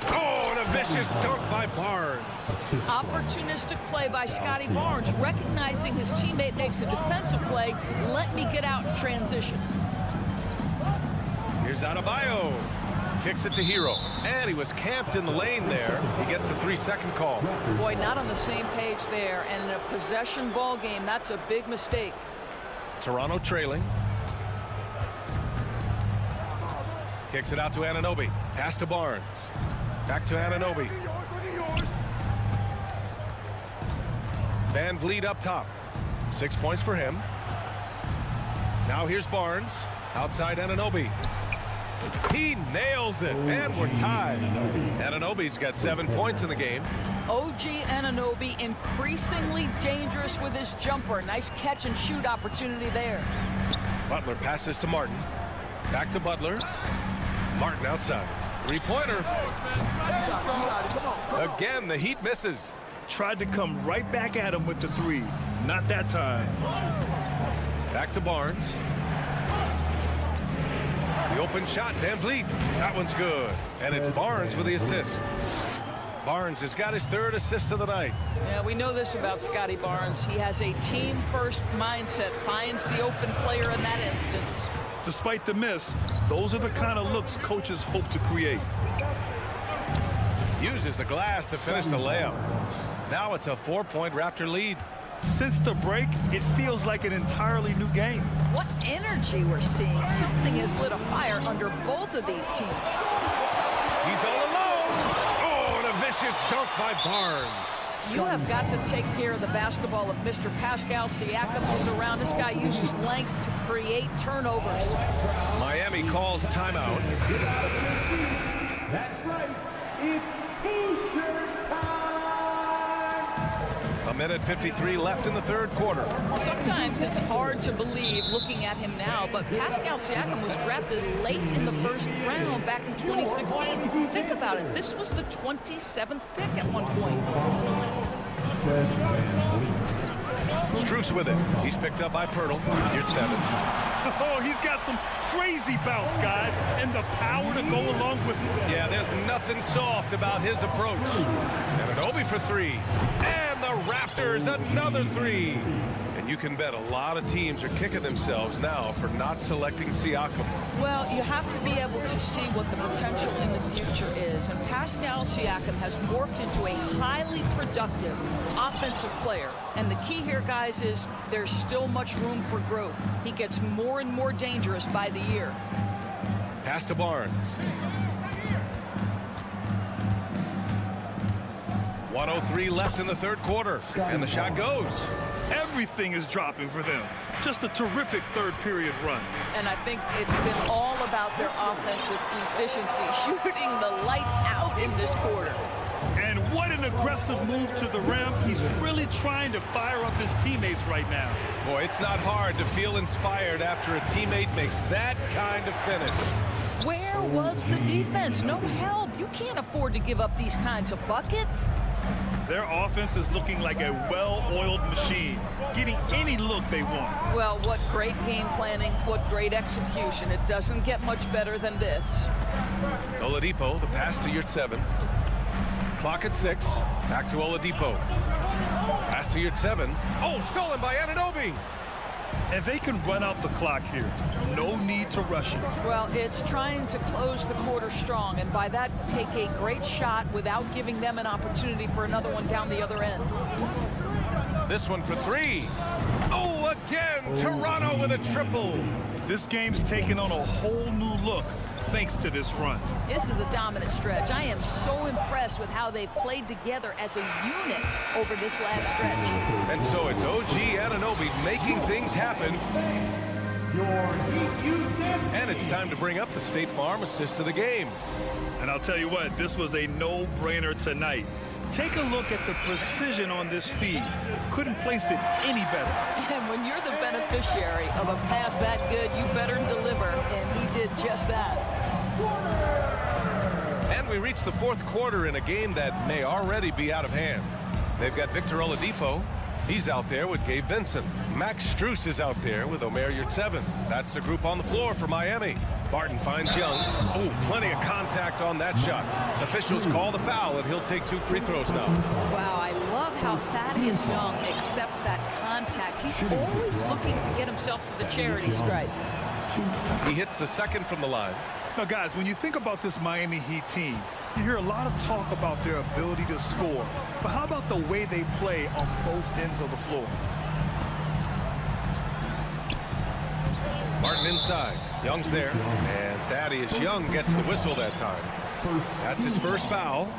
Oh, and a vicious dunk by Barnes. Opportunistic play by Scotty Barnes, recognizing his teammate makes a defensive play. Let me get out in transition. Here's Adebayo. Kicks it to Hero. And he was camped in the lane there. He gets a 3-second call. Boy, not on the same page there. And in a possession ball game, that's a big mistake. Toronto trailing. Kicks it out to Anunoby. Pass to Barnes. Back to Anunoby. Van Vliet up top. 6 points for him. Now here's Barnes. Outside Anunoby. He nails it, and we're tied. Anunoby's got 7 points in the game. OG Anunoby increasingly dangerous with his jumper. Nice catch and shoot opportunity there. Butler passes to Martin. Back to Butler. Martin outside. Three-pointer. Again, the Heat misses. Tried to come right back at him with the three. Not that time. Back to Barnes. The open shot, Van Vliet. That one's good. And it's Barnes with the assist. Barnes has got his 3rd assist of the night. Yeah, we know this about Scotty Barnes. He has a team-first mindset, finds the open player in that instance. Despite the miss, those are the kind of looks coaches hope to create. Uses the glass to finish the layup. Now it's a 4-point Raptor lead. Since the break, it feels like an entirely new game. What energy we're seeing. Something has lit a fire under both of these teams. He's all alone. Oh, and a vicious dunk by Barnes. You have got to take care of the basketball if Mr. Pascal Siakam is around. This guy uses length to create turnovers. Miami calls timeout. That's right. It's T-shirt time. 1:53 left in the 3rd quarter. Sometimes it's hard to believe looking at him now, but Pascal Siakam was drafted late in the 1st round back in 2016. Think about it. This was the 27th pick at one point. Strus with it. He's picked up by Pirtle. Here's 7. Oh, he's got some crazy bounce, guys, and the power to go along with it. Yeah, there's nothing soft about his approach. Anunoby for 3. And the Raptors, another 3. And you can bet a lot of teams are kicking themselves now for not selecting Siakam. Well, you have to be able to see what the potential in the future is. And Pascal Siakam has morphed into a highly productive offensive player. And the key here, guys, is there's still much room for growth. He gets more and more dangerous by the year. Pass to Barnes. 1:03 left in the 3rd quarter. And the shot goes. Everything is dropping for them. Just a terrific 3rd period run. And I think it's been all about their offensive efficiency, shooting the lights out in this quarter. And what an aggressive move to the rim. He's really trying to fire up his teammates right now. Boy, it's not hard to feel inspired after a teammate makes that kind of finish. Where was the defense? No help. You can't afford to give up these kinds of buckets. Their offense is looking like a well-oiled machine, getting any look they want. Well, what great game planning, what great execution. It doesn't get much better than this. Oladipo, the pass to Yurt-7. Clock at 6. Back to Oladipo. Pass to Yurt-7. Oh, stolen by Anunoby. And they can run out the clock here. No need to rush it. Well, it's trying to close the quarter strong, and by that, take a great shot without giving them an opportunity for another one down the other end. This one for 3. Oh, again, Toronto with a triple. This game's taken on a whole new look thanks to this run. This is a dominant stretch. I am so impressed with how they've played together as a unit over this last stretch. And so it's OG Anunoby making things happen. And it's time to bring up the State Farm assist of the game. And I'll tell you what, this was a no-brainer tonight. Take a look at the precision on this feed. Couldn't place it any better. And when you're the beneficiary of a pass that good, you better deliver, and he did just that. And we reach the 4th quarter in a game that may already be out of hand. They've got Victor Oladipo. He's out there with Gabe Vincent. Max Strus is out there with Omer Yurt-7. That's the group on the floor for Miami. Barton finds Young. Oh, plenty of contact on that shot. Officials call the foul, and he'll take 2 free throws now. Wow, I love how Thaddeus Young accepts that contact. He's always looking to get himself to the charity stripe. He hits the 2nd from the line. Now, guys, when you think about this Miami Heat team, you hear a lot of talk about their ability to score. But how about the way they play on both ends of the floor? Martin inside. Young's there. And Thaddeus Young gets the whistle that time. That's his first foul.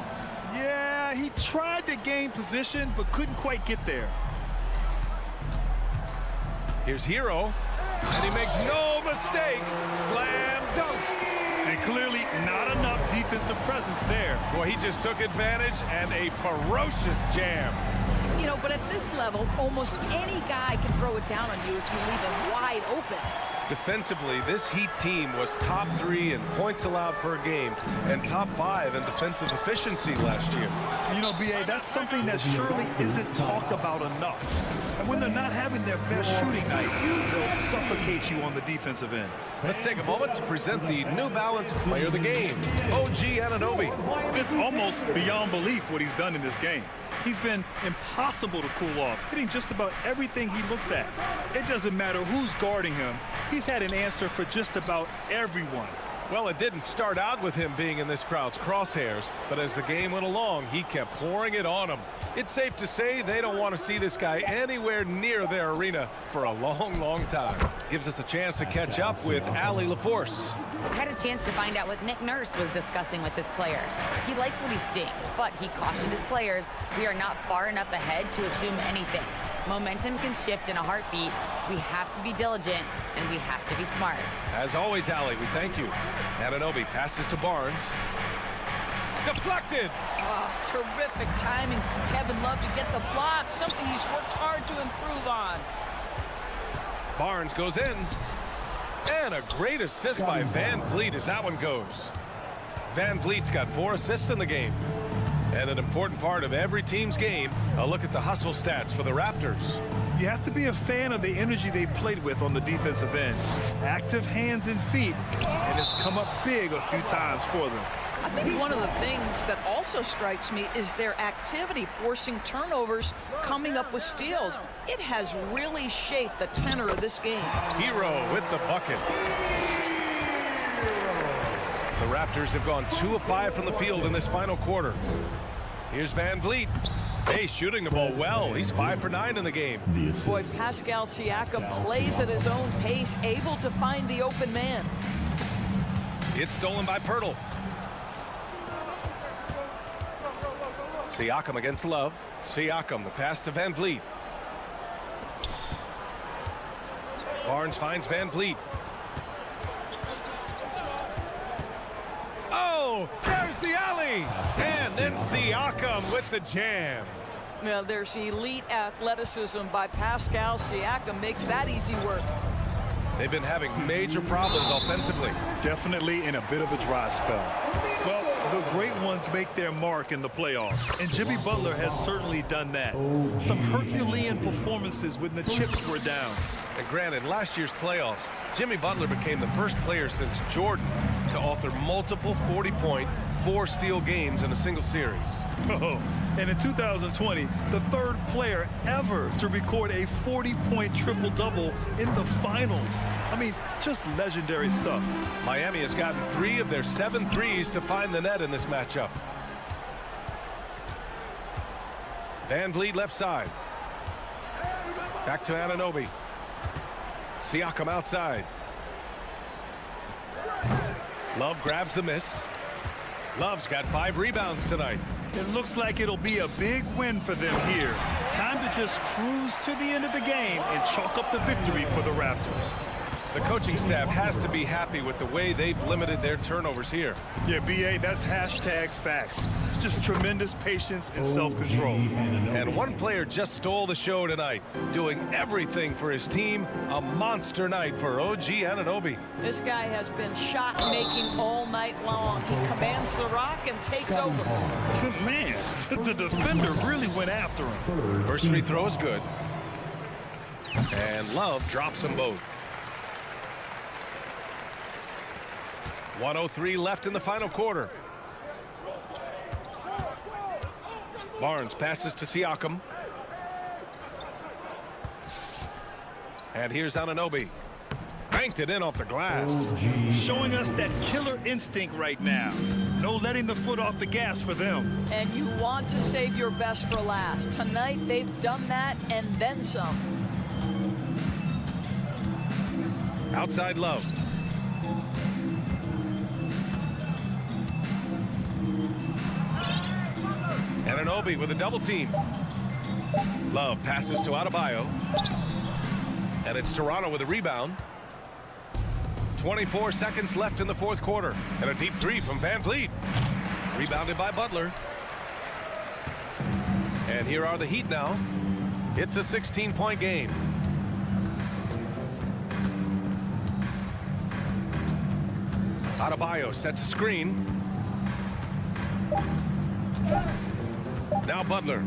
Yeah, he tried to gain position, but couldn't quite get there. Here's Hero. And he makes no mistake. Slam dunk. And clearly not enough defensive presence there. Boy, he just took advantage and a ferocious jam. You know, but at this level, almost any guy can throw it down on you if you leave him wide open. Defensively, this Heat team was top 3 in points allowed per game and top 5 in defensive efficiency last year. You know, B.A., that's something that surely isn't talked about enough. And when they're not having their best shooting night, they'll suffocate you on the defensive end. Let's take a moment to present the New Balance Player of the Game, OG Anunoby. It's almost beyond belief what he's done in this game. He's been impossible to cool off, hitting just about everything he looks at. It doesn't matter who's guarding him. He's had an answer for just about everyone. Well, it didn't start out with him being in this crowd's crosshairs, but as the game went along, he kept pouring it on them. It's safe to say they don't want to see this guy anywhere near their arena for a long, long time. Gives us a chance to catch up with Allie LaForce. I had a chance to find out what Nick Nurse was discussing with his players. He likes what he's seeing, but he cautioned his players, we are not far enough ahead to assume anything. Momentum can shift in a heartbeat. We have to be diligent, and we have to be smart. As always, Allie, we thank you. Anunoby passes to Barnes. Deflected! Oh, terrific timing from Kevin Love to get the block, something he's worked hard to improve on. Barnes goes in. And a great assist by Van Vliet as that one goes. Van Vliet's got 4 assists in the game. And an important part of every team's game, a look at the hustle stats for the Raptors. You have to be a fan of the energy they've played with on the defensive end. Active hands and feet, and it's come up big a few times for them. I think one of the things that also strikes me is their activity, forcing turnovers, coming up with steals. It has really shaped the tenor of this game. Hero with the bucket. The Raptors have gone 2 of 5 from the field in this final quarter. Here's Van Vliet. Hey, shooting the ball well. He's 5 for 9 in the game. Boy, Pascal Siakam plays at his own pace, able to find the open man. It's stolen by Pirtle. Siakam against Love. Siakam, the pass to Van Vliet. Barnes finds Van Vliet. Oh, there's the alley. And then Siakam with the jam. Now, there's elite athleticism by Pascal Siakam, makes that easy work. They've been having major problems offensively. Definitely in a bit of a dry spell. Well, the great ones make their mark in the playoffs, and Jimmy Butler has certainly done that. Some Herculean performances when the chips were down. And granted, last year's playoffs, Jimmy Butler became the first player since Jordan to author multiple 40-point, 4-steal games in a single series. Oh, and in 2020, the 3rd player ever to record a 40-point triple-double in the finals. I mean, just legendary stuff. Miami has gotten 3 of their 7 threes to find the net in this matchup. Van Vliet left side. Back to Anunoby. Siakam outside. Love grabs the miss. Love's got 5 rebounds tonight. It looks like it'll be a big win for them here. Time to just cruise to the end of the game and chalk up the victory for the Raptors. The coaching staff has to be happy with the way they've limited their turnovers here. Yeah, B.A., that's hashtag facts. Just tremendous patience and self-control. And one player just stole the show tonight, doing everything for his team. A monster night for OG Anunoby. This guy has been shot-making all night long. He commands the rock and takes over. Man, the defender really went after him. First free throw is good. And Love drops them both. 1:03 left in the final quarter. Barnes passes to Siakam. And here's Anunoby. Banked it in off the glass. Showing us that killer instinct right now. No letting the foot off the gas for them. And you want to save your best for last. Tonight, they've done that and then some. Outside Love. Anunoby with a double team. Love passes to Adebayo. And it's Toronto with a rebound. 24 seconds left in the fourth quarter. And a deep three from Van Vliet. Rebounded by Butler. And here are the Heat now. It's a 16-point game. Adebayo sets a screen. Now Butler.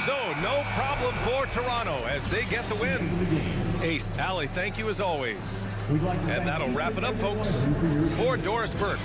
So no problem for Toronto as they get the win. Ace, Allie, thank you as always. And that'll wrap it up, folks, for Doris Burke.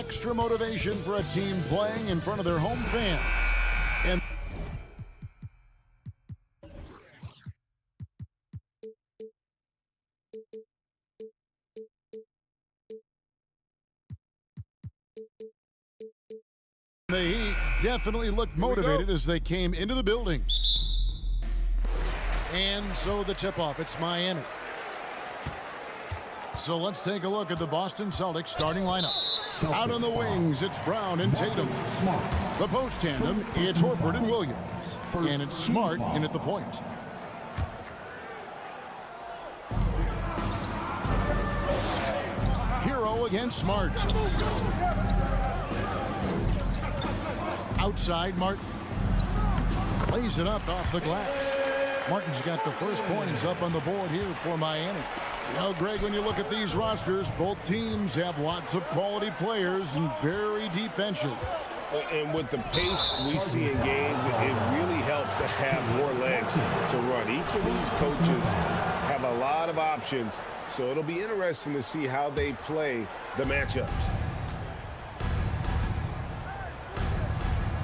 extra motivation for a team playing in front of their home fans. And the Heat definitely looked motivated as they came into the building. And so the tip-off, it's Miami. So let's take a look at the Boston Celtics starting lineup. Out on the wings, it's Brown and Tatum. The post tandem, it's Horford and Williams. And it's Smart in at the point. Hero against Smart. Outside, Martin. Lays it up off the glass. Martin's got the first points up on the board here for Miami. You know, Greg, when you look at these rosters, both teams have lots of quality players and very deep benches. And with the pace we see in games, it really helps to have more legs to run. Each of these coaches have a lot of options, so it'll be interesting to see how they play the matchups.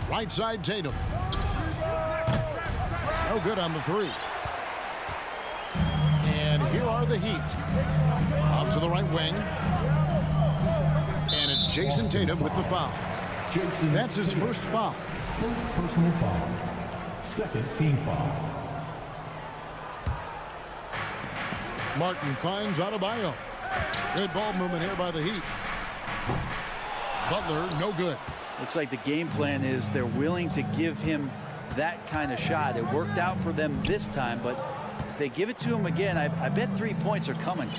Right side, Tatum. No good on the three. And here are the Heat. Out to the right wing. And it's Jason Tatum with the foul. That's his first foul. First personal foul. Second team foul. Martin finds Adebayo. Good ball movement here by the Heat. Butler, no good. Looks like the game plan is they're willing to give him that kind of shot. It worked out for them this time, but if they give it to him again, I bet 3 points are coming.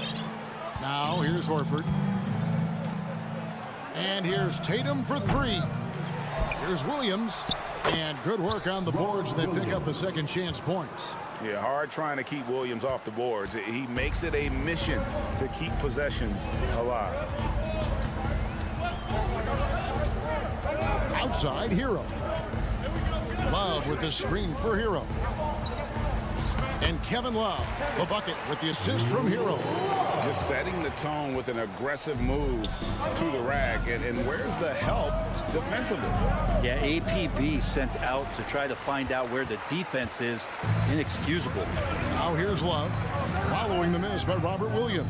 Now here's Horford. And here's Tatum for three. Here's Williams. And good work on the boards. They pick up the second chance points. Yeah, hard trying to keep Williams off the boards. He makes it a mission to keep possessions alive. Outside, Hero. Love with the screen for Hero. And Kevin Love, the bucket with the assist from Hero. Just setting the tone with an aggressive move to the rack. And where's the help defensively? Yeah, APB sent out to try to find out where the defense is. Inexcusable. Now here's Love, following the miss by Robert Williams.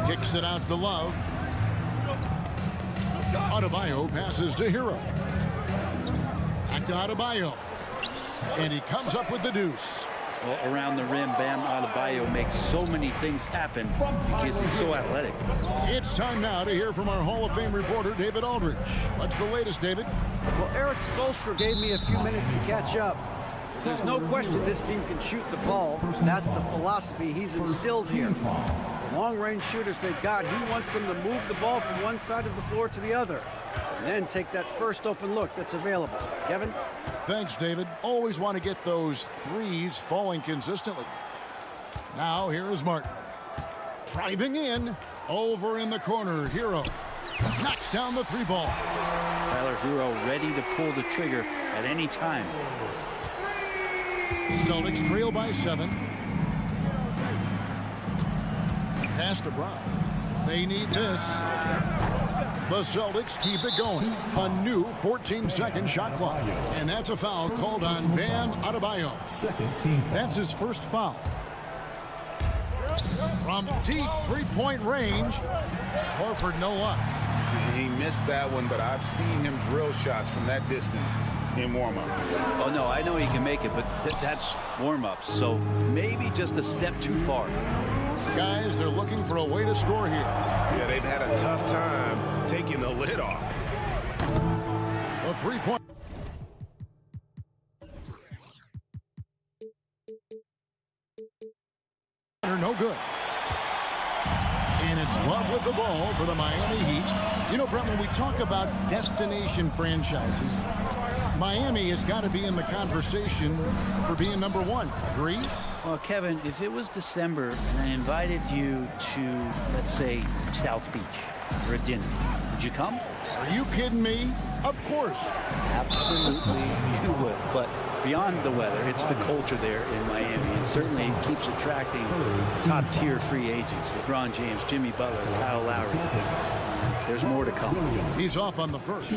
Kicks it out to Love. Adebayo passes to Hero. Back to Adebayo. And he comes up with the deuce. Well, around the rim, Bam Adebayo makes so many things happen because he's so athletic. It's time now to hear from our Hall of Fame reporter, David Aldridge. What's the latest, David? Well, Eric Spoelstra gave me a few minutes to catch up. There's no question this team can shoot the ball. That's the philosophy he's instilled here. The long-range shooters they've got, he wants them to move the ball from one side of the floor to the other. And then take that first open look that's available. Kevin? Thanks, David. Always want to get those threes falling consistently. Now, here is Martin. Driving in. Over in the corner, Hero. Knocks down the three ball. Tyler Hero ready to pull the trigger at any time. Celtics trail by 7. Pass to Brown. They need this. The Celtics keep it going. A new 14-second shot clock. And that's a foul called on Bam Adebayo. That's his first foul. From deep three-point range, Horford no luck. He missed that one, but I've seen him drill shots from that distance in warm-up. Oh, no, I know he can make it, but that's warm-ups. So maybe just a step too far. Guys, they're looking for a way to score here. Yeah, they've had a tough time taking the lid off. A three-point. No good. And it's Love with the ball for the Miami Heat. You know, Brett, when we talk about destination franchises, Miami has got to be in the conversation for being number one. Agree? Well, Kevin, if it was December and I invited you to, let's say, South Beach for a dinner, would you come? Are you kidding me? Of course. Absolutely, you would. But beyond the weather, it's the culture there in Miami. And certainly it keeps attracting top-tier free agents. LeBron James, Jimmy Butler, Kyle Lowry. There's more to come. He's off on the first.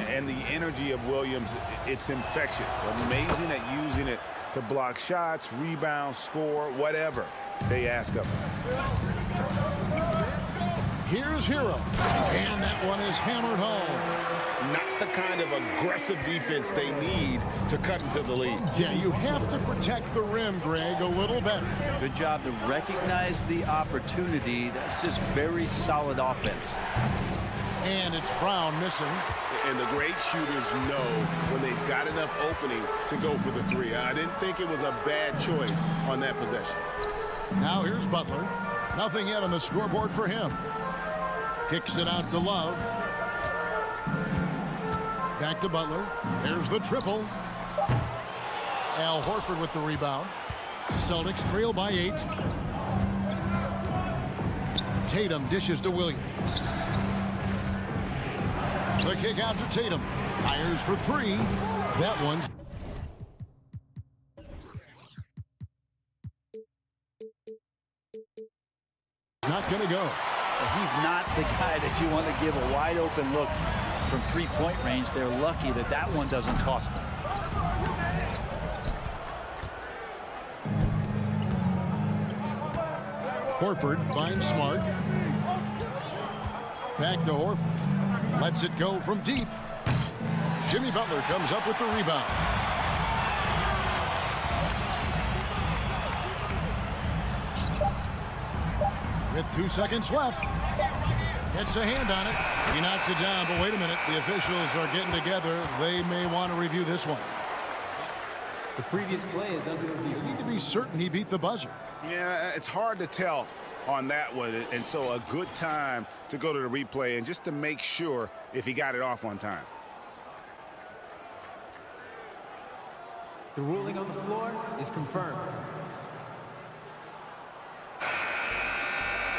And the energy of Williams, it's infectious. Amazing at using it to block shots, rebound, score, whatever they ask of him. Here's Hero. And that one is hammered home. Not the kind of aggressive defense they need to cut into the lead. Yeah, you have to protect the rim, Greg, a little better. Good job to recognize the opportunity. That's just very solid offense. And it's Brown missing. And the great shooters know when they've got enough opening to go for the three. I didn't think it was a bad choice on that possession. Now here's Butler. Nothing yet on the scoreboard for him. Kicks it out to Love. Back to Butler. There's the triple. Al Horford with the rebound. Celtics trail by 8. Tatum dishes to Williams. The kick out to Tatum. Fires for 3. That one's not going to go. He's not the guy that you want to give a wide open look from three-point range. They're lucky that that one doesn't cost them. Horford finds Smart. Back to Horford. Lets it go from deep. Jimmy Butler comes up with the rebound. With 2 seconds left. Gets a hand on it. He knocks it down, but wait a minute. The officials are getting together. They may want to review this one. The previous play is under review. You need to be certain he beat the buzzer. Yeah, it's hard to tell on that one, and so a good time to go to the replay and just to make sure if he got it off on time. The ruling on the floor is confirmed.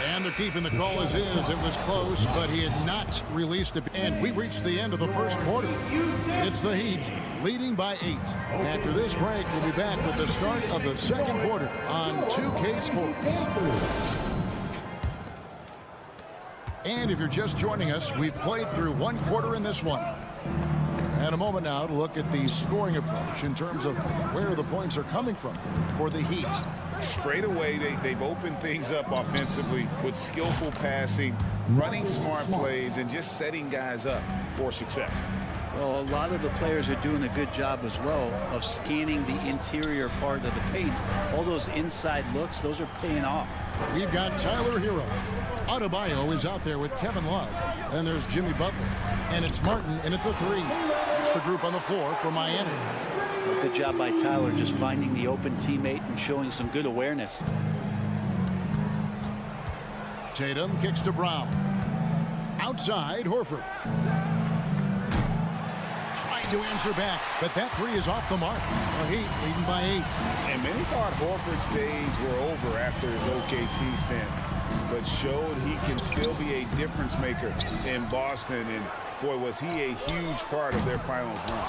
And they're keeping the call as is. It was close, but he had not released it. And we reached the end of the first quarter. It's the Heat leading by 8. After this break, we'll be back with the start of the second quarter on 2K Sports. And if you're just joining us, we've played through one quarter in this one. And a moment now to look at the scoring approach in terms of where the points are coming from for the Heat. Straight away, they've opened things up offensively with skillful passing, running smart plays, and just setting guys up for success. Well, a lot of the players are doing a good job as well of scanning the interior part of the paint. All those inside looks, those are paying off. We've got Tyler Hero. Adebayo is out there with Kevin Love. And there's Jimmy Butler. And it's Martin in at the 3. It's the group on the floor for Miami. Good job by Tyler just finding the open teammate and showing some good awareness. Tatum kicks to Brown. Outside, Horford. Trying to answer back, but that 3 is off the mark. The Heat leading by 8. And many thought Horford's days were over after his OKC stint, but showed he can still be a difference maker in Boston. And boy, was he a huge part of their finals run.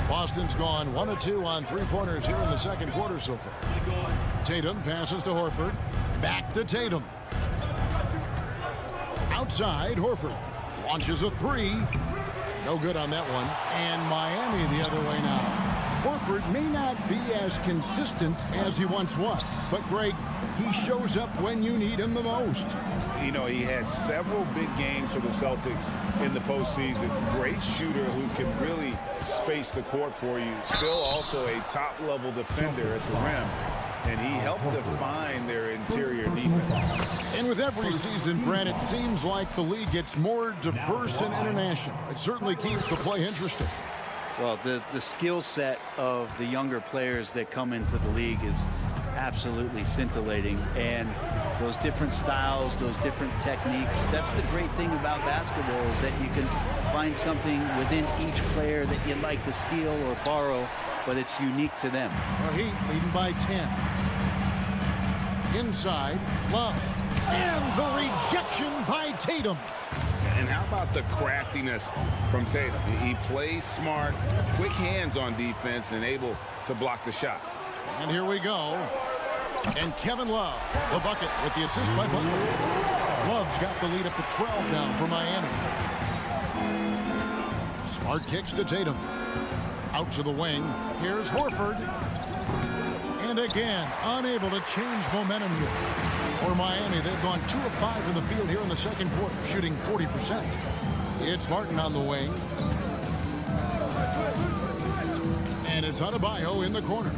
Boston's gone 1 of 2 on 3-pointers here in the second quarter so far. Tatum passes to Horford. Back to Tatum. Outside, Horford launches a 3. No good on that one. And Miami the other way now. Horford may not be as consistent as he once was, but Greg, he shows up when you need him the most. You know, he had several big games for the Celtics in the postseason. Great shooter who can really space the court for you. Still also a top-level defender at the rim. And he helped define their interior defense. And with every season, Brent, it seems like the league gets more diverse and international. It certainly keeps the play interesting. Well, the skill set of the younger players that come into the league is absolutely scintillating. And those different styles, those different techniques, that's the great thing about basketball is that you can find something within each player that you'd like to steal or borrow, but it's unique to them. The Heat leading by 10. Inside, Love. And the rejection by Tatum. And how about the craftiness from Tatum? He plays smart, quick hands on defense, and able to block the shot. And here we go. And Kevin Love, the bucket with the assist by Butler. Love's got the lead up to 12 now for Miami. Smart kicks to Tatum. Out to the wing. Here's Horford. And again, unable to change momentum here. For Miami, they've gone 2 of 5 from the field here in the second quarter, shooting 40%. It's Martin on the wing. And it's Adebayo in the corner.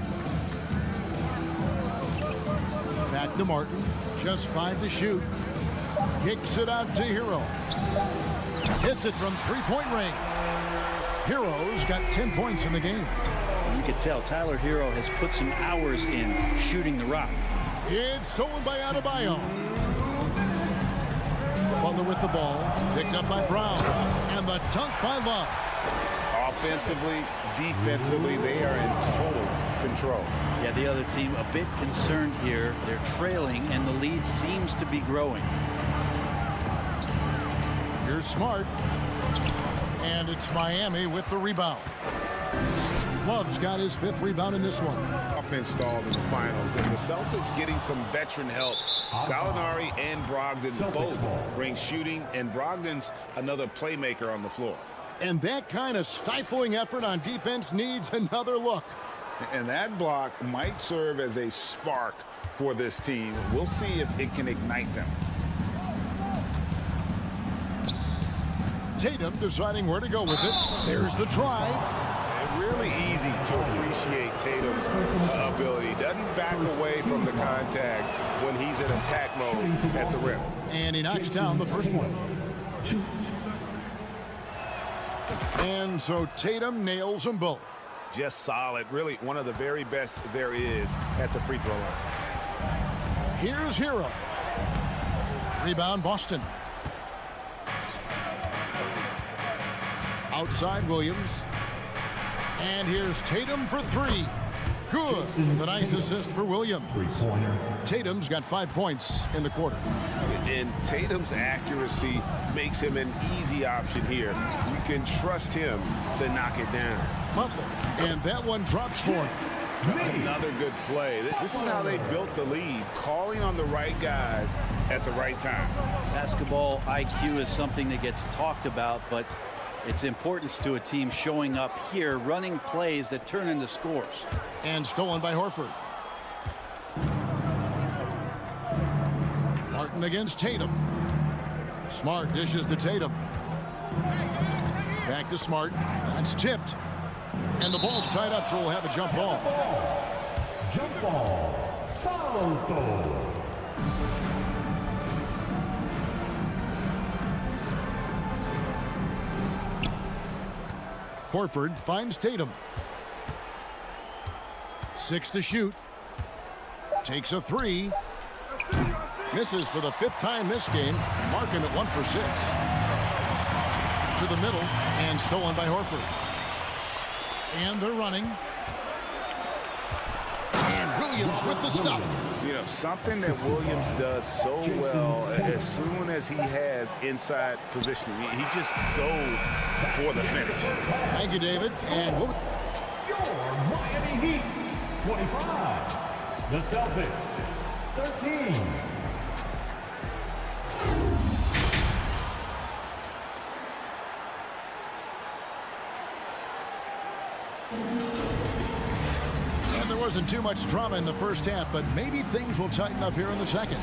Back to Martin. Just 5 to shoot. Kicks it out to Hero. Hits it from three-point range. Hero's got 10 points in the game. You can tell Tyler Hero has put some hours in shooting the rock. It's stolen by Adebayo. Butler with the ball. Picked up by Brown. And the dunk by Love. Offensively, defensively, they are in total control. Yeah, the other team a bit concerned here. They're trailing, and the lead seems to be growing. Here's Smart. And it's Miami with the rebound. Love's got his 5th rebound in this one. Offense stalled in the finals, and the Celtics getting some veteran help. Gallinari and Brogdon both bring shooting, and Brogdon's another playmaker on the floor. And that kind of stifling effort on defense needs another look. And that block might serve as a spark for this team. We'll see if it can ignite them. Tatum deciding where to go with it. There's the drive. Really easy to appreciate Tatum's ability. Doesn't back away from the contact when he's in attack mode at the rim. And he knocks down the first one. And so Tatum nails them both. Just solid. Really one of the very best there is at the free throw line. Here's Hero. Rebound Boston. Outside Williams. And here's Tatum for 3. Good. The nice assist for Williams. Tatum's got 5 points in the quarter. And Tatum's accuracy makes him an easy option here. You can trust him to knock it down. Butler. And that one drops for him. Another good play. This is how they built the lead, calling on the right guys at the right time. Basketball IQ is something that gets talked about, but its importance to a team showing up here, running plays that turn into scores. And stolen by Horford. Martin against Tatum. Smart dishes to Tatum. Back to Smart. That's tipped. And the ball's tied up, so we'll have a jump ball. Jump ball. Salto. Horford finds Tatum. 6 to shoot. Takes a 3. Misses for the 5th time this game. Marking it 1 for 6. To the middle and stolen by Horford. And they're running. And Williams with the stuff. You know, something that Williams does so well as soon as he has inside positioning. He just goes for the finish. Thank you, David. And your Miami Heat, 25. The Celtics, 13. And there wasn't too much drama in the first half, but maybe things will tighten up here in the second.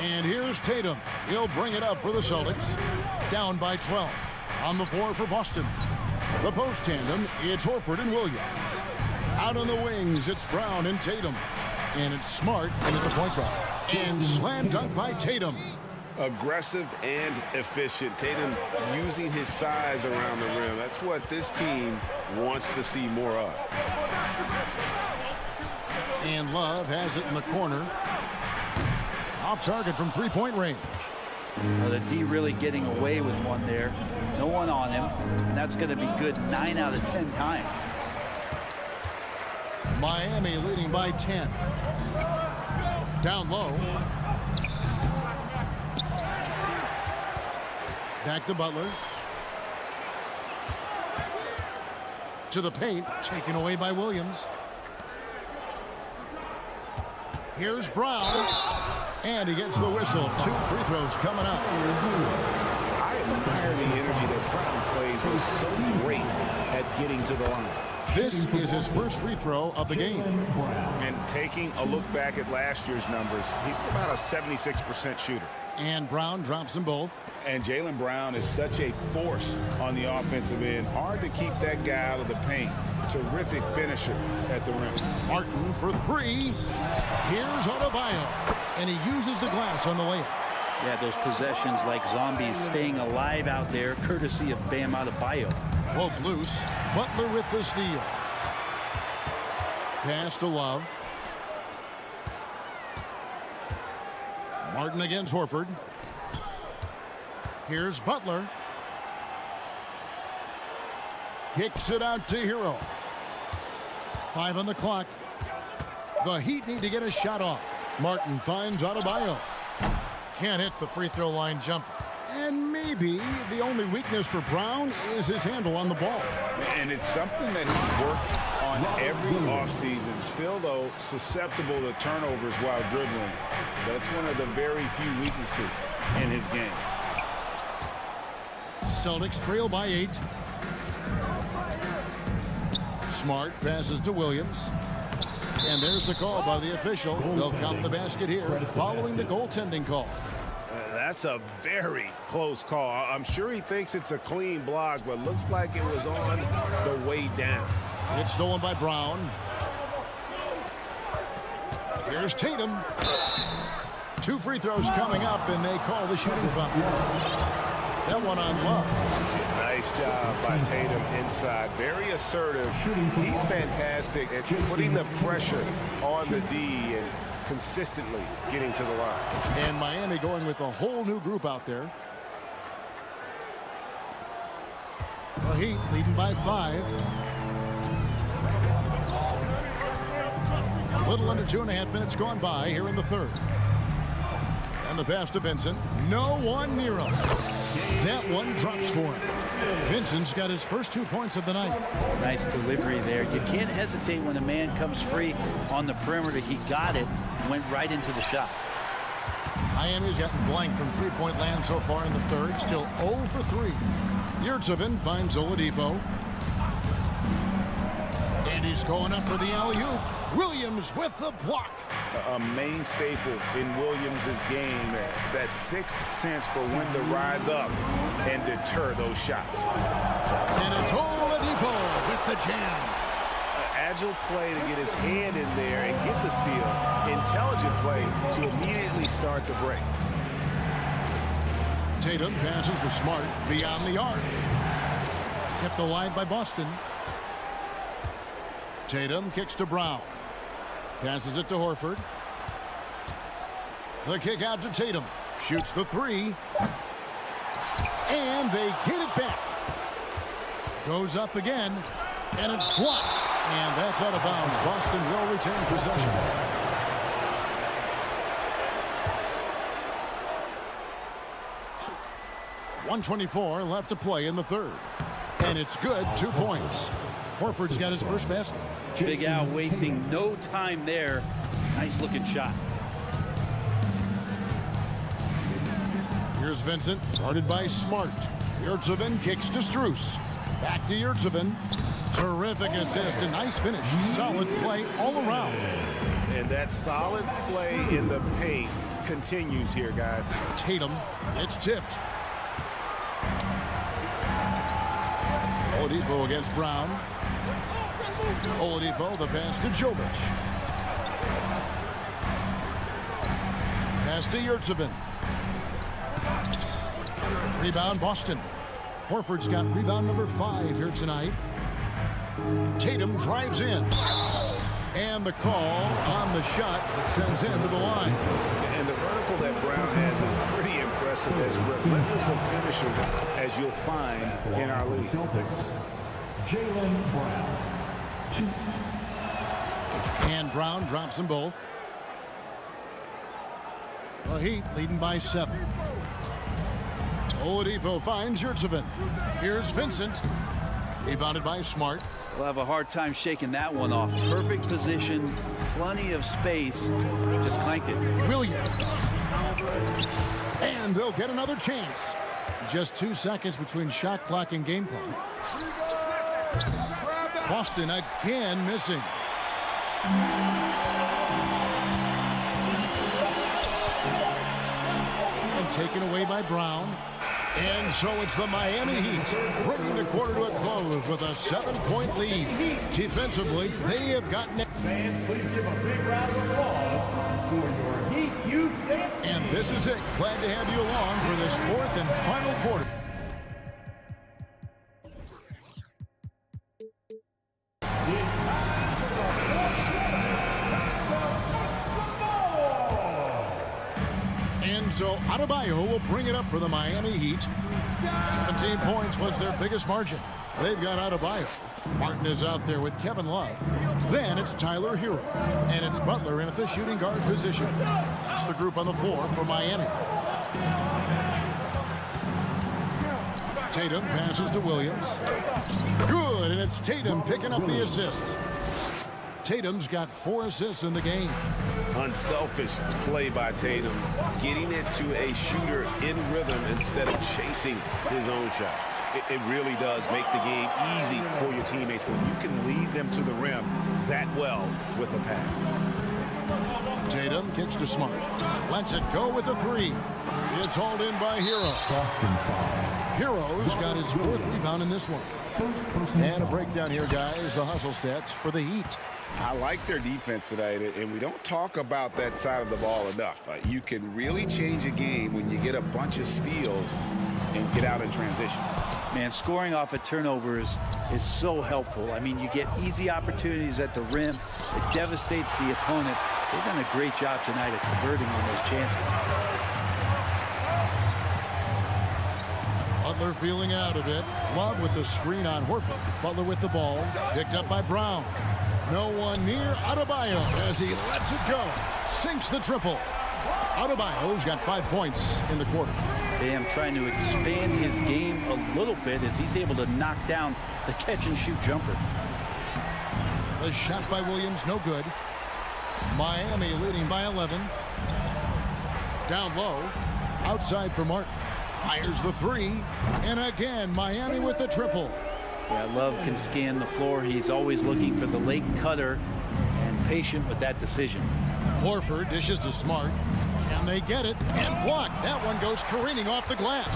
And here's Tatum. He'll bring it up for the Celtics. Down by 12. On the floor for Boston. The post tandem, it's Horford and Williams. Out on the wings, it's Brown and Tatum. And it's Smart in at the point guard. And slam dunk by Tatum. Aggressive and efficient. Tatum using his size around the rim. That's what this team wants to see more of. And Love has it in the corner. Off target from three-point range. Well, the D really getting away with one there. No one on him. And that's going to be good 9 out of 10 times. Miami leading by 10. Down low. Back to Butler. To the paint. Taken away by Williams. Here's Brown. And he gets the whistle. 2 free throws coming up. I admire the energy that Brown plays was so great at getting to the line. This is his first free throw of the game. And taking a look back at last year's numbers, he's about a 76% shooter. And Brown drops them both. And Jaylen Brown is such a force on the offensive end. Hard to keep that guy out of the paint. Terrific finisher at the rim. Martin for 3. Here's Adebayo. And he uses the glass on the layup. Yeah, those possessions like zombies staying alive out there, courtesy of Bam Adebayo. Poke loose. Butler with the steal. Pass to Love. Martin against Horford. Here's Butler. Kicks it out to Hero. 5 on the clock. The Heat need to get a shot off. Martin finds Adebayo. Can't hit the free throw line jumper. And maybe the only weakness for Brown is his handle on the ball. And it's something that he's worked on every offseason. Still, though, susceptible to turnovers while dribbling. That's one of the very few weaknesses in his game. Celtics trail by 8. Smart passes to Williams. And there's the call by the official. They'll count the basket here following the goaltending call. That's a very close call. I'm sure he thinks it's a clean block, but looks like it was on the way down. It's stolen by Brown. Here's Tatum. 2 free throws coming up, and they call the shooting foul. That one on Love. Nice job by Tatum inside. Very assertive. He's fantastic at putting the pressure on the D and consistently getting to the line. And Miami going with a whole new group out there. The Heat leading by 5. A little under 2.5 minutes gone by here in the third. And the pass to Vincent. No one near him. That one drops for him. Vincent's got his first 2 points of the night. Nice delivery there. You can't hesitate when a man comes free on the perimeter. He got it, went right into the shot. Miami's gotten blank from three-point land so far in the third. Still 0 for 3. Yurtseven finds Oladipo. And he's going up for the alley-oop. Williams with the block. A main staple in Williams' game, that sixth sense for when to rise up and deter those shots. And it's Oladipo with the jam. Agile play to get his hand in there and get the steal. Intelligent play to immediately start the break. Tatum passes to Smart beyond the arc. Kept alive by Boston. Tatum kicks to Brown. Passes it to Horford. The kick out to Tatum. Shoots the 3. And they get it back. Goes up again. And it's blocked. And that's out of bounds. Boston will retain possession. .124 left to play in the third. And it's good. 2 points. Horford's got his first basket. Big Al wasting no time there. Nice looking shot. Here's Vincent, guarded by Smart. Yurtseven kicks to Strus. Back to Yurtseven. Terrific assist, a nice finish. Solid play all around. And that solid play in the paint continues here, guys. Tatum, it's tipped. Oladipo against Brown. Oladipo, the pass to Jovic. Pass to Yurtseven. Rebound Boston. Horford's got rebound number 5 here tonight. Tatum drives in. And the call on the shot that sends him to the line. And the vertical that Brown has is pretty impressive, as relentless a finisher as you'll find in our league. Celtics, Jaylen Brown. 2. And Brown drops them both. The Heat leading by 7. Oladipo finds Yurtseven. Here's Vincent. Rebounded by Smart. We'll have a hard time shaking that one off. Perfect position, plenty of space. Just clanked it. Williams. And they'll get another chance. Just 2 seconds between shot clock and game clock. Boston again missing. And taken away by Brown. And so it's the Miami Heat bringing the quarter to a close with a 7-point lead. Defensively, they have gotten it. Fans, please give a big round of applause for your Heat Youth Dance. And this is it. Glad to have you along for this 4th and final quarter. So Adebayo will bring it up for the Miami Heat. 17 points was their biggest margin. They've got Adebayo. Martin is out there with Kevin Love. Then it's Tyler Hero. And it's Butler in at the shooting guard position. That's the group on the floor for Miami. Tatum passes to Williams. Good, and it's Tatum picking up the assist. Tatum's got 4 assists in the game. Unselfish play by Tatum, getting it to a shooter in rhythm instead of chasing his own shot. It really does make the game easy for your teammates when you can lead them to the rim that well with a pass. Tatum kicks to Smart. Lets it go with a 3. It's hauled in by Hero. Hero's got his 4th rebound in this one. And a breakdown here, guys. The hustle stats for the Heat. I like their defense tonight, and we don't talk about that side of the ball enough. You can really change a game when you get a bunch of steals and get out in transition. Man, scoring off of turnovers is so helpful. I mean, you get easy opportunities at the rim. It devastates the opponent. They've done a great job tonight at converting on those chances. Butler feeling out a bit. Love with the screen on Horford. Butler with the ball. Picked up by Brown. No one near Adebayo as he lets it go. Sinks the triple. Adebayo's got 5 points in the quarter. Bam trying to expand his game a little bit as he's able to knock down the catch-and-shoot jumper. The shot by Williams, no good. Miami leading by 11. Down low. Outside for Martin. Fires the 3. And again, Miami with the triple. Yeah, Love can scan the floor. He's always looking for the late cutter and patient with that decision. Horford dishes to Smart. Can they get it? And blocked. That one goes careening off the glass.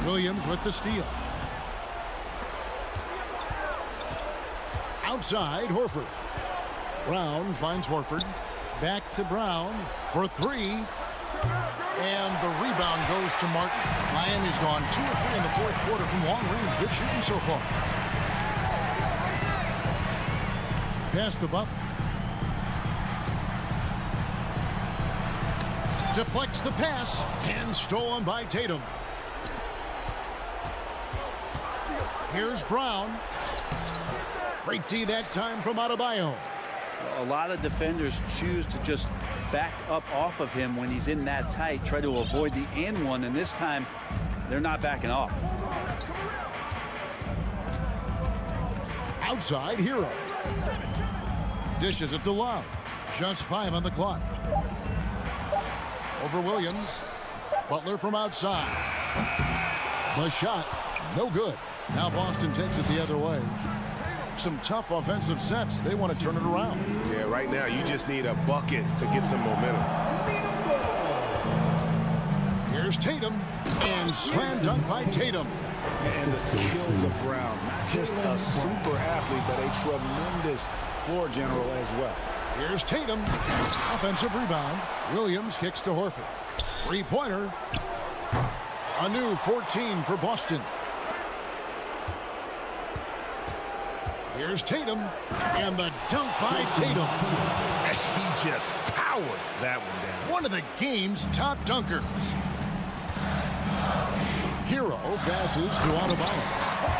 Williams with the steal. Outside, Horford. Brown finds Horford. Back to Brown for 3. And the rebound goes to Martin. Miami's gone 2 of 3 in the 4th quarter from long range. Good shooting so far. Pass to Butler. Deflects the pass and stolen by Tatum. Here's Brown. Great D that time from Adebayo. A lot of defenders choose to just back up off of him when he's in that tight, try to avoid the and one, and this time they're not backing off. Outside, Hero. Dishes it to Love. Just 5 on the clock. Over Williams. Butler from outside. The shot, no good. Now Boston takes it the other way. Some tough offensive sets. They want to turn it around. Yeah, right now you just need a bucket to get some momentum. Here's Tatum. And slam dunk by Tatum. And the skills of Brown. Not just a super athlete, but a tremendous floor general as well. Here's Tatum. Offensive rebound. Williams kicks to Horford. 3-pointer. A new 14 for Boston. Here's Tatum. And the dunk by Tatum. He just powered that one down. One of the game's top dunkers. Hero passes to Adebayo.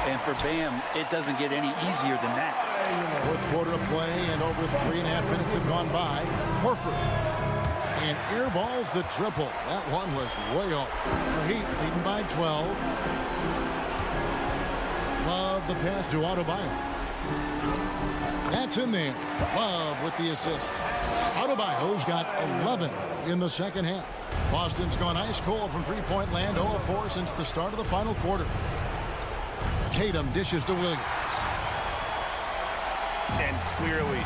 And for Bam, it doesn't get any easier than that. 4th quarter of play, and over 3.5 minutes have gone by. Horford. And airballs the triple. That one was way off. The Heat leading by 12. Love the pass to Adebayo. That's in there. Love with the assist. Adebayo's got 11 in the second half. Boston's gone ice cold from three-point land, 0-4 since the start of the final quarter. Tatum dishes to Williams. And clearly,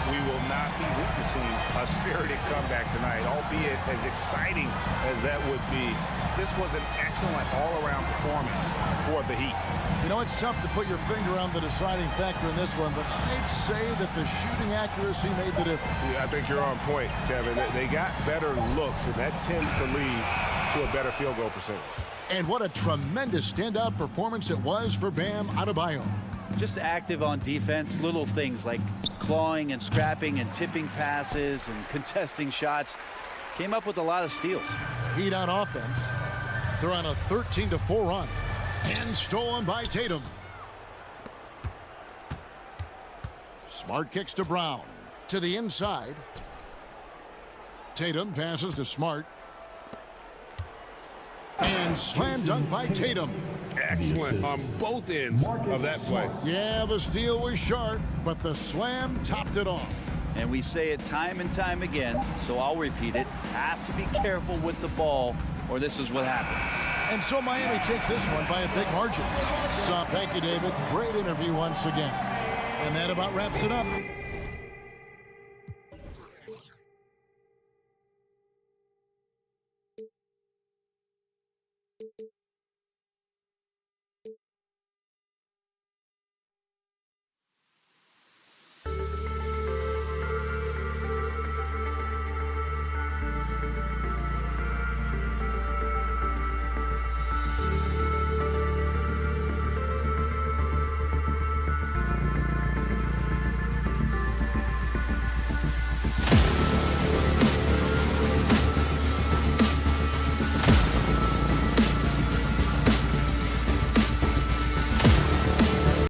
we will not be witnessing a spirited comeback tonight, albeit as exciting as that would be. This was an excellent all-around performance for the Heat. You know, it's tough to put your finger on the deciding factor in this one, but I'd say that the shooting accuracy made the difference. Yeah, I think you're on point, Kevin. They got better looks, and that tends to lead to a better field goal percentage. And what a tremendous standout performance it was for Bam Adebayo. Just active on defense, little things like clawing and scrapping and tipping passes and contesting shots. Came up with a lot of steals. Heat on offense. They're on a 13-4 run. And stolen by Tatum. Smart kicks to Brown. To the inside. Tatum passes to Smart. And slam dunk by Tatum. Excellent on both ends of that play. Yeah, the steal was sharp, but the slam topped it off. And we say it time and time again, so I'll repeat it. Have to be careful with the ball, or this is what happens. And so Miami takes this one by a big margin. So thank you, David. Great interview once again. And that about wraps it up.